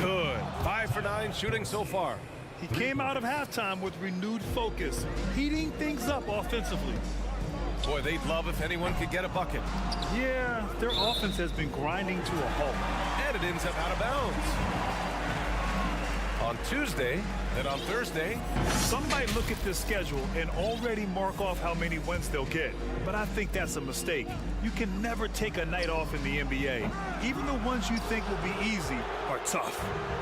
Good. 5 for 9 shooting so far. He came out of halftime with renewed focus, heating things up offensively. Boy, they'd love if anyone could get a bucket. Yeah, their offense has been grinding to a halt. And it ends up out of bounds. On Tuesday, then on Thursday. Some might look at this schedule and already mark off how many wins they'll get. But I think that's a mistake. You can never take a night off in the NBA. Even the ones you think will be easy are tough.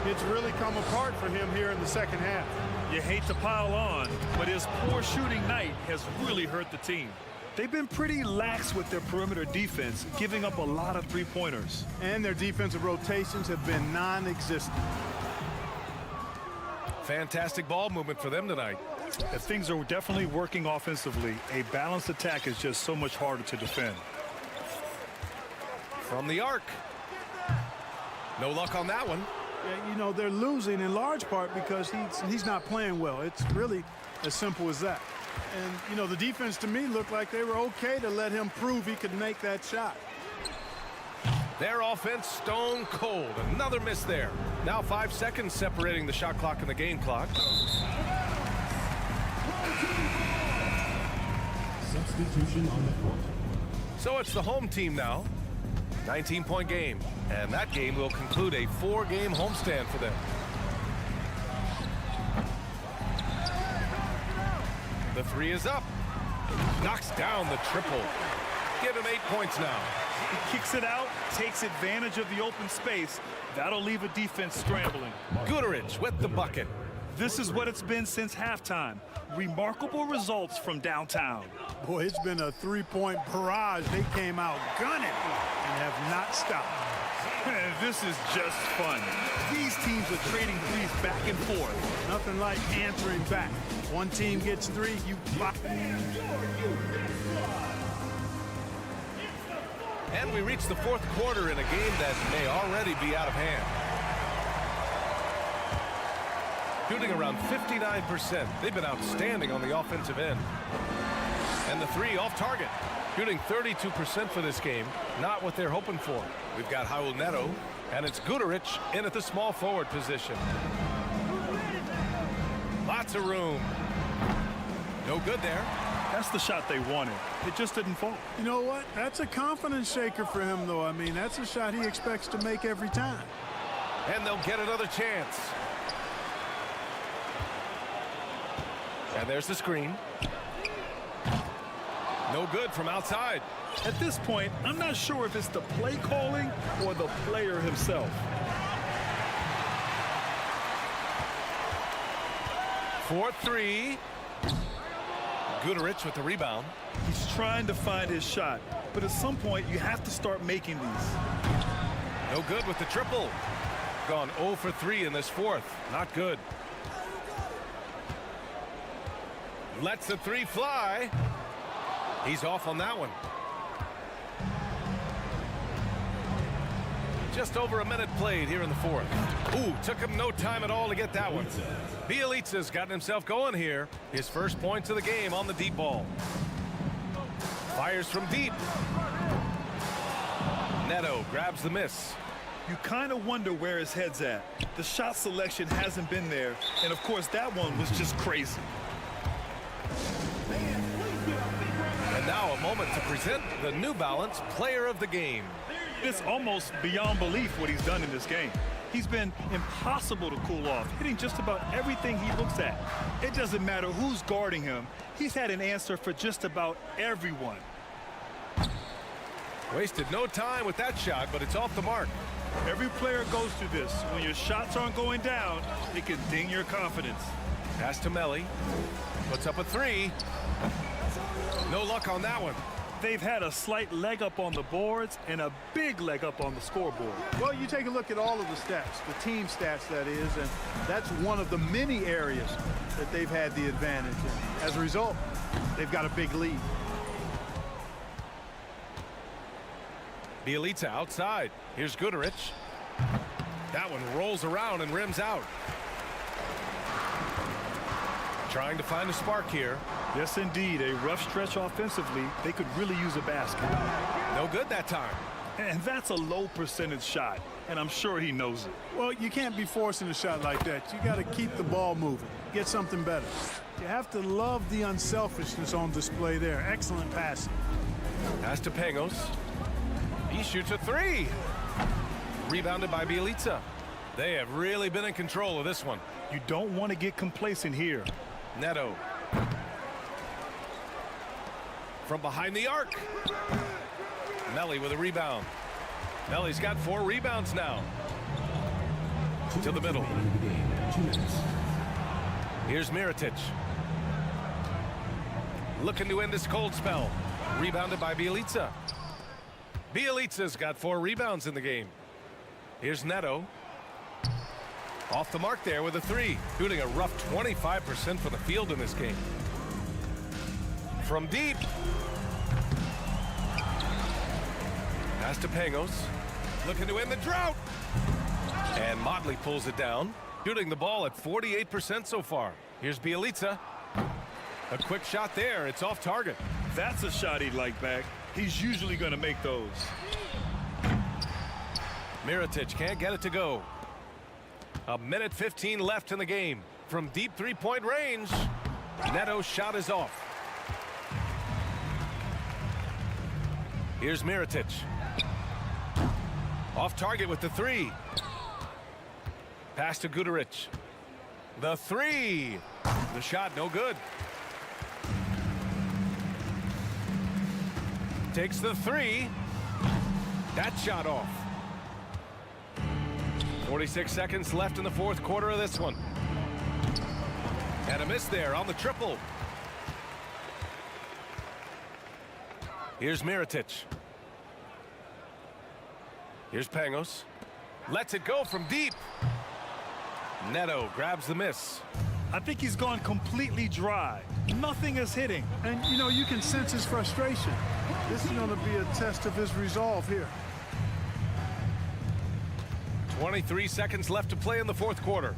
It's really come apart for him here in the second half. You hate to pile on, but his poor shooting night has really hurt the team. They've been pretty lax with their perimeter defense, giving up a lot of 3-pointers. And their defensive rotations have been non-existent. Fantastic ball movement for them tonight. If things are definitely working offensively, a balanced attack is just so much harder to defend. From the arc. No luck on that one. You know, they're losing in large part because he's not playing well. It's really as simple as that. And, you know, the defense to me looked like they were okay to let him prove he could make that shot. Their offense stone cold. Another miss there. Now 5 seconds separating the shot clock and the game clock. Substitution on the court. So it's the home team now. 19-point game. And that game will conclude a 4-game homestand for them. The three is up. Knocks down the triple. Give him 8 points now. He kicks it out, takes advantage of the open space. That'll leave a defense scrambling. Guduric with the bucket. This is what it's been since halftime. Remarkable results from downtown. Boy, it's been a three-point barrage. They came out gunning and have not stopped. This is just fun. These teams are trading threes back and forth. Nothing like answering back. One team gets three, you block. And we reach the fourth quarter in a game that may already be out of hand. Shooting around 59%. They've been outstanding on the offensive end. And the three off target. Shooting 32% for this game. Not what they're hoping for. We've got Raul Neto, and it's Guduric in at the small forward position. Lots of room. No good there. That's the shot they wanted. It just didn't fall. You know what? That's a confidence shaker for him, though. I mean, that's a shot he expects to make every time. And they'll get another chance. And there's the screen. No good from outside. At this point, I'm not sure if it's the play calling or the player himself. 4-3. Guduric with the rebound. He's trying to find his shot, but at some point you have to start making these. No good with the triple. Gone 0 for 3 in this fourth. Not good. Lets the three fly. He's off on that one. Just over a minute played here in the fourth. Ooh, took him no time at all to get that one. Bjelica's gotten himself going here. His first points of the game on the deep ball. Fires from deep. Neto grabs the miss. You kind of wonder where his head's at. The shot selection hasn't been there, and of course that one was just crazy. And now a moment to present the New Balance Player of the Game. It's almost beyond belief what he's done in this game. He's been impossible to cool off, hitting just about everything he looks at. It doesn't matter who's guarding him. He's had an answer for just about everyone. Wasted no time with that shot, but it's off the mark. Every player goes through this. When your shots aren't going down, it can ding your confidence. Pass to Melli. Puts up a three. No luck on that one. They've had a slight leg up on the boards and a big leg up on the scoreboard. Well, you take a look at all of the stats, the team stats that is, and that's one of the many areas that they've had the advantage. And as a result, they've got a big lead. Bjelica outside. Here's Guduric. That one rolls around and rims out. Trying to find a spark here. Yes, indeed. A rough stretch offensively. They could really use a basket. No good that time. And that's a low percentage shot, and I'm sure he knows it. Well, you can't be forcing a shot like that. You got to keep the ball moving, get something better. You have to love the unselfishness on display there. Excellent passing. Pass to Pangos. He shoots a three. Rebounded by Bjelica. They have really been in control of this one. You don't want to get complacent here. Neto. From behind the arc. Melli with a rebound. Melli's got 4 rebounds now. To the middle. Here's Mirotic. Looking to end this cold spell. Rebounded by Bjelica. Bjelica's got 4 rebounds in the game. Here's Neto. Off the mark there with a three. Shooting a rough 25% from the field in this game. From deep. Pass to Pangos. Looking to end the drought. And Motley pulls it down, shooting the ball at 48% so far. Here's Bjelica. A quick shot there. It's off target. That's a shot he'd like back. He's usually going to make those. Mirotic can't get it to go. A minute 15 left in the game. From deep three-point range, Neto's shot is off. Here's Mirotic. Off target with the three. Pass to Guduric. The three. The shot no good. Takes the three. That shot off. 46 seconds left in the fourth quarter of this one. And a miss there on the triple. Here's Mirotic. Here's Pangos. Lets it go from deep. Neto grabs the miss. I think he's gone completely dry. Nothing is hitting. And, you know, you can sense his frustration. This is going to be a test of his resolve here. 23 seconds left to play in the fourth quarter.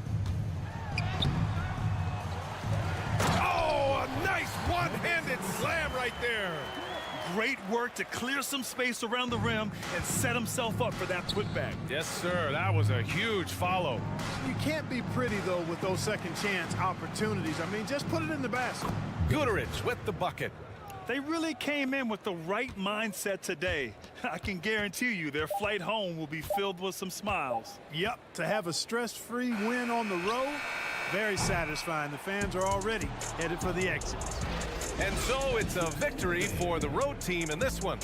Oh, a nice one-handed slam right there. Great work to clear some space around the rim and set himself up for that putback. Yes, sir. That was a huge follow. You can't be pretty, though, with those second chance opportunities. I mean, just put it in the basket. Guduric with the bucket. They really came in with the right mindset today. I can guarantee you their flight home will be filled with some smiles. Yep, to have a stress-free win on the road, very satisfying. The fans are already headed for the exits. And so it's a victory for the road team in this one.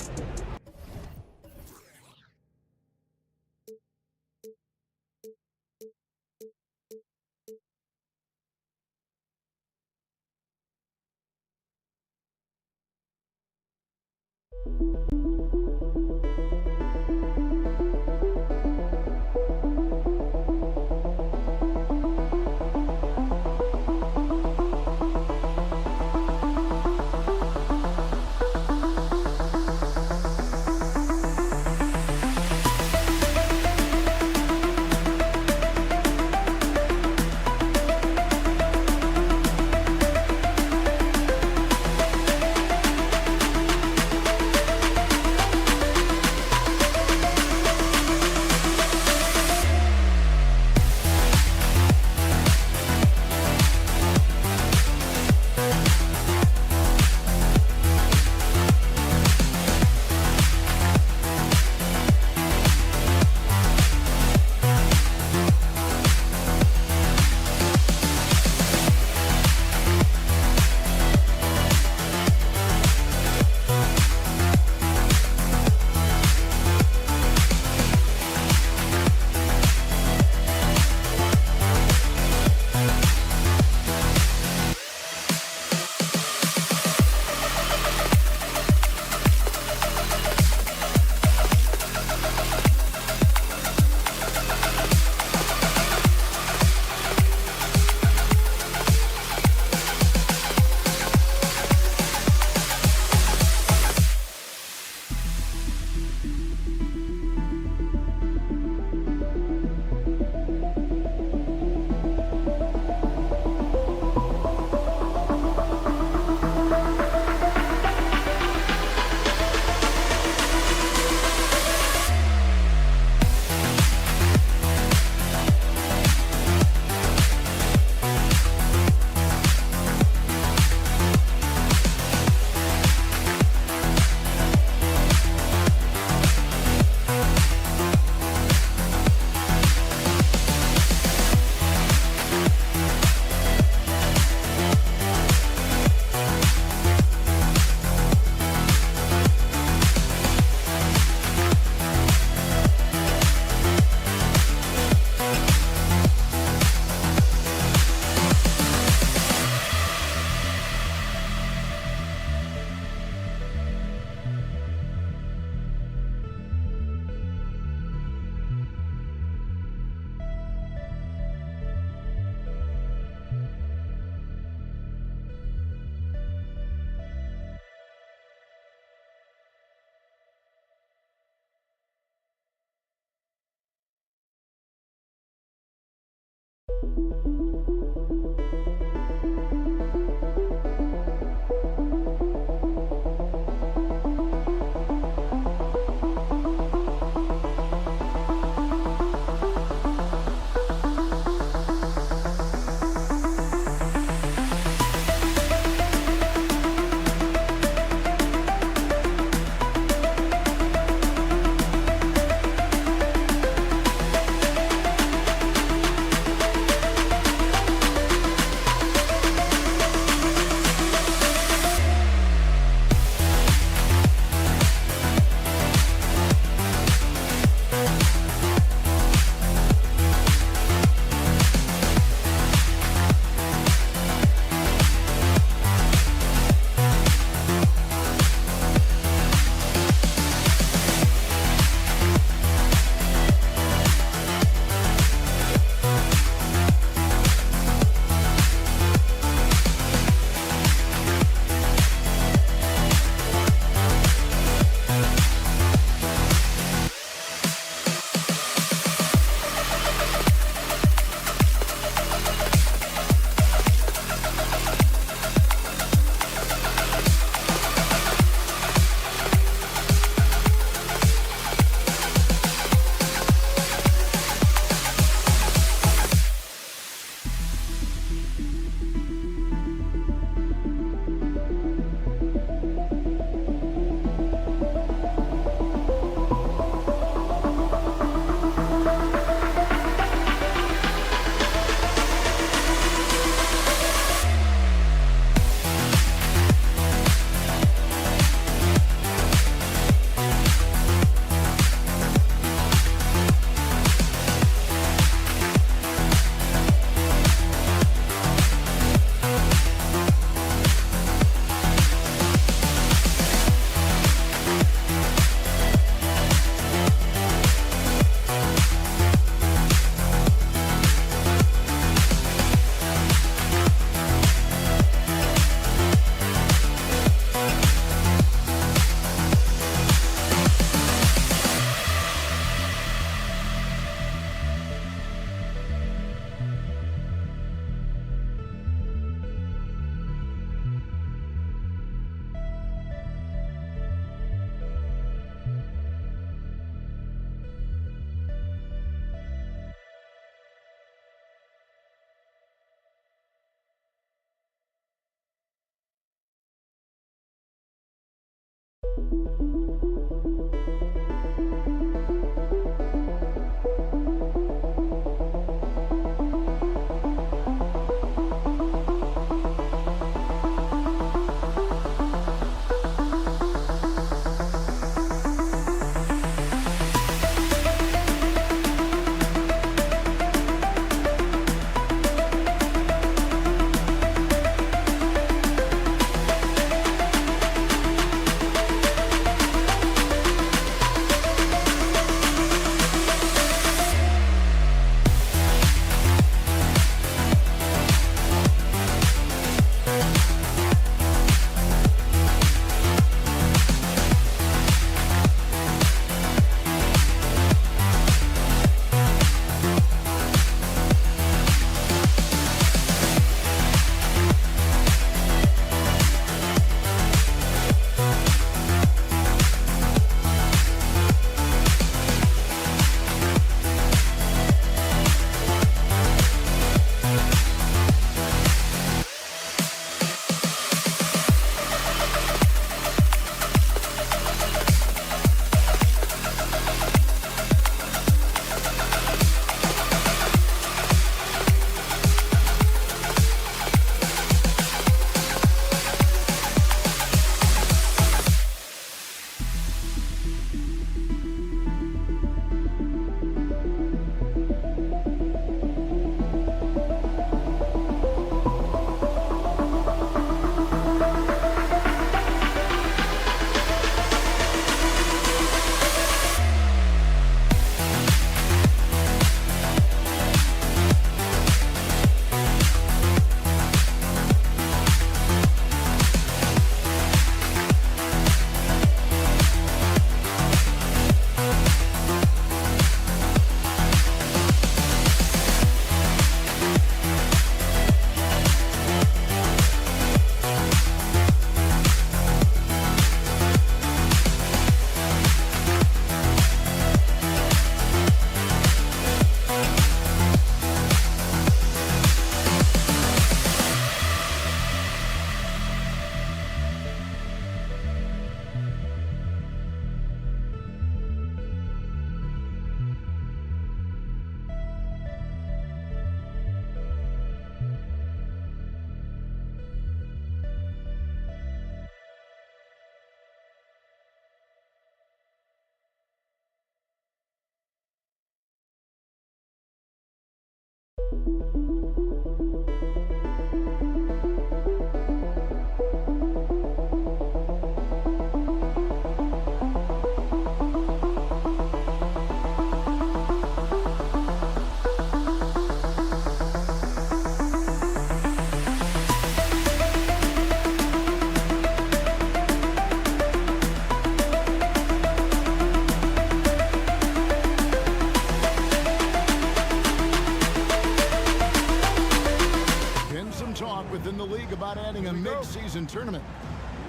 Within the league about adding a mid-season tournament.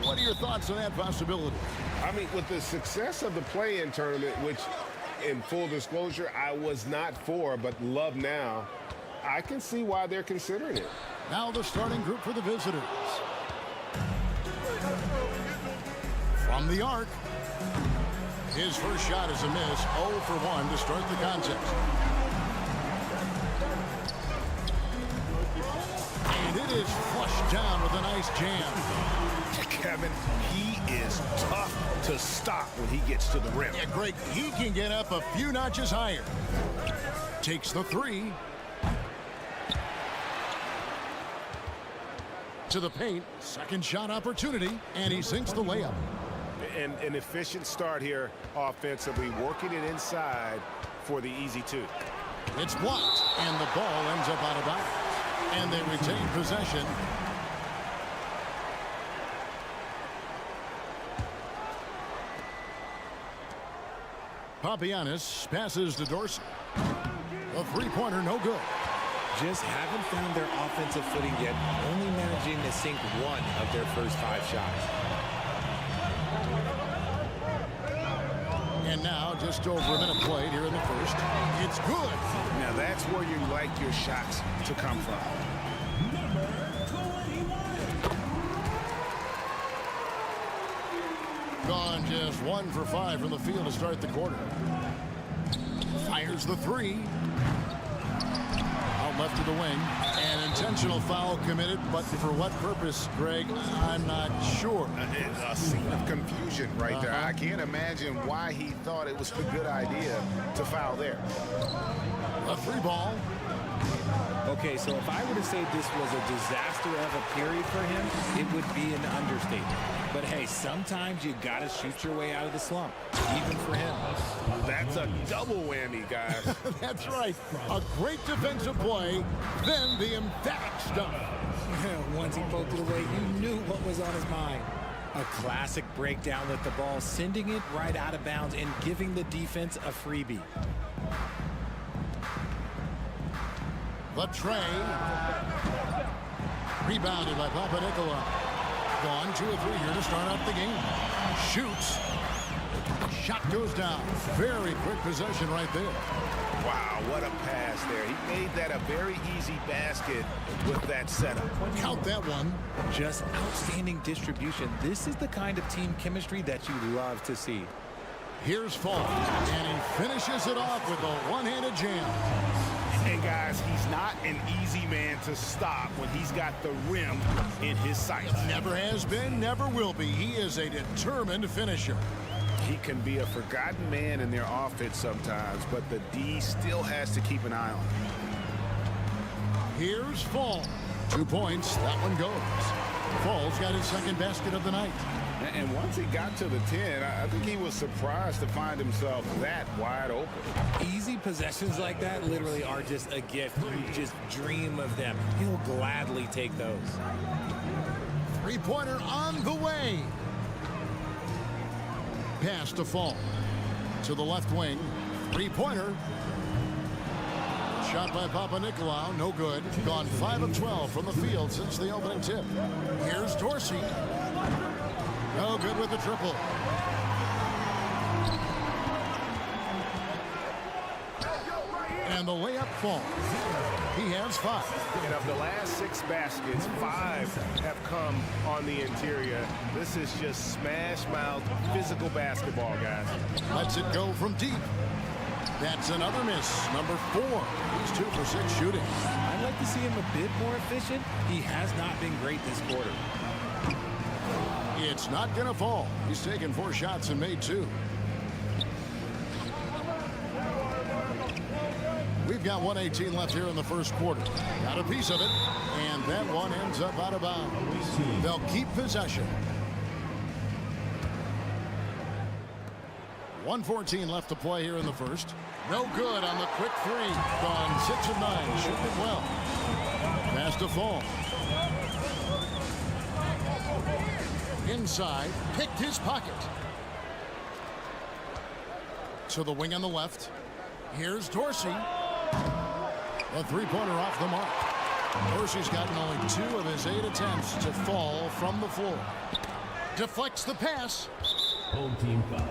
What are your thoughts on that possibility? I mean, with the success of the play-in tournament, which, in full disclosure, I was not for, but love now, I can see why they're considering it. Now the starting group for the visitors. From the arc, his first shot is a miss, 0 for 1 to start the contest. And it is flushed down with a nice jam. Kevin, he is tough to stop when he gets to the rim. Yeah, Greg, he can get up a few notches higher. Takes the three. To the paint, second shot opportunity, and he sinks the layup. And an efficient start here offensively, working it inside for the easy two. It's blocked, and the ball ends up out of bounds. And they retain possession. Papagiannis passes to Dorsey. A three-pointer, no good. Just haven't found their offensive footing yet, only managing to sink one of their first 5 shots. And now, just over a minute played here in the first. It's good. Now that's where you like your shots to come from. Gone just 1 for 5 from the field to start the quarter. Fires the three. Out left to the wing. An intentional foul committed, but for what purpose, Greg? I'm not sure. A scene of confusion right there. I can't imagine why he thought it was a good idea to foul there. A free ball. Okay, so if I were to say this was a disaster of a period for him, it would be an understatement. But hey, sometimes you gotta shoot your way out of the slump, even for him. That's a double whammy, guys. That's right. A great defensive play, then the emphatic stuff. Once he poked it away, you knew what was on his mind. A classic breakdown with the ball, sending it right out of bounds and giving the defense a freebie. The tray. Rebounded by Papagiannis. Gone 2 or 3 here to start out the game. Shoots. Shot goes down. Very quick possession right there. Wow, what a pass there. He made that a very easy basket with that setup. Count that one. Just outstanding distribution. This is the kind of team chemistry that you love to see. Here's Fall, and he finishes it off with a one-handed jam. And guys, he's not an easy man to stop when he's got the rim in his sights. Never has been, never will be. He is a determined finisher. He can be a forgotten man in their offense sometimes, but the D still has to keep an eye on him. Here's Fall. 2 points, that one goes. Fall's got his second basket of the night. And once he got to the 10, I think he was surprised to find himself that wide open. Easy possessions like that literally are just a gift. You just dream of them. He'll gladly take those. Three-pointer on the way. Pass to Fall. To the left wing. Three-pointer. Shot by Papagiannis, no good. Gone 5 of 12 from the field since the opening tip. Here's Dorsey. No good with the triple. And the layup falls. He has 5. And of the last 6 baskets, 5 have come on the interior. This is just smash-mouth physical basketball, guys. Lets it go from deep. That's another miss. Number 4. He's 2 for 6 shooting. I'd like to see him a bit more efficient. He has not been great this quarter. It's not going to fall. He's taken 4 shots and made 2. We've We've got 1:18 left here in the first quarter. Got a piece of it, and that one ends up out of bounds. They'll keep possession. 1:14 left to play here in the first. No good on the quick three. Gone 6 of 9. Shooting it well. Pass to Fall. Inside. Picked his pocket. To the wing on the left. Here's Dorsey. A three-pointer off the mark. Dorsey's gotten only 2 of his 8 attempts to fall from the floor. Deflects the pass. Home team foul.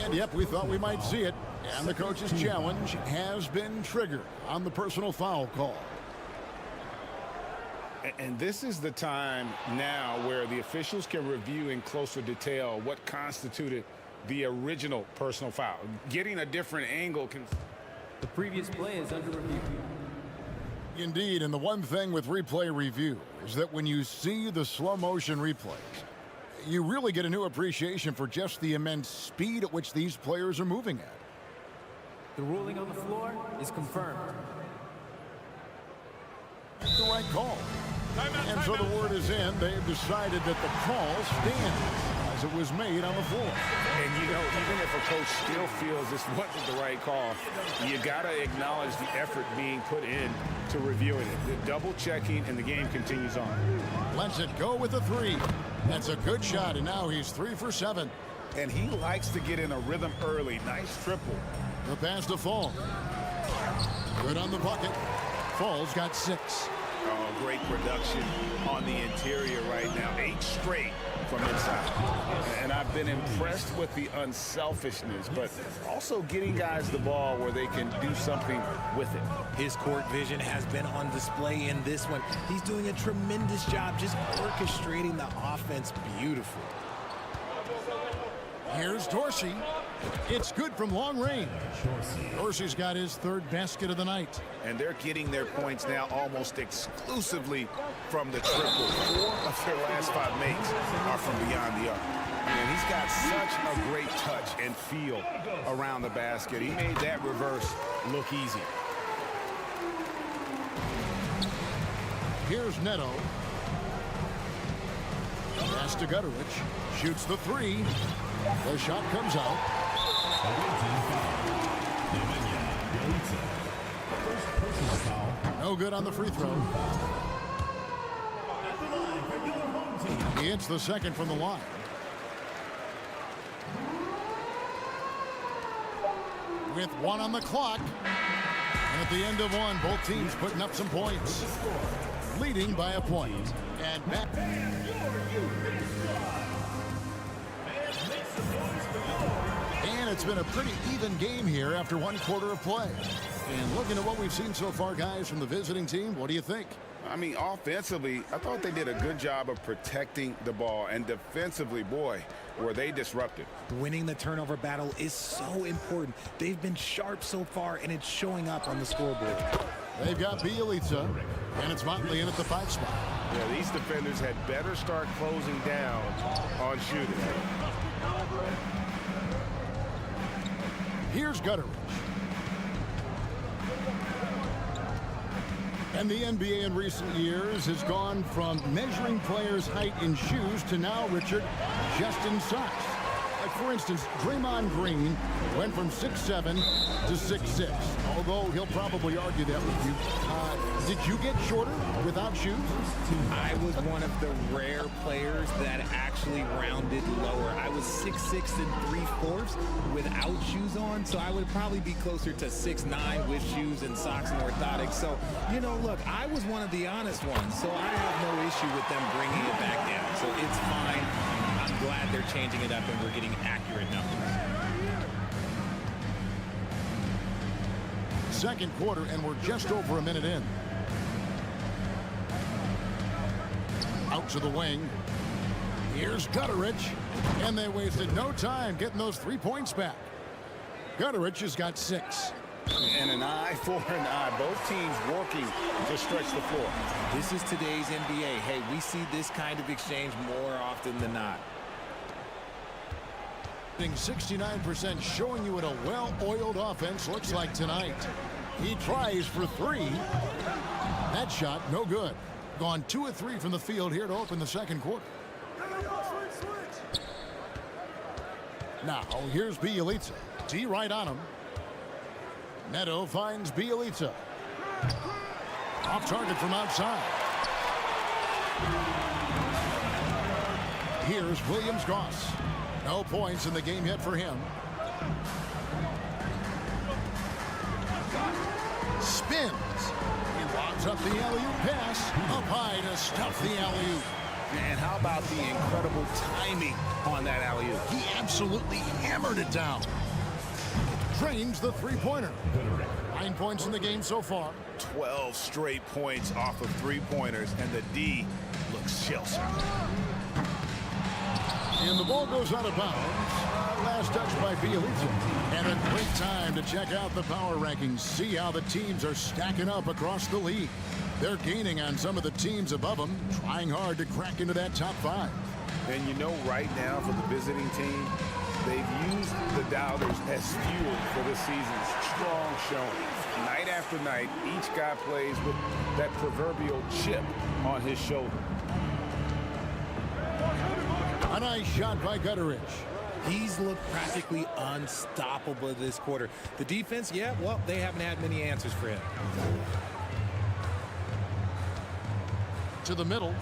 And yep, we thought we might see it. And the coach's challenge has been triggered on the personal foul call. And this is the time now where the officials can review in closer detail what constituted the original personal foul. Getting a different angle can... The previous play is under review. Indeed, and the one thing with replay review is that when you see the slow motion replays, you really get a new appreciation for just the immense speed at which these players are moving at. The ruling on the floor is confirmed. The right call. And so the word is in. They've decided that the call stands as it was made on the floor. And, you know, even if a coach still feels this wasn't the right call, you got to acknowledge the effort being put in to reviewing it. The double checking, and the game continues on. Lets it go with a 3. That's a good shot, and now he's 3 for 7. And he likes to get in a rhythm early. Nice triple. The pass to Fall. Good on the bucket. Fall's got 6. Oh, great production on the interior right now. 8 straight from inside. And I've been impressed with the unselfishness, but also getting guys the ball where they can do something with it. His court vision has been on display in this one. He's doing a tremendous job just orchestrating the offense beautifully. Here's Dorsey. It's good from long range. Dorsey's got his 3rd basket of the night. And they're getting their points now almost exclusively from the triple. 4 of their last 5 makes are from beyond the arc. And he's got such a great touch and feel around the basket. He made that reverse look easy. Here's Neto. Pass to Gutteridge. Shoots the 3. The shot comes out. No good on the free throw. He hits the second from the line. With 1 on the clock. And at the end of 1, both teams putting up some points. Leading by a point. And back. And it's been a pretty even game here after 1 quarter of play. And looking at what we've seen so far, guys, from the visiting team, what do you think? I mean, offensively, I thought they did a good job of protecting the ball. And defensively, boy, were they disruptive. Winning the turnover battle is so important. They've been sharp so far, and it's showing up on the scoreboard. They've got Bjelica, and it's Motley in at the 5 spot. Yeah, these defenders had better start closing down on shooting. Here's Gutteridge. And the NBA in recent years has gone from measuring players' height in shoes to now, Richard, just in socks. Like, for instance, Draymond Green went from 6'7" to 6'6", although he'll probably argue that with you. Did you get shorter without shoes? I was one of the rare players that actually rounded lower. I was 6'6" and 3/4 without shoes on, so I would probably be closer to 6'9" with shoes and socks and orthotics. So, you know, look, I was one of the honest ones, so I have no issue with them bringing it back down. So it's fine. I'm glad they're changing it up and we're getting accurate numbers. Second quarter, and we're just over a minute in. Out to the wing. Here's Gutteridge. And they wasted no time getting those 3 points back. Gutteridge has got 6. And an eye for an eye. Both teams working to stretch the floor. This is today's NBA. Hey, we see this kind of exchange more often than not. 69% showing you what a well-oiled offense looks like tonight. He tries for three. That shot, no good. Gone 2 of 3 from the field here to open the second quarter. Now, here's Bjelica. D right on him. Neto finds Bjelica. Off target from outside. Here's Williams-Goss. No points in the game yet for him. Spins. He lobs up the alley-oop pass. Up high to stuff the alley-oop. And how about the incredible timing on that alley-oop? He absolutely hammered it down. Drains the three-pointer. 9 points in the game so far. 12 straight points off of three-pointers, and the D looks shell-shocked. And the ball goes out of bounds. Last touch by Bjelica. And a great time to check out the power rankings. See how the teams are stacking up across the league. They're gaining on some of the teams above them, trying hard to crack into that top 5. And you know right now for the visiting team, they've used the doubters as fuel for this season's strong showing. Night after night, each guy plays with that proverbial chip on his shoulder. A nice shot by Gutteridge. He's looked practically unstoppable this quarter. The defense, yeah, well, they haven't had many answers for him. To the middle.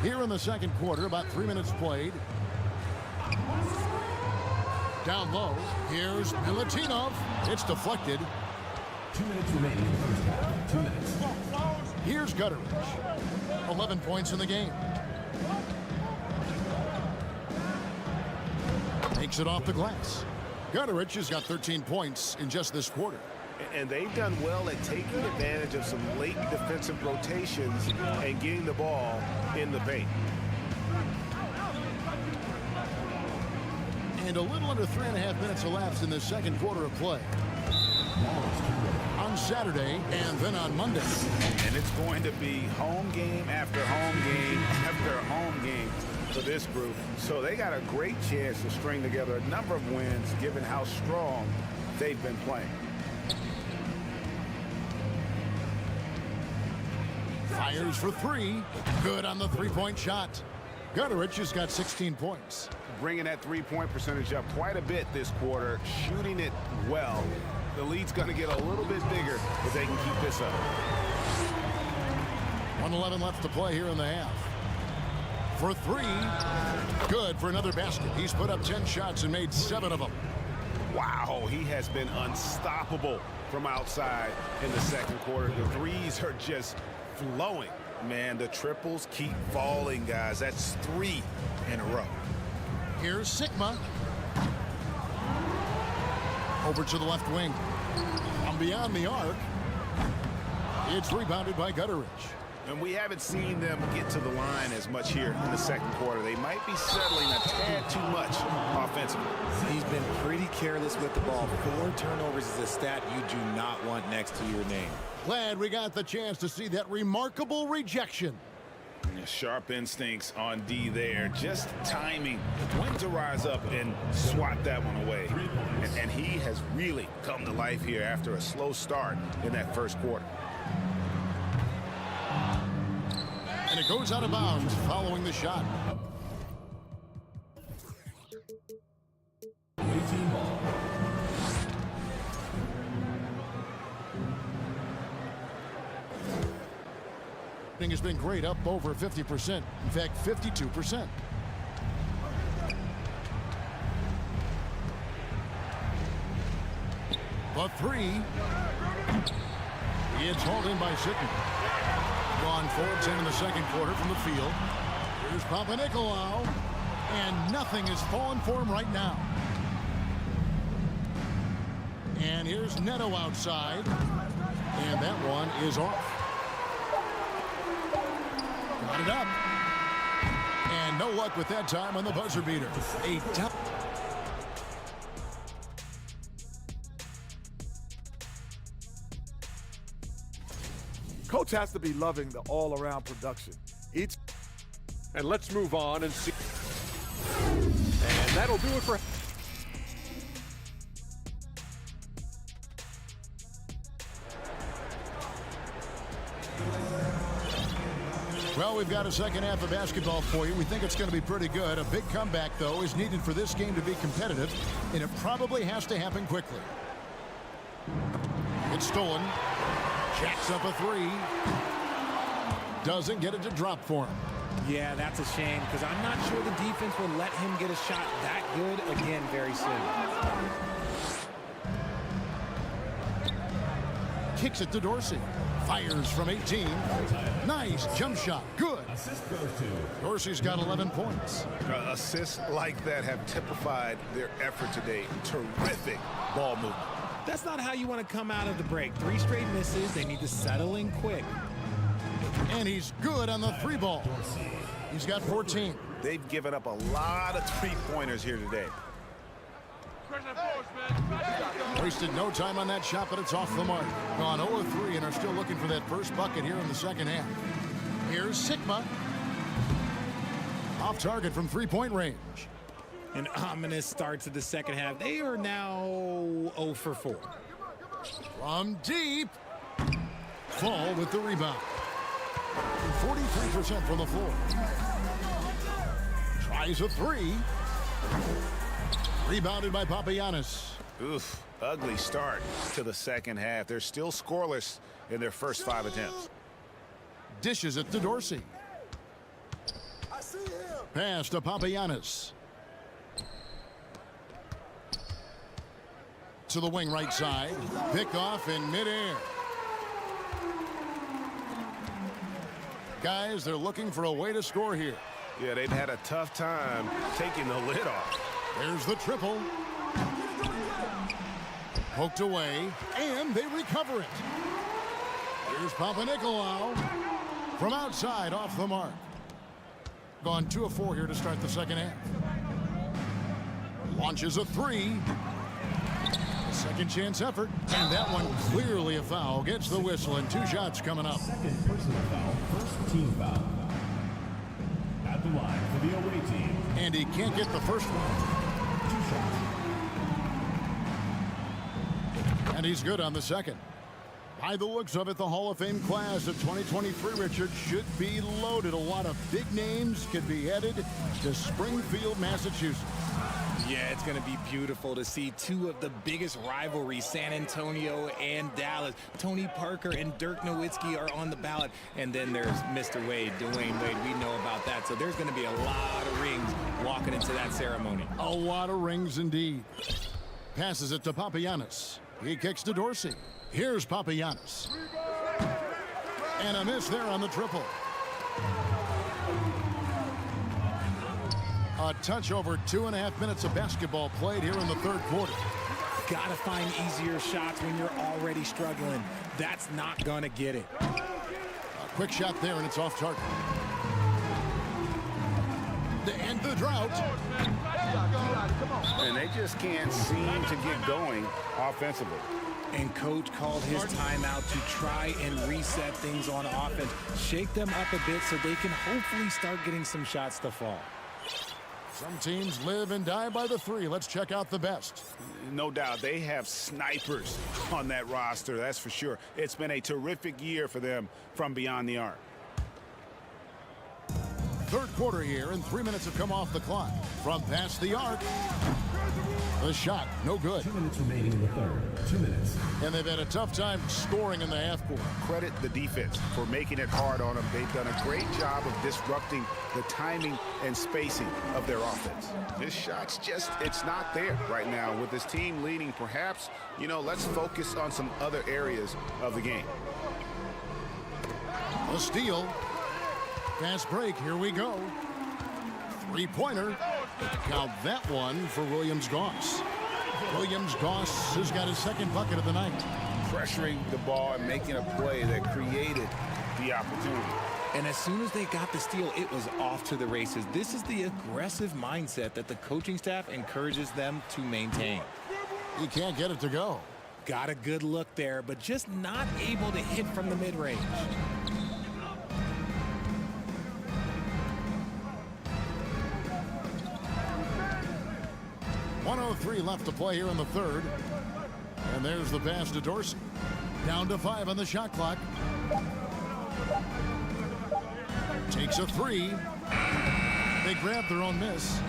Here in the second quarter, about 3 minutes played. Down low. Here's Milutinov. It's deflected. 2 minutes remaining in the first half. 2 minutes. Here's Gutteridge. 11 points in the game. Takes it off the glass. Gutteridge has got 13 points in just this quarter. And they've done well at taking advantage of some late defensive rotations and getting the ball in the paint. And a little under 3.5 minutes elapsed in the second quarter of play. On Saturday and then on Monday. And it's going to be home game after home game after home game for this group. So they got a great chance to string together a number of wins given how strong they've been playing. Fires for three. Good on the three-point shot. Gutteridge has got 16 points. Bringing that three-point percentage up quite a bit this quarter, shooting it well. The lead's going to get a little bit bigger if they can keep this up. 1:11 left to play here in the half. For three. Good for another basket. He's put up 10 shots and made 7 of them. Wow, he has been unstoppable from outside in the second quarter. The threes are just flowing. Man, the triples keep falling, guys. That's 3 in a row. Here's Sigma. Over to the left wing. From beyond the arc. It's rebounded by Gutteridge. And we haven't seen them get to the line as much here in the second quarter. They might be settling a tad too much offensively. He's been pretty careless with the ball. 4 turnovers is a stat you do not want next to your name. Glad we got the chance to see that remarkable rejection. Sharp instincts on D there. Just timing when to rise up and swat that one away. And he has really come to life here after a slow start in that first quarter. And it goes out of bounds following the shot. 18 ball. Has been great, up over 50%. In fact, 52%. The three. It's hauled in by Sigma. Gone 4-10 in the second quarter from the field. Here's Papanikolaou. And nothing is falling for him right now. And here's Neto outside. And that one is off. Got it up. And no luck with that time on the buzzer beater. A double. Coach has to be loving the all-around production. And let's move on and see. And that'll do it for. Well, we've got a second half of basketball for you. We think it's going to be pretty good. A big comeback, though, is needed for this game to be competitive, and it probably has to happen quickly. It's stolen. Jacks up a three. Doesn't get it to drop for him. Yeah, that's a shame because I'm not sure the defense will let him get a shot that good again very soon. Kicks it to Dorsey. Fires from 18. Nice jump shot. Good. Dorsey's got 11 points. Assists like that have typified their effort today. Terrific ball movement. That's not how you want to come out of the break. 3 straight misses. They need to settle in quick. And he's good on the 3 ball. He's got 14. They've given up a lot of 3-pointers here today. Wasted no time on that shot, but it's off the mark. Gone 0-3 and are still looking for that first bucket here in the second half. Here's Sigma. Off target from 3-point range. An ominous start to the second half. They are now 0 for 4. From deep. Fall with the rebound. 43% from the floor. Tries a 3. Rebounded by Papagiannis. Oof, ugly start to the second half. They're still scoreless in their first 5 attempts. Dishes it to Dorsey. Pass to Papagiannis. To the wing right side. Pick off in midair. Guys, they're looking for a way to score here. Yeah, they've had a tough time taking the lid off. There's the triple. Poked away, and they recover it. Here's Papanikolaou from outside off the mark. Gone 2 of 4 here to start the second half. Launches a 3. Second chance effort, and that one clearly a foul. Gets the whistle, and 2 shots coming up. Second personal foul, first team foul. At the line for the away team. And he can't get the first one. 2 shots. And he's good on the second. By the looks of it, the Hall of Fame class of 2023, Richard, should be loaded. A lot of big names could be headed to Springfield, Massachusetts. Yeah, it's going to be beautiful to see 2 of the biggest rivalries, San Antonio and Dallas. Tony Parker and Dirk Nowitzki are on the ballot. And then there's Mr. Wade, Dwayne Wade. We know about that. So there's going to be a lot of rings walking into that ceremony. A lot of rings indeed. Passes it to Papagiannis. He kicks to Dorsey. Here's Papagiannis. And a miss there on the triple. A touch over 2.5 minutes of basketball played here in the third quarter. Got to find easier shots when you're already struggling. That's not going to get it. A quick shot there, and it's off target. To end the drought. And they just can't seem to get going offensively. And coach called his timeout to try and reset things on offense. Shake them up a bit so they can hopefully start getting some shots to fall. Some teams live and die by the 3. Let's check out the best. No doubt they have snipers on that roster, that's for sure. It's been a terrific year for them from beyond the arc. Third quarter here, and 3 minutes have come off the clock. From past the arc, the shot, no good. 2 minutes remaining in the third. 2 minutes. And they've had a tough time scoring in the half court. Credit the defense for making it hard on them. They've done a great job of disrupting the timing and spacing of their offense. This shot's just, it's not there right now. With this team leading, perhaps, let's focus on some other areas of the game. A steal. Fast break, here we go. 3-pointer. Count that one for Williams-Goss. Williams-Goss has got his second bucket of the night. Pressuring the ball and making a play that created the opportunity. And as soon as they got the steal, it was off to the races. This is the aggressive mindset that the coaching staff encourages them to maintain. He can't get it to go. Got a good look there, but just not able to hit from the mid-range. 1:03 left to play here in the third. And there's the pass to Dorsey. Down to 5 on the shot clock. Takes a 3. They grab their own miss.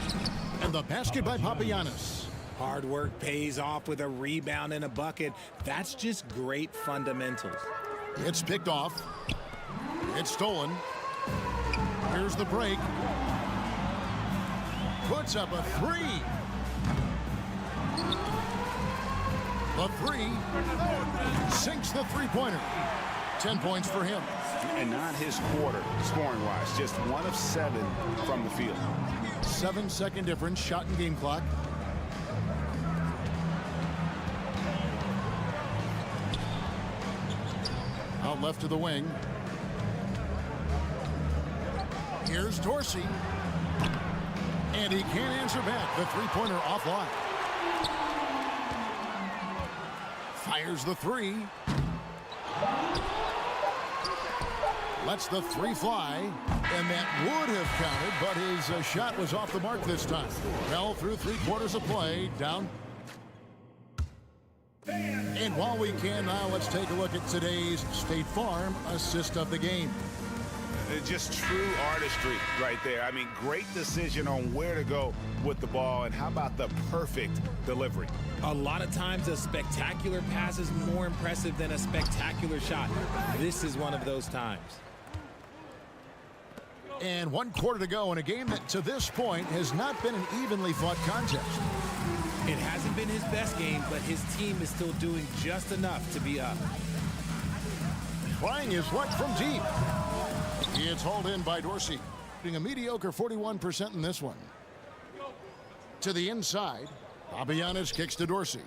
And the basket by Papagiannis. Hard work pays off with a rebound and a bucket. That's just great fundamentals. It's picked off. It's stolen. Here's the break. Puts up a 3. The 3 sinks the three-pointer. 10 points for him. And not his quarter, scoring-wise. Just 1 of 7 from the field. 7-second difference, shot and game clock. Out left to the wing. Here's Dorsey. And he can't answer back. The three-pointer offline. Fires the 3. Lets the 3 fly. And that would have counted, but his shot was off the mark this time. Well, through 3 quarters of play, down. And while we can now, let's take a look at today's State Farm assist of the game. Just true artistry right there. I mean, great decision on where to go with the ball, and how about the perfect delivery? A lot of times a spectacular pass is more impressive than a spectacular shot. This is one of those times. And 1 quarter to go in a game that to this point has not been an evenly fought contest. It hasn't been his best game, but his team is still doing just enough to be up. Trying his luck from deep. It's hauled in by Dorsey. Being a mediocre 41% in this one. To the inside. Papagiannis kicks to Dorsey.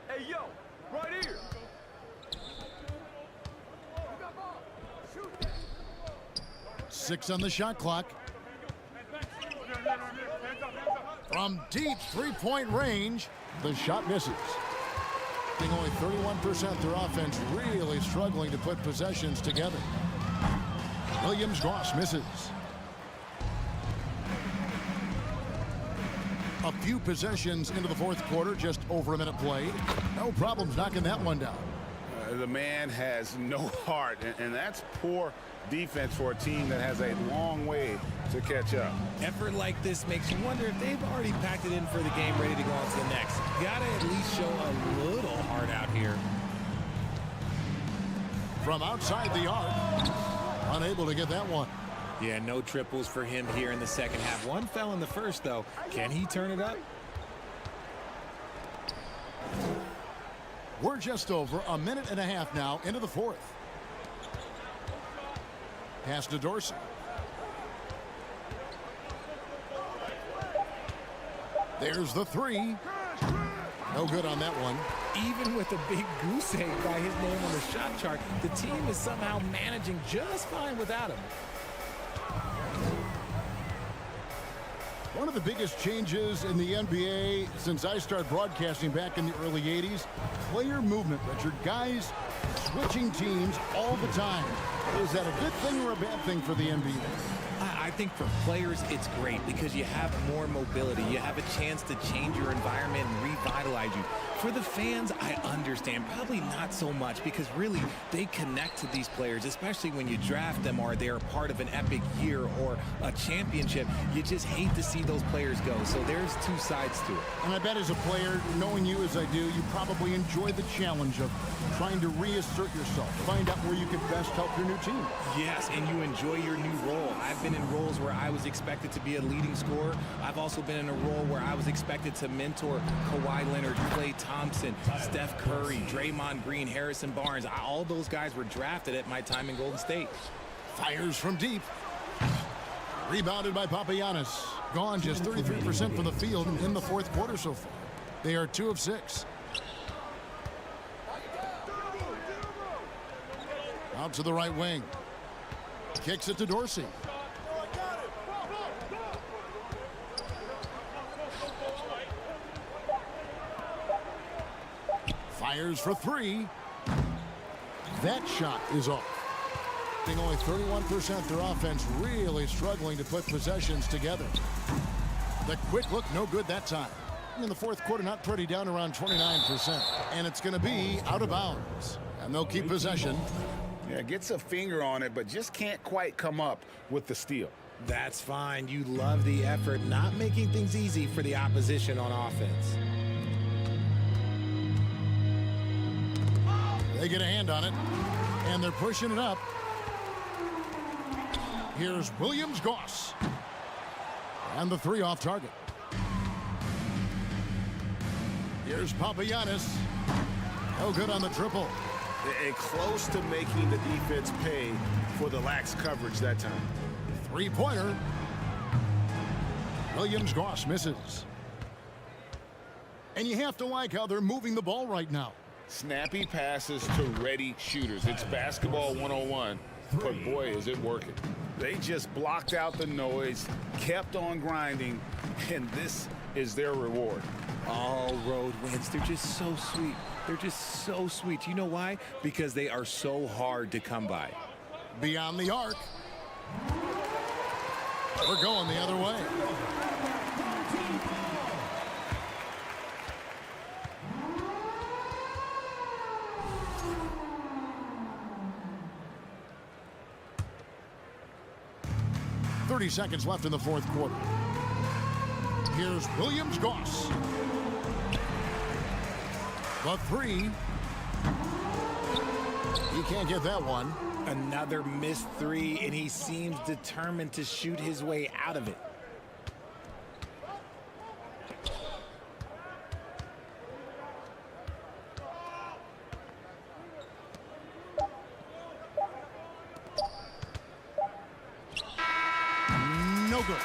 Hey, yo, right here. 6 on the shot clock. From deep three-point range, the shot misses. Being only 31%, their offense really struggling to put possessions together. Williams-Goss misses. A few possessions into the fourth quarter, just over a minute played. No problems knocking that one down. The man has no heart, and that's poor defense for a team that has a long way to catch up. Effort like this makes you wonder if they've already packed it in for the game, ready to go on to the next. Gotta at least show a little heart out here. From outside the arc, unable to get that one. Yeah, no triples for him here in the second half. One fell in the first, though. Can he turn it up? We're just over a minute and a half now into the fourth. Pass to Dorsey. There's the 3. No good on that one. Even with a big goose egg by his name on the shot chart, the team is somehow managing just fine without him. One of the biggest changes in the NBA since I started broadcasting back in the early 80s, player movement, Richard. Guys switching teams all the time. Is that a good thing or a bad thing for the NBA? I think for players, it's great because you have more mobility. You have a chance to change your environment and revitalize you. For the fans, I understand. Probably not so much because really they connect to these players, especially when you draft them or they're part of an epic year or a championship. You just hate to see those players go. So there's two sides to it. And I bet as a player, knowing you as I do, you probably enjoy the challenge of trying to reassert yourself, find out where you can best help your new team. Yes, and you enjoy your new role. I've been in roles where I was expected to be a leading scorer. I've also been in a role where I was expected to mentor Kawhi Leonard, Klay Thompson, Steph Curry, Draymond Green, Harrison Barnes. All those guys were drafted at my time in Golden State. Fires from deep. Rebounded by Papagiannis. Gone just 33% from the field in the fourth quarter so far. They are 2 of 6. Out to the right wing. Kicks it to Dorsey. Fires for 3. That shot is off. Being only 31%, their offense really struggling to put possessions together. The quick look, no good that time. In the fourth quarter, not pretty, down around 29%. And it's going to be out of bounds. And they'll keep possession. Yeah, gets a finger on it, but just can't quite come up with the steal. That's fine. You love the effort, not making things easy for the opposition on offense. They get a hand on it, and they're pushing it up. Here's Williams-Goss. And the three off target. Here's Papagiannis. No good on the triple. And close to making the defense pay for the lax coverage that time. Three-pointer. Williams-Goss misses. And you have to like how they're moving the ball right now. Snappy passes to ready shooters. It's basketball 101, but boy, is it working. They just blocked out the noise, kept on grinding, and this is their reward. All road wins. They're just so sweet. They're just so sweet. You know why? Because they are so hard to come by. Beyond the arc. We're going the other way. .30 seconds left in the fourth quarter. Here's Williams-Goss. The three. He can't get that one. Another missed three, and he seems determined to shoot his way out of it. No good.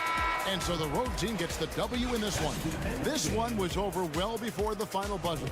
And so the road team gets the W in this one. This one was over well before the final buzzer.